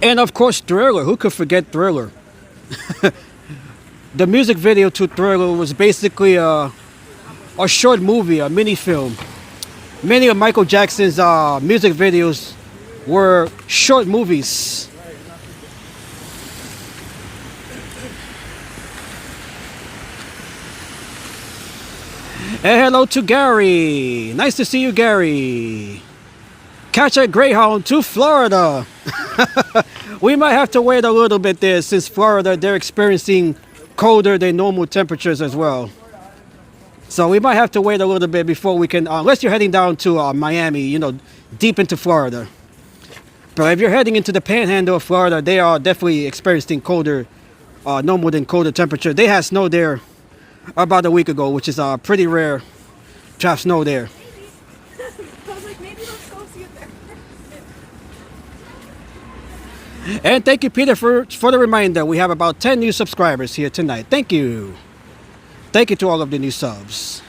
And of course, Thriller. Who could forget Thriller? The music video to Thriller was basically a short movie, a mini film. Many of Michael Jackson's music videos were short movies. And hello to Gary. Nice to see you, Gary. Catch a Greyhound to Florida. We might have to wait a little bit there since Florida, they're experiencing colder than normal temperatures as well. So we might have to wait a little bit before we can, unless you're heading down to Miami, you know, deep into Florida. But if you're heading into the panhandle of Florida, they are definitely experiencing colder, normal than colder temperature. They had snow there about a week ago, which is pretty rare to have snow there. I was like, maybe let's go see it there. And thank you, Peter, for the reminder. We have about 10 new subscribers here tonight. Thank you. Thank you to all of the new subs.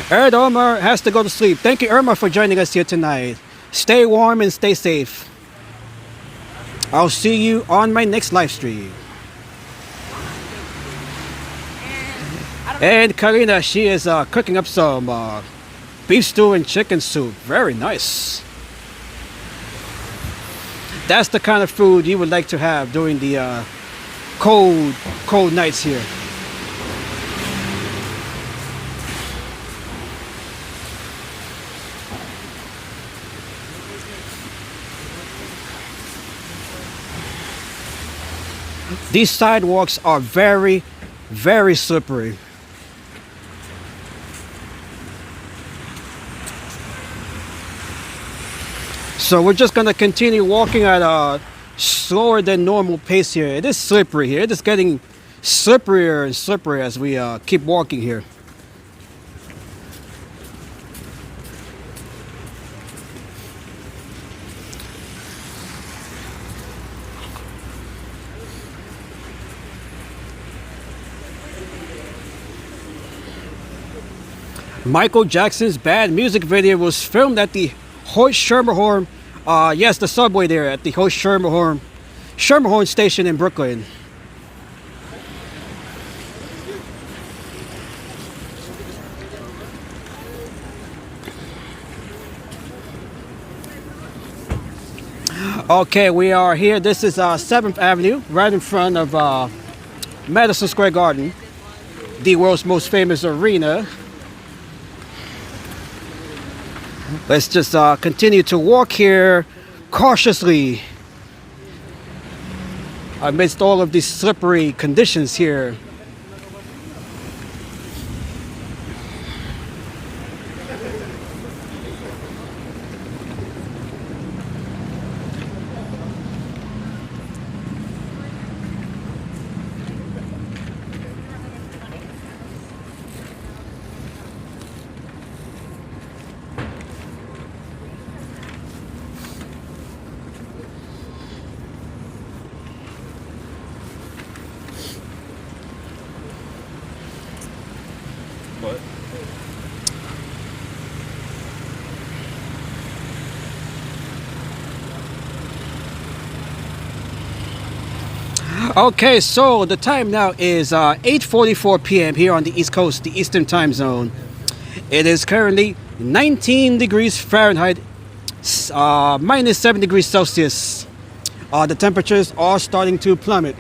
Erd Omar has to go to sleep. Thank you, Irma, for joining us here tonight. Stay warm and stay safe. I'll see you on my next live stream. And Karina, she is cooking up some beef stew and chicken soup. Very nice. That's the kind of food you would like to have during the cold nights here. These sidewalks are very, very slippery. So we're just going to continue walking at a slower than normal pace here. It is slippery here. It is getting slipperier and slipperier as we keep walking here. Michael Jackson's Bad music video was filmed at the Hoyt Schermerhorn, yes, the subway there at the Hoyt Schermerhorn station in Brooklyn. Okay, we are here. This is 7th Avenue, right in front of Madison Square Garden, the world's most famous arena. Let's just continue to walk here cautiously amidst all of these slippery conditions here. Okay, so the time now is 8:44 p.m. here on the East Coast, the Eastern Time Zone. It is currently 19 degrees Fahrenheit, minus 7 degrees Celsius. The temperatures are starting to plummet.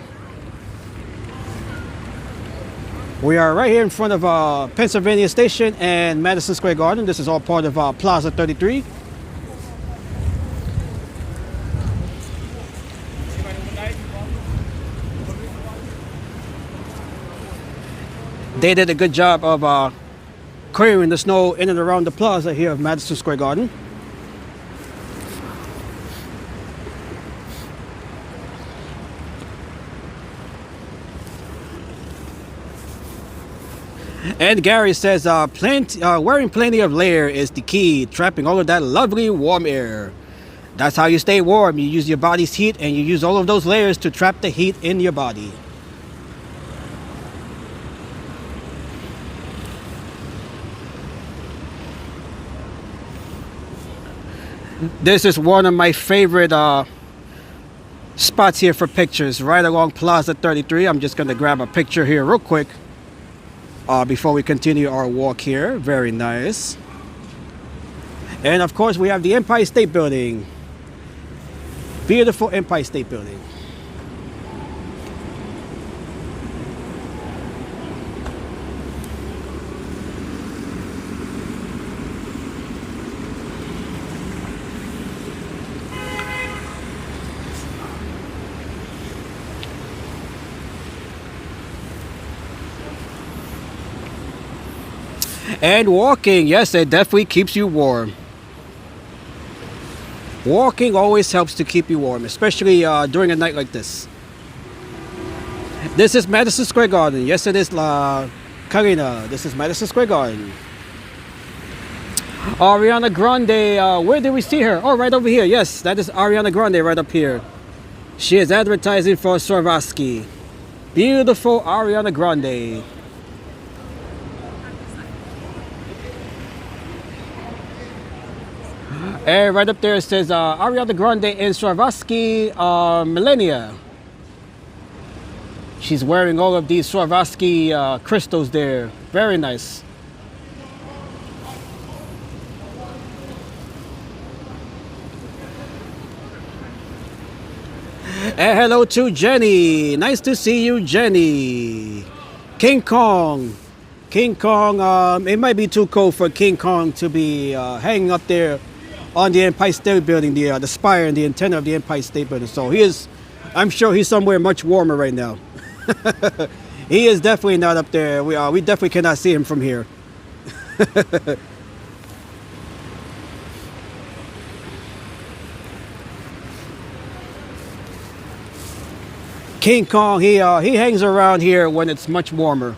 We are right here in front of Pennsylvania Station and Madison Square Garden. This is all part of Plaza 33. They did a good job of clearing the snow in and around the plaza here of Madison Square Garden. And Gary says wearing plenty of layer is the key, trapping all of that lovely warm air. That's how you stay warm. You use your body's heat and you use all of those layers to trap the heat in your body. This is one of my favorite spots here for pictures, right along Plaza 33. I'm just going to grab a picture here real quick before we continue our walk here. Very nice. And of course we have the Empire State Building. Beautiful Empire State Building. And walking, yes, it definitely keeps you warm. Walking always helps to keep you warm, especially during a night like this. This is Madison Square Garden. Yes, it is La Carina. This is Madison Square Garden. Ariana Grande, where did we see her? Oh, right over here. Yes, that is Ariana Grande right up here. She is advertising for Swarovski. Beautiful Ariana Grande. And right up there it says Ariana Grande in Swarovski Millennia. She's wearing all of these Swarovski crystals there. Very nice. And hello to Jenny. Nice to see you, Jenny. King Kong. King Kong, it might be too cold for King Kong to be hanging up there on the Empire State Building, the spire and the antenna of the Empire State Building. So he is, I'm sure he's somewhere much warmer right now. He is definitely not up there. We definitely cannot see him from here. King Kong, he hangs around here when it's much warmer.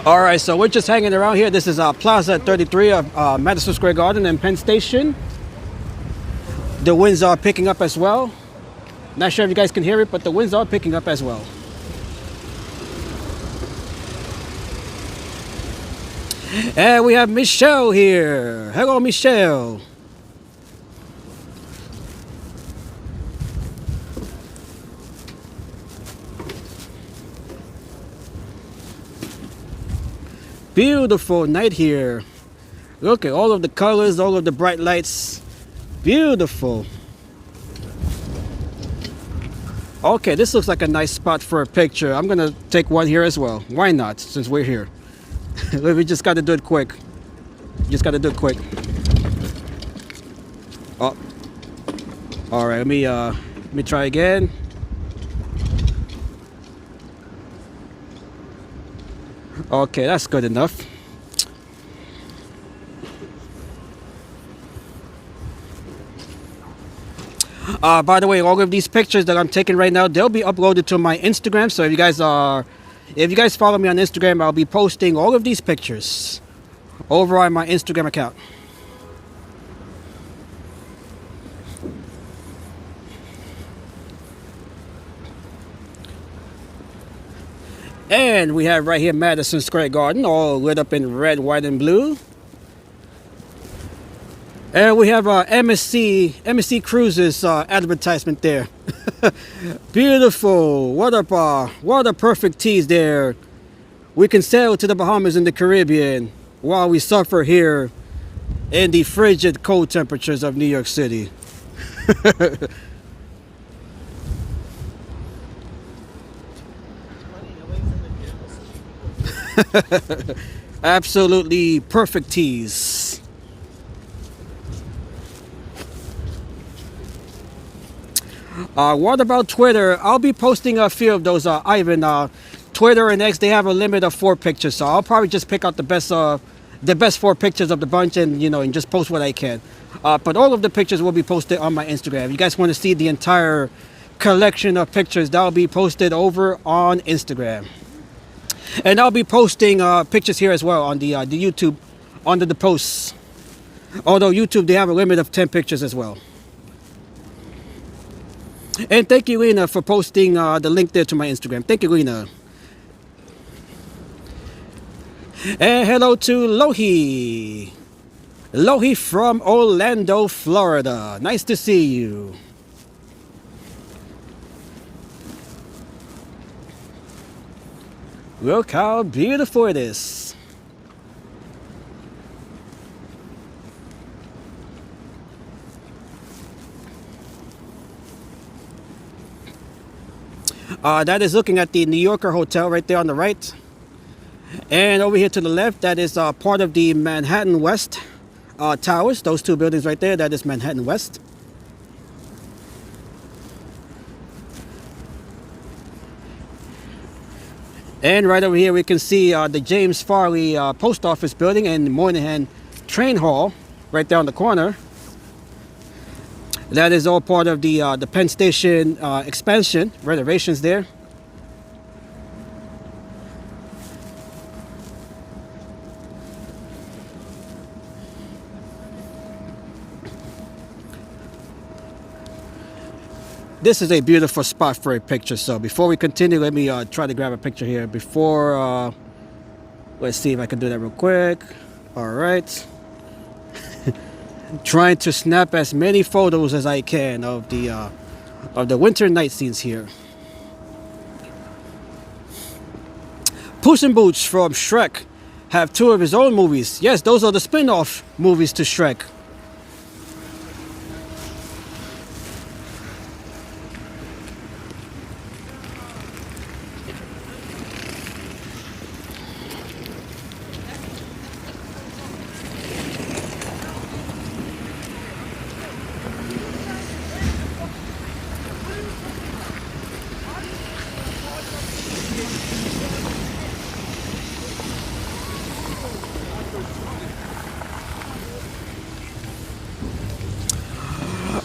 All right, so we're just hanging around here. This is Plaza 33 of Madison Square Garden and Penn Station. The winds are picking up as well. Not sure if you guys can hear it, but the winds are picking up as well. And we have Michelle here. Hello, Michelle. Beautiful night here. Look at all of the colors, all of the bright lights. Beautiful. Okay, this looks like a nice spot for a picture. I'm gonna take one here as well. Why not, since we're here? We just gotta do it quick. Just gotta do it quick. Oh. All right, let me try again. Okay, that's good enough. By the way, all of these pictures that I'm taking right now, they'll be uploaded to my Instagram. So if you guys follow me on Instagram, I'll be posting all of these pictures over on my Instagram account. And we have right here Madison Square Garden, all lit up in red, white, and blue. And we have MSC Cruises advertisement there. Beautiful. What a perfect tease there. We can sail to the Bahamas and the Caribbean while we suffer here in the frigid cold temperatures of New York City. Absolutely perfect tease. What about Twitter? I'll be posting a few of those, Ivan. Twitter and X, they have a limit of 4 pictures, so I'll probably just pick out the best 4 pictures of the bunch, and and just post what I can. But all of the pictures will be posted on my Instagram. If you guys want to see the entire collection of pictures, that'll be posted over on Instagram. And I'll be posting pictures here as well on the YouTube under the posts. Although YouTube, they have a limit of 10 pictures as well. And thank you, Lena, for posting the link there to my Instagram. Thank you, Lena. And hello to Lohi. Lohi from Orlando, Florida. Nice to see you. Look how beautiful it is. That is looking at the New Yorker Hotel right there on the right. And over here to the left, that is part of the Manhattan West towers. Those 2 buildings right there, that is Manhattan West. And right over here we can see the James Farley Post Office building and Moynihan Train Hall right there on the corner. That is all part of the Penn Station expansion, renovations there. This is a beautiful spot for a picture. So before we continue, let me try to grab a picture here. Before, let's see if I can do that real quick. All right. Trying to snap as many photos as I can of the winter night scenes here. Puss in Boots from Shrek have 2 of his own movies. Yes, those are the spin-off movies to Shrek.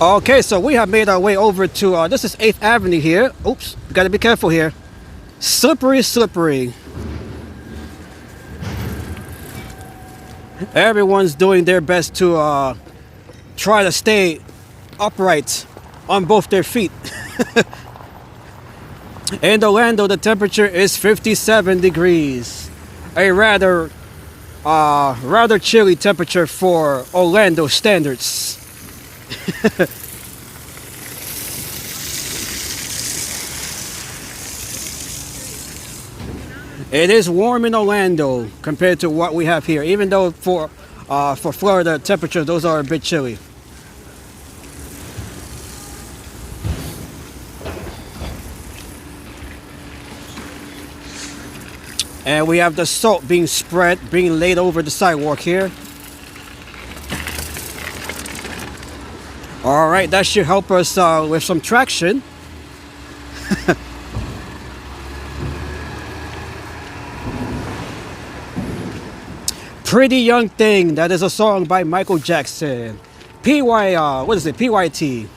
Okay, so we have made our way over to, this is 8th Avenue here. Oops, we gotta be careful here. Slippery, slippery. Everyone's doing their best to try to stay upright on both their feet. In Orlando, the temperature is 57 degrees. A rather chilly temperature for Orlando standards. It is warm in Orlando compared to what we have here, even though for Florida temperatures, those are a bit chilly. And we have the salt being spread, being laid over the sidewalk here. All right, that should help us with some traction. Pretty Young Thing, that is a song by Michael Jackson. what is it? PYT.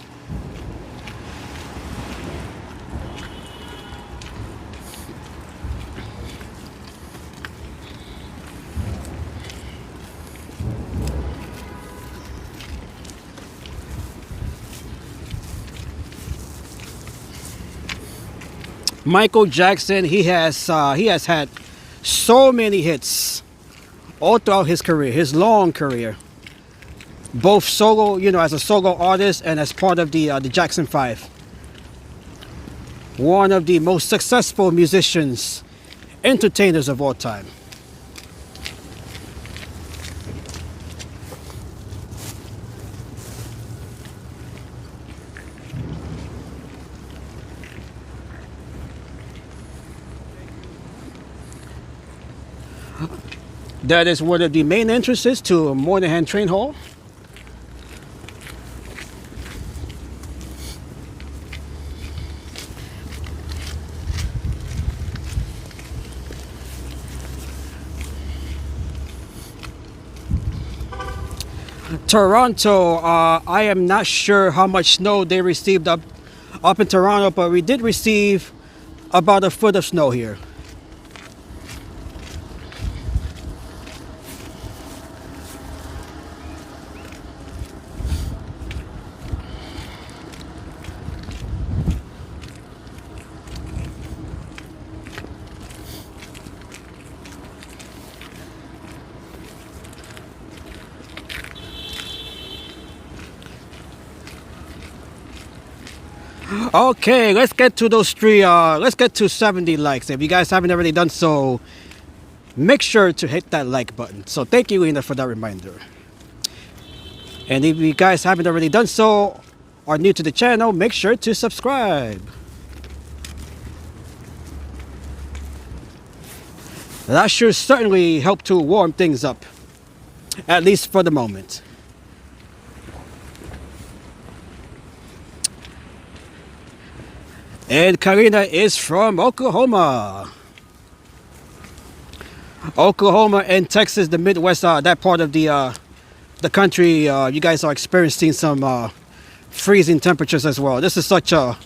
Michael Jackson, he has had so many hits all throughout his career, his long career, both solo, as a solo artist and as part of the Jackson 5. One of the most successful musicians, entertainers of all time. That is one of the main entrances to Moynihan Train Hall. Toronto, I am not sure how much snow they received up in Toronto, but we did receive about a foot of snow here. Okay, let's get to those let's get to 70 likes. If you guys haven't already done so, make sure to hit that like button. So thank you, Lena, for that reminder. And if you guys haven't already done so, or new to the channel, make sure to subscribe. That should certainly help to warm things up, at least for the moment. And Karina is from Oklahoma. Oklahoma and Texas, the Midwest, that part of the country, you guys are experiencing some freezing temperatures as well. This is such a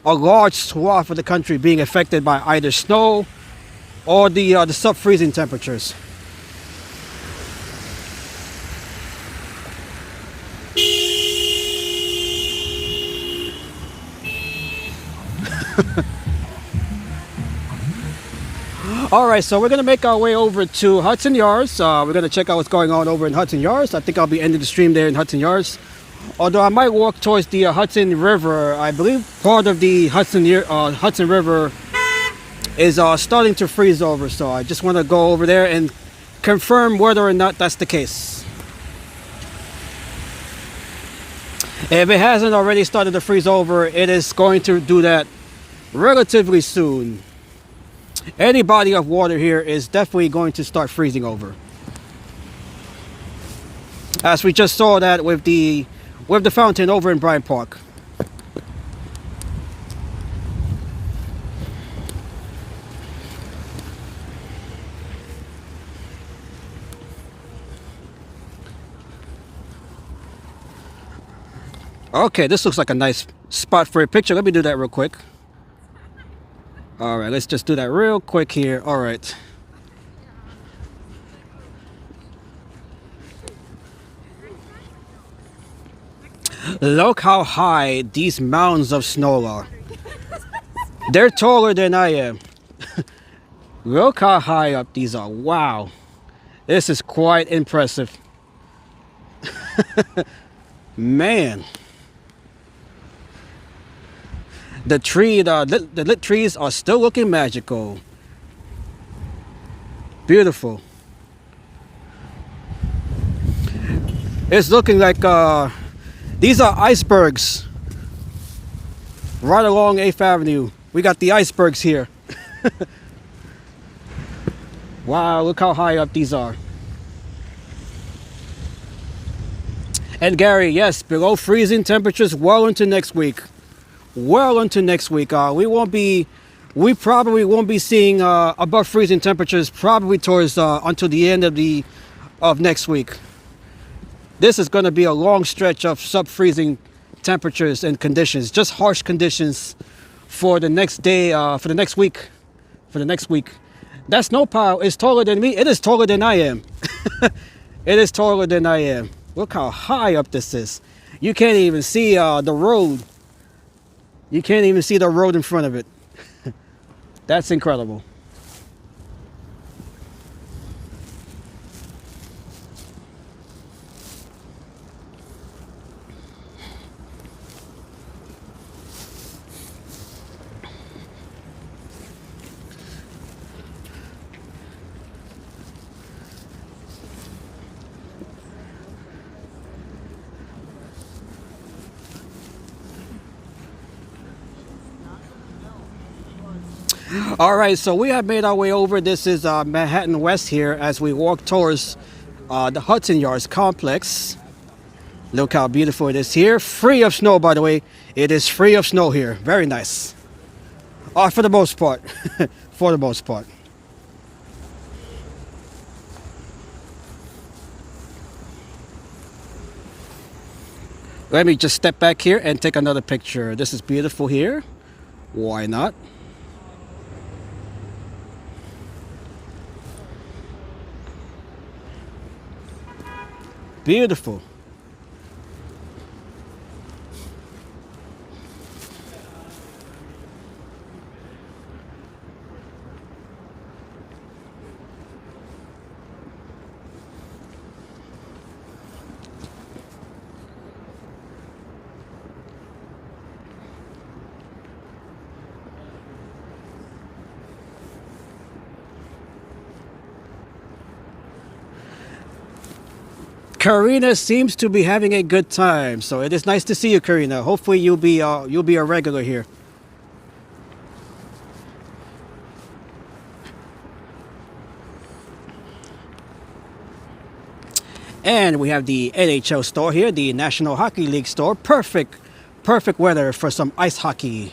large swath of the country being affected by either snow or the sub-freezing temperatures. All right, so we're gonna make our way over to Hudson Yards. We're gonna check out what's going on over in Hudson Yards. I think I'll be ending the stream there in Hudson Yards. Although I might walk towards the Hudson River. I believe part of the Hudson River is starting to freeze over. So I just want to go over there and confirm whether or not that's the case. If it hasn't already started to freeze over, it is going to do that relatively soon. Any body of water here is definitely going to start freezing over, as we just saw that with the fountain over in Bryant Park. Okay, this looks like a nice spot for a picture. Let me do that real quick. All right, let's just do that real quick here. All right. Look how high these mountains of snow are. They're taller than I am. Look how high up these are. Wow. This is quite impressive. Man. The lit trees are still looking magical. Beautiful. It's looking like these are icebergs right along 8th Avenue. We got the icebergs here. Wow, look how high up these are. And Gary, yes, below freezing temperatures well into next week. Well into next week. We probably won't be seeing above freezing temperatures probably towards until the end of next week. This is going to be a long stretch of sub-freezing temperatures and conditions, just harsh conditions for the next day, for the next week. That snow pile is taller than me. It is taller than I am. It is taller than I am. Look how high up this is. You can't even see the road. You can't even see the road in front of it. That's incredible. All right, so we have made our way over. This is Manhattan West here as we walk towards the Hudson Yards complex. Look how beautiful it is here. Free of snow, by the way. It is free of snow here. Very nice. For the most part. For the most part. Let me just step back here and take another picture. This is beautiful here. Why not? Beautiful. Karina seems to be having a good time, so it is nice to see you, Karina. Hopefully you'll be a regular here. And we have the NHL store here, the National Hockey League store. Perfect weather for some ice hockey.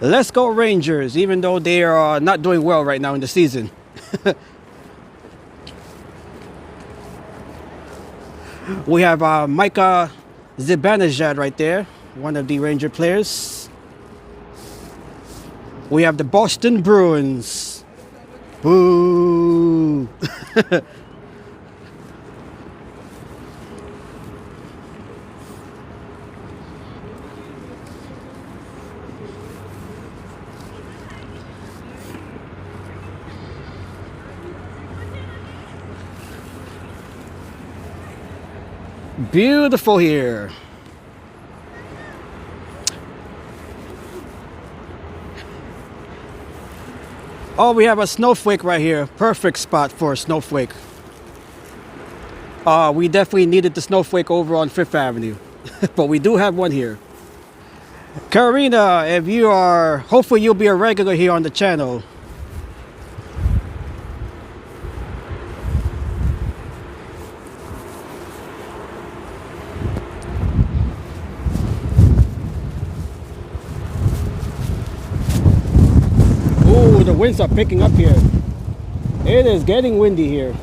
Let's go Rangers, even though they are not doing well right now in the season. We have Micah Zibanejad right there, one of the Ranger players. We have the Boston Bruins. Boo! Beautiful here. Oh, we have a snowflake right here. Perfect spot for a snowflake. We definitely needed the snowflake over on 5th Avenue. But we do have one here. Karina, if you are, hopefully you'll be a regular here on the channel. The winds are picking up here. It is getting windy here.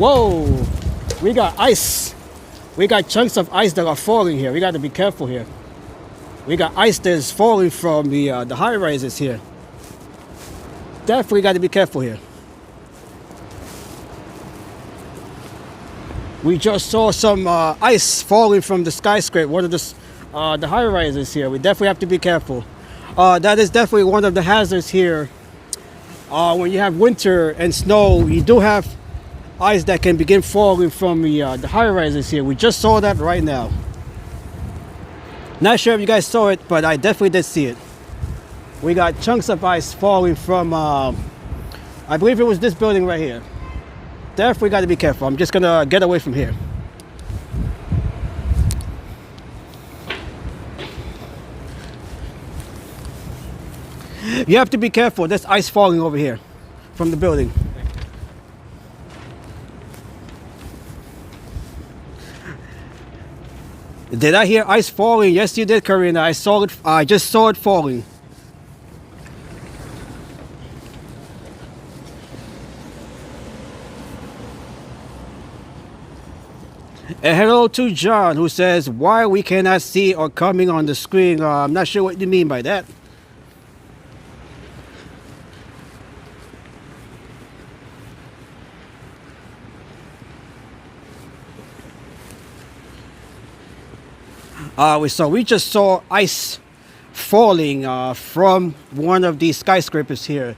Whoa! We got ice. We got chunks of ice that are falling here. We got to be careful here. We got ice that is falling from the high rises here. Definitely got to be careful here. We just saw some ice falling from the skyscraper, one of the high rises here. We definitely have to be careful. That is definitely one of the hazards here. When you have winter and snow, you do have ice that can begin falling from the high rises here. We just saw that right now. Not sure if you guys saw it, but I definitely did see it. We got chunks of ice falling from, I believe it was this building right here. Definitely got to be careful. I'm just gonna get away from here. You have to be careful. There's ice falling over here from the building. Did I hear ice falling? Yes, you did, Karina. I saw it. I just saw it falling. And hello to John, who says, why we cannot see or coming on the screen. I'm not sure what you mean by that. So we just saw ice falling from one of these skyscrapers here.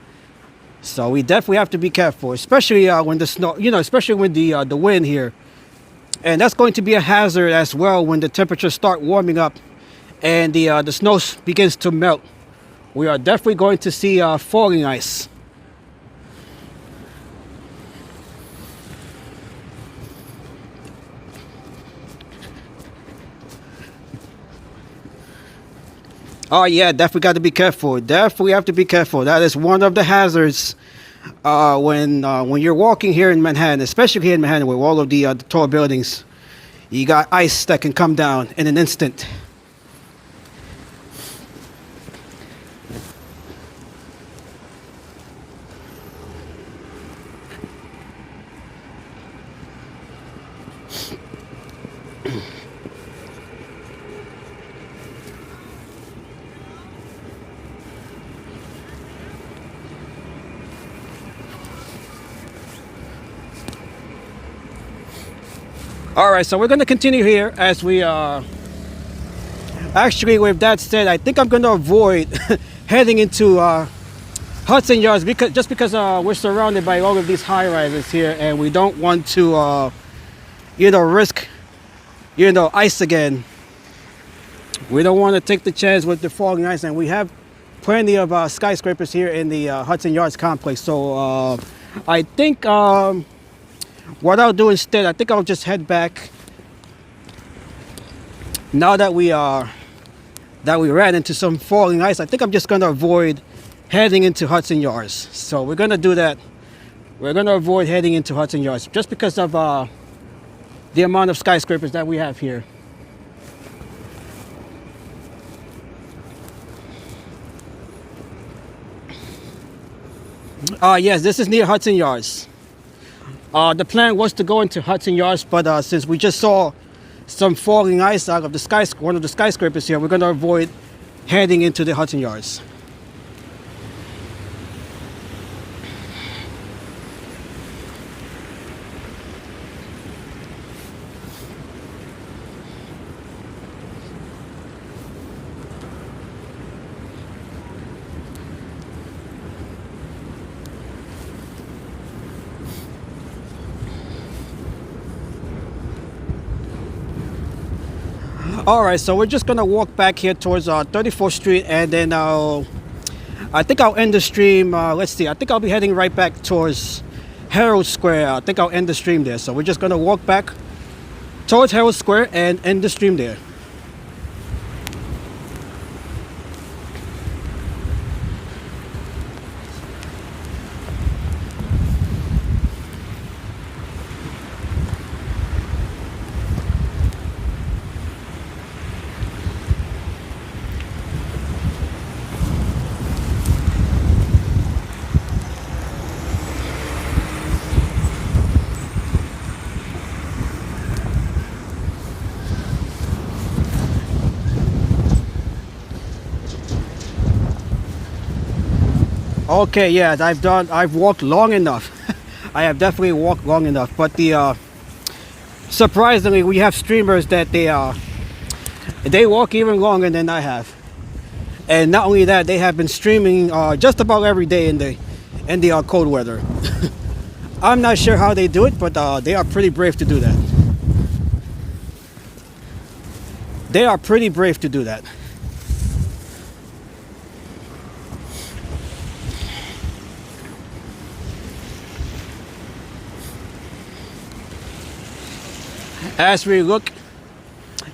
So we definitely have to be careful, especially when the snow, especially when the wind here. And that's going to be a hazard as well when the temperatures start warming up and the snow begins to melt. We are definitely going to see falling ice. Oh yeah, definitely got to be careful. Definitely have to be careful. That is one of the hazards when you're walking here in Manhattan, especially here in Manhattan with all of the tall buildings. You got ice that can come down in an instant. All right, so we're going to continue here as we actually, with that said, I think I'm going to avoid heading into Hudson Yards because we're surrounded by all of these high rises here, and we don't want to risk ice again. We don't want to take the chance with the falling ice, and we have plenty of skyscrapers here in the Hudson Yards complex. So I think what I'll do instead, I think I'll just head back. Now that we ran into some falling ice, I think I'm just gonna avoid heading into Hudson Yards. So we're gonna do that. We're gonna avoid heading into Hudson Yards just because of the amount of skyscrapers that we have here. Yes, this is near Hudson Yards. The plan was to go into Hudson Yards, but since we just saw some falling ice out of the one of the skyscrapers here, we're going to avoid heading into the Hudson Yards. All right, so we're just gonna walk back here towards 34th Street, and then I think I'll end the stream. Let's see, I think I'll be heading right back towards Herald Square. I think I'll end the stream there. So we're just gonna walk back towards Herald Square and end the stream there. Okay, yeah, I've walked long enough. I have definitely walked long enough. But the surprisingly, we have streamers that they walk even longer than I have. And not only that, they have been streaming just about every day in the cold weather. I'm not sure how they do it, but they are pretty brave to do that. They are pretty brave to do that. As we look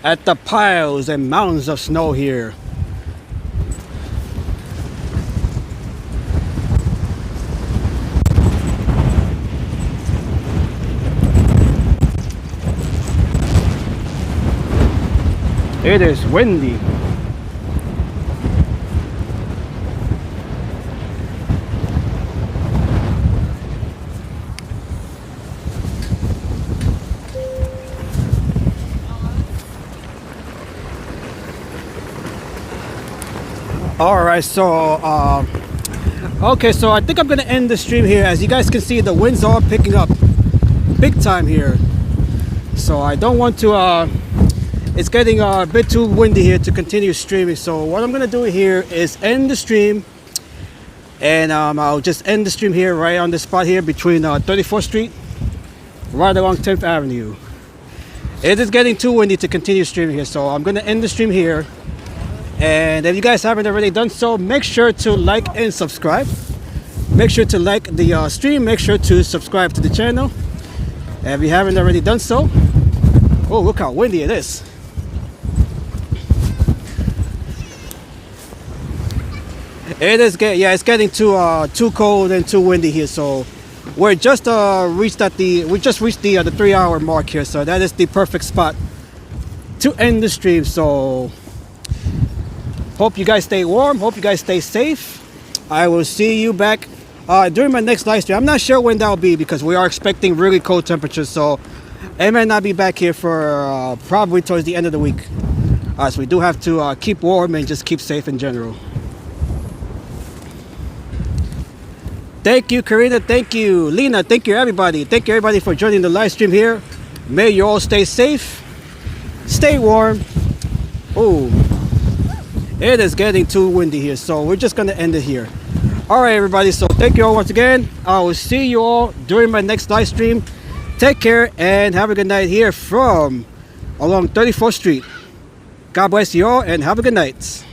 at the piles and mountains of snow here. It is windy. All right, so okay, so I think I'm gonna end the stream here. As you guys can see, the winds are picking up big time here, so I don't want to it's getting a bit too windy here to continue streaming. So what I'm gonna do here is end the stream, and I'll just end the stream here right on the spot here between 34th Street right along 10th Avenue. It is getting too windy to continue streaming here, so I'm gonna end the stream here. And if you guys haven't already done so, make sure to like and subscribe. Make sure to like the stream. Make sure to subscribe to the channel. And if you haven't already done so, oh, look how windy it is. It is it's getting too cold and too windy here. So we're just reached the 3-hour mark here. So that is the perfect spot to end the stream. So hope you guys stay warm. Hope you guys stay safe. I will see you back during my next live stream. I'm not sure when that'll be because we are expecting really cold temperatures. So I may not be back here for probably towards the end of the week. So we do have to keep warm and just keep safe in general. Thank you, Karina. Thank you, Lena. Thank you, everybody. Thank you, everybody, for joining the live stream here. May you all stay safe. Stay warm. Oh. It is getting too windy here, so we're just gonna end it here. All right, everybody, so thank you all once again. I will see you all during my next live stream. Take care and have a good night here from along 34th Street. God bless you all and have a good night.